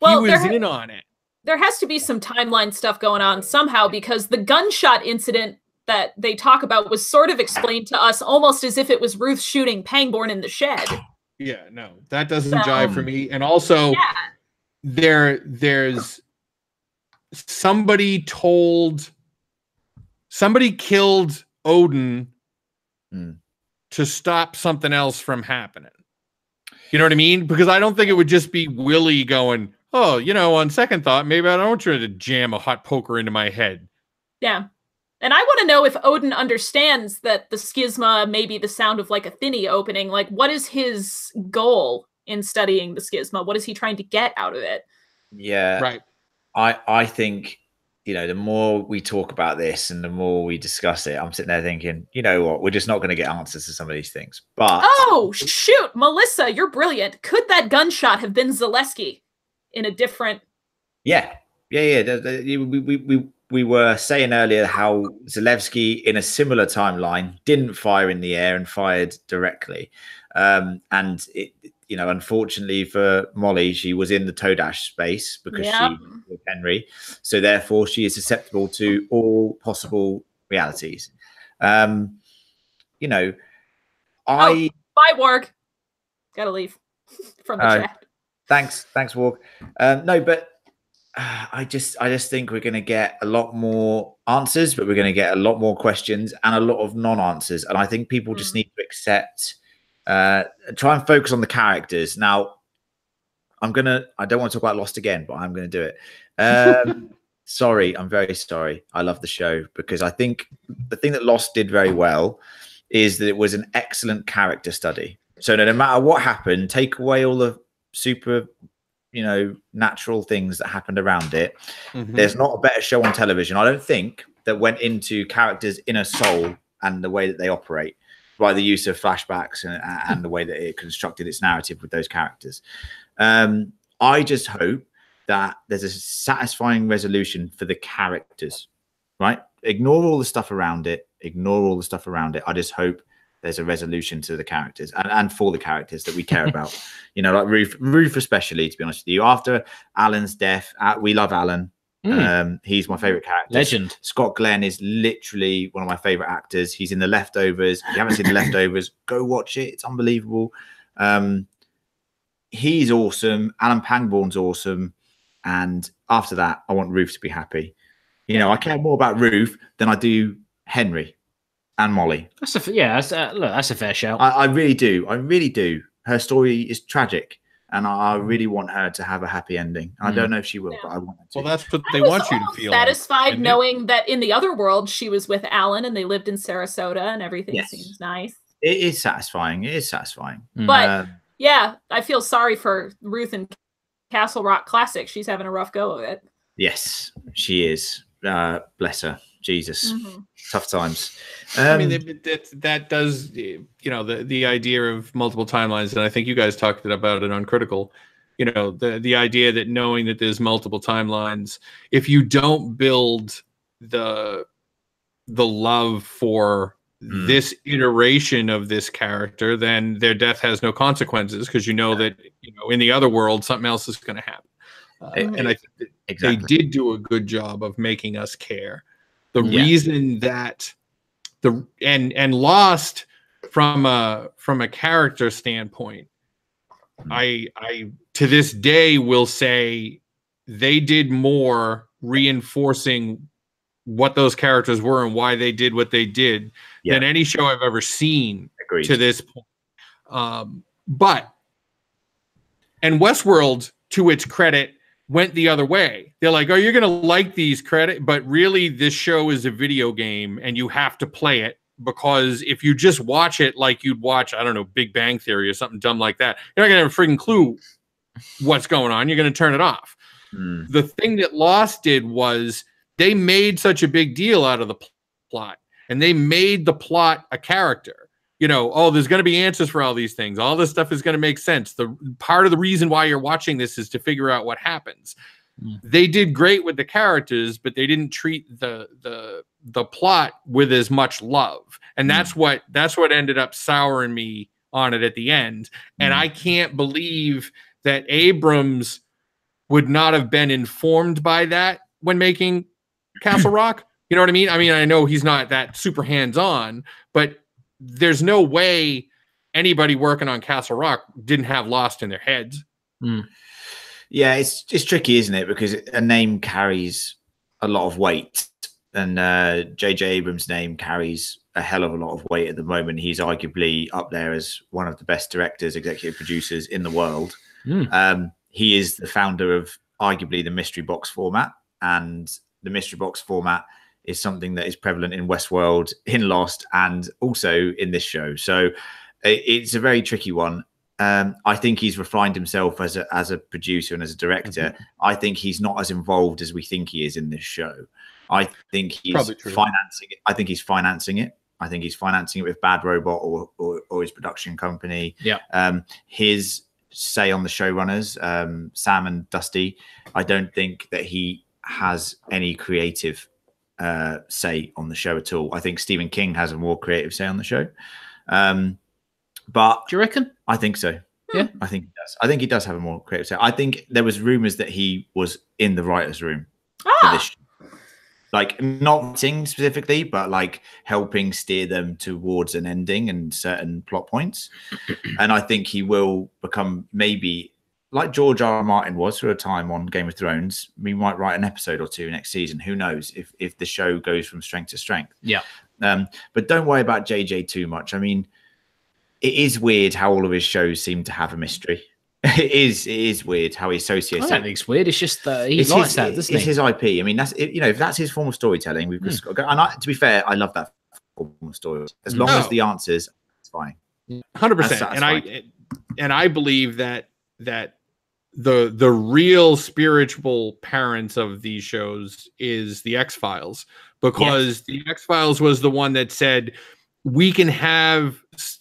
B: Well,
C: he was in on it.
B: There has to be some timeline stuff going on somehow, because the gunshot incident that they talk about was sort of explained to us almost as if it was Ruth shooting Pangborn in the shed.
C: Yeah, no, that doesn't jive for me. And also, there's somebody killed Odin to stop something else from happening. You know what I mean? Because I don't think it would just be Willie going, oh, on second thought, maybe I don't want you to jam a hot poker into my head.
B: Yeah. And I want to know if Odin understands that the schisma may be the sound of like a thinny opening. Like, what is his goal in studying the schisma? What is he trying to get out of it?
A: Yeah.
C: Right.
A: I think you know, the more we talk about this and the more we discuss it, I'm sitting there thinking, you know what, we're just not going to get answers to some of these things. But
B: oh shoot, Melissa, you're brilliant. Could that gunshot have been Zaleski in a different?
A: Yeah. We were saying earlier how Zalewski, in a similar timeline, didn't fire in the air and fired directly. And it, you know, unfortunately for Molly, she was in the Todash space because she was Henry. So therefore, she is susceptible to all possible realities. You know,
B: bye, Warg. Gotta leave from the chat.
A: Thanks, Warg. No, but I just think we're going to get a lot more answers, but we're going to get a lot more questions and a lot of non-answers. And I think people just need to accept, try and focus on the characters. Now, I don't want to talk about Lost again, but I'm going to do it. Sorry, I'm very sorry. I love the show because I think the thing that Lost did very well is that it was an excellent character study. So no matter what happened, take away all the super, you know, natural things that happened around it. There's not a better show on television, I don't think, that went into characters' inner soul and the way that they operate by the use of flashbacks and the way that it constructed its narrative with those characters. I just hope that there's a satisfying resolution for the characters, right? Ignore all the stuff around it. I just hope there's a resolution to the characters and for the characters that we care about. You know, like Ruth especially, to be honest with you. After Alan's death, we love Alan. He's my favorite character.
D: Legend.
A: Scott Glenn is literally one of my favorite actors. He's in The Leftovers. If you haven't seen The Leftovers, go watch it. It's unbelievable. He's awesome. Alan Pangborn's awesome. And after that, I want Ruth to be happy. You know, I care more about Ruth than I do Henry and Molly.
D: That's a fair shout.
A: I really do. I really do. Her story is tragic, and I really want her to have a happy ending. I don't know if she will, but I want her to.
C: Well, that's what they want you to feel.
B: Satisfied knowing that in the other world she was with Alan and they lived in Sarasota and everything seems nice.
A: It is satisfying. It is satisfying.
B: But yeah, I feel sorry for Ruth and Castle Rock Classic. She's having a rough go of it.
A: Yes, she is. Bless her. Jesus. Tough times.
C: I mean, that does, you know, the idea of multiple timelines, and I think you guys talked about it on Critical. You know, the idea that knowing that there's multiple timelines, if you don't build the love for this iteration of this character, then their death has no consequences because you know that, you know, in the other world something else is going to happen. And I think that they did do a good job of making us care. The reason that and Lost from a character standpoint, I to this day will say they did more reinforcing what those characters were and why they did what they did than any show I've ever seen to this point. But Westworld, to its credit, went the other way. They're like, oh, you're going to like these credit, but really this show is a video game and you have to play it, because if you just watch it like you'd watch, I don't know, Big Bang Theory or something dumb like that, you're not going to have a freaking clue what's going on. You're going to turn it off. The thing that Lost did was they made such a big deal out of the plot, and they made the plot a character. You know, oh, there's going to be answers for all these things. All this stuff is going to make sense. The part of the reason why you're watching this is to figure out what happens. They did great with the characters, but they didn't treat the plot with as much love. And that's what ended up souring me on it at the end. And I can't believe that Abrams would not have been informed by that when making Castle Rock. You know what I mean? I mean, I know he's not that super hands-on, but there's no way anybody working on Castle Rock didn't have Lost in their heads.
A: Yeah, it's tricky, isn't it? Because a name carries a lot of weight, and J.J. Abrams' name carries a hell of a lot of weight at the moment. He's arguably up there as one of the best directors, executive producers in the world. He is the founder of arguably the mystery box format, and the mystery box format is something that is prevalent in Westworld, in Lost, and also in this show. So it's a very tricky one. I think he's refined himself as a producer and as a director. I think he's not as involved as we think he is in this show. I think he's financing it. I think he's financing it. I think he's financing it with Bad Robot or his production company.
D: Yeah.
A: His say on the showrunners, Sam and Dusty, I don't think that he has any creative say on the show at all. I think Stephen King has a more creative say on the show. But
D: do you reckon?
A: I think so.
D: Yeah,
A: I think he does. I think he does have a more creative say. I think there was rumors that he was in the writers' room for this show. Like not writing specifically, but like helping steer them towards an ending and certain plot points. And I think he will become maybe like George R.R. Martin was for a time on Game of Thrones. We might write an episode or two next season. Who knows if the show goes from strength to strength.
D: Yeah.
A: But don't worry about JJ too much. I mean, it is weird how all of his shows seem to have a mystery. It is weird how he associates.
D: I don't think it's weird. It's just that he likes that, doesn't he?
A: It's his IP. I mean, that's you know, if that's his form of storytelling, we've just got to go. And to be fair, I love that form of story. As long as the answers, it's fine.
C: 100%. And I believe that the real spiritual parents of these shows is the X-Files, because the X-Files was the one that said we can have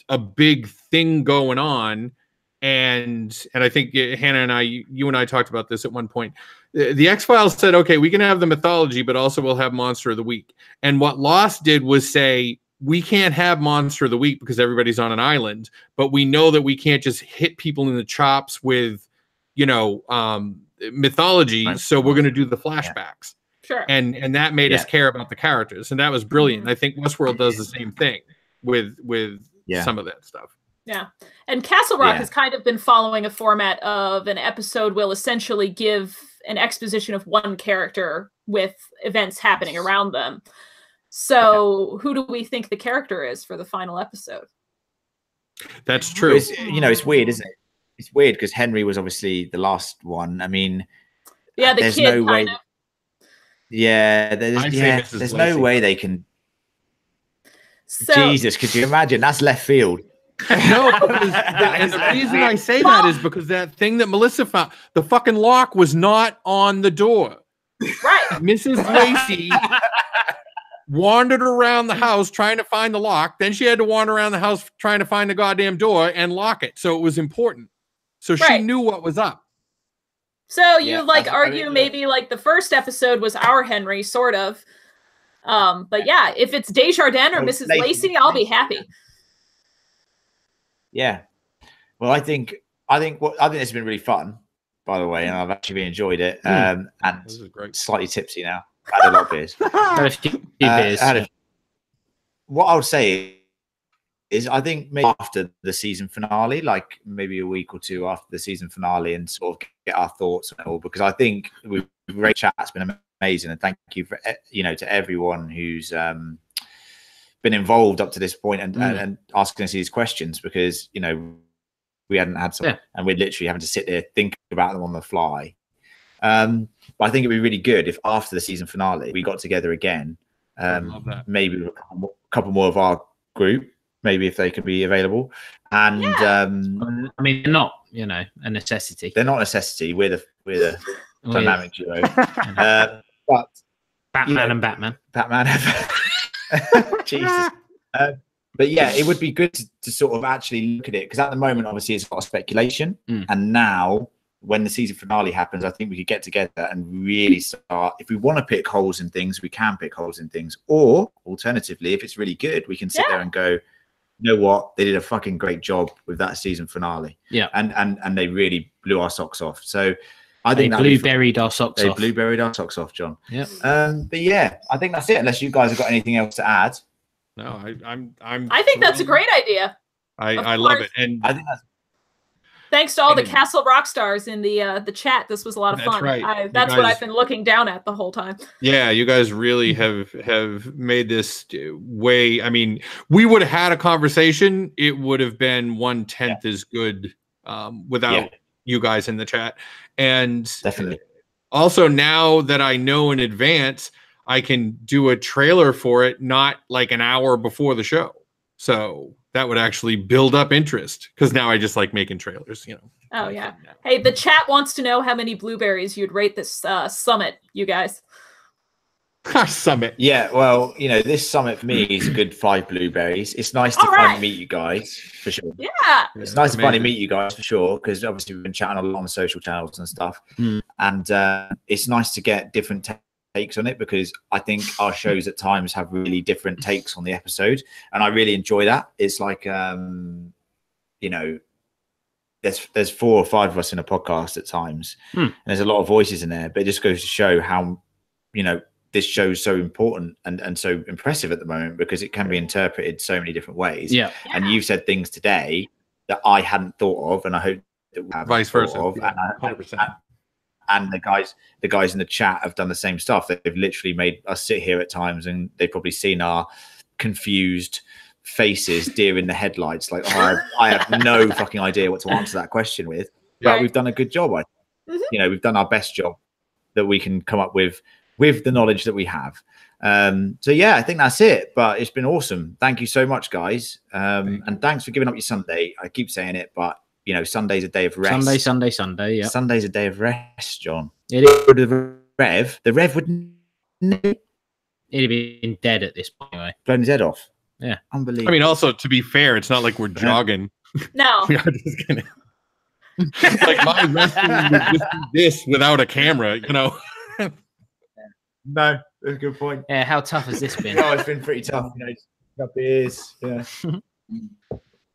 C: a big thing going on. And I think Hannah and you and I talked about this at one point. The X-Files said, okay, we can have the mythology, but also we'll have Monster of the Week. And what Lost did was say, we can't have Monster of the Week because everybody's on an island, but we know that we can't just hit people in the chops with, mythology. Right. So we're going to do the flashbacks.
B: Sure.
C: And that made us care about the characters. And that was brilliant. I think Westworld does the same thing with some of that stuff.
B: Yeah. And Castle Rock has kind of been following a format of an episode will essentially give an exposition of one character with events happening around them. So who do we think the character is for the final episode?
C: That's true.
A: It's weird, isn't it? It's weird because Henry was obviously the last one. I mean,
B: there's
A: no way. There's no way they can.
B: So,
A: Jesus, could you imagine? That's left field.
C: No, and the reason I say that is because that thing that Melissa found, the fucking lock was not on the door.
B: Right.
C: Mrs. Lacey wandered around the house trying to find the lock. Then she had to wander around the house trying to find the goddamn door and lock it. So it was important. So she knew what was up.
B: So you argue maybe like the first episode was our Henry, sort of. But yeah, if it's Desjardins or Mrs. Lacey, I'll be happy.
A: Yeah. Well, I think this has been really fun, by the way, and I've actually enjoyed it. And
C: this is great.
A: Slightly tipsy now. I had a lot of beers.
D: Had a few beers.
A: What I would say is I think maybe after the season finale, like maybe a week or two after the season finale, and sort of get our thoughts on it all, because I think we've great chat. It's been amazing, and thank you for to everyone who's been involved up to this point and asking us these questions, because we hadn't had some and we're literally having to sit there think about them on the fly. But I think it'd be really good if after the season finale we got together again, maybe with a couple more of our group, maybe if they could be available. And
D: I mean, they're not a necessity.
A: They're not a necessity. We're the dynamic duo. But
D: Batman and Batman.
A: Jesus. But yeah, it would be good to sort of actually look at it, because at the moment, obviously, it's a lot of speculation. And now, when the season finale happens, I think we could get together and really start. If we want to pick holes in things, we can pick holes in things. Or alternatively, if it's really good, we can sit there and go, you know what? They did a fucking great job with that season finale.
D: Yeah.
A: And they really blew our socks off. So I think
D: they blueberried our socks off.
A: They blueberried our socks off, John.
D: Yeah.
A: But yeah, I think that's it. Unless you guys have got anything else to add.
C: No,
B: I think that's a great idea.
C: I love it, and
A: I think that's.
B: Thanks to all the Castle Rock stars in the chat. This was a lot of fun.
C: Right.
B: That's what I've been looking down at the whole time.
C: Yeah, you guys really have made this way. I mean, we would have had a conversation. It would have been 1/10 as good without you guys in the chat. And
A: definitely.
C: Also, now that I know in advance, I can do a trailer for it, not like an hour before the show. So that would actually build up interest, because now I just like making trailers, you know.
B: Oh yeah. Hey, the chat wants to know how many blueberries you'd rate this summit, you guys.
C: Summit.
A: Yeah, well, you know, this summit for me is a good 5 blueberries. It's nice to
B: All right.
A: finally meet you guys, for sure.
B: Yeah.
A: It's nice to finally
C: Amazing.
A: meet you guys, for sure, because obviously we've been chatting a lot on social channels and stuff. And it's nice to get different takes on it, because I think our shows at times have really different takes on the episode, and I really enjoy that. It's like, you know, there's 4 or 5 of us in a podcast at times, and there's a lot of voices in there, but it just goes to show how, you know, this show's so important and so impressive at the moment, because it can be interpreted so many different ways.
D: Yeah.
A: And you've said things today that I hadn't thought of, and I hope that we have
C: Vice versa.
A: of.
C: Yeah, 100%.
A: And the guys in the chat have done the same stuff. They've literally made us sit here at times, and they've probably seen our confused faces, deer in the headlights. Like, oh, I have no fucking idea what to answer that question with. But
B: Right.
A: we've done a good job. I think. You know, we've done our best job that we can come up with the knowledge that we have. So yeah, I think that's it. But it's been awesome. Thank you so much, guys. And thanks for giving up your Sunday. I keep saying it, but you know, Sunday's a day of rest.
D: Sunday. Yeah.
A: Sunday's a day of rest, John.
D: It is.
A: The Rev would
D: It'd have been dead at this point anyway.
A: blown his head off.
D: Yeah.
A: Unbelievable.
C: I mean, also, to be fair, it's not like we're jogging.
B: No.
C: We are just gonna like my wrestling would just be this without a camera, you know.
A: no, that's a good point.
D: Yeah, how tough has this been?
A: Oh, it's been pretty tough. You know, up beers. Yeah.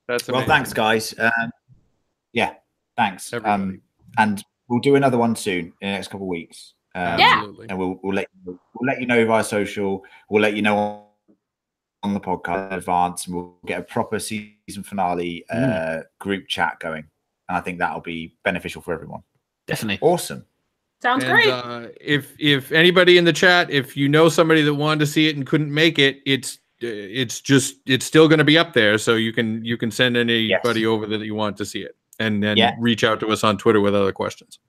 C: That's
A: Well,
C: amazing.
A: thanks, guys. Yeah, thanks.
C: Everybody.
A: And we'll do another one soon in the next couple of weeks.
B: Yeah.
C: Absolutely.
A: And we'll let you know via social. We'll let you know on the podcast in advance, and we'll get a proper season finale group chat going. And I think that'll be beneficial for everyone.
D: Definitely.
A: Awesome.
B: Sounds
C: And,
B: great.
C: if anybody in the chat, if you know somebody that wanted to see it and couldn't make it, it's still going to be up there, so you can send anybody over that you want to see it, and then reach out to us on Twitter with other questions.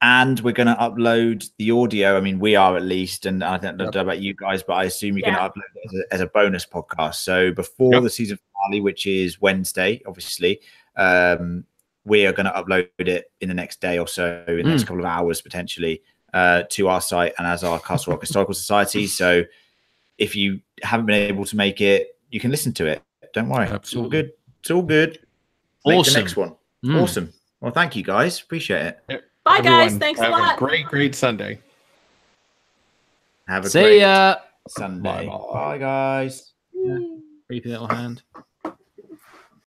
A: And we're going to upload the audio. I mean, we are at least, and I don't know about you guys, but I assume you're going to upload it as a bonus podcast. So before the season finale, which is Wednesday, obviously, we are going to upload it in the next day or so, in the next couple of hours potentially, to our site and as our Castle Rock Historical Society. So if you haven't been able to make it, you can listen to it. Don't worry.
C: Absolutely.
A: It's all good. Make
D: Awesome.
A: the next one. Awesome. Well, thank you guys. Appreciate it.
B: Bye, guys.
C: Everyone,
B: Thanks a
C: have
B: lot.
C: Great Sunday.
A: Have a
D: See
A: great
D: ya.
A: Sunday.
C: Bye-bye.
A: Bye, guys.
D: Creepy little hand.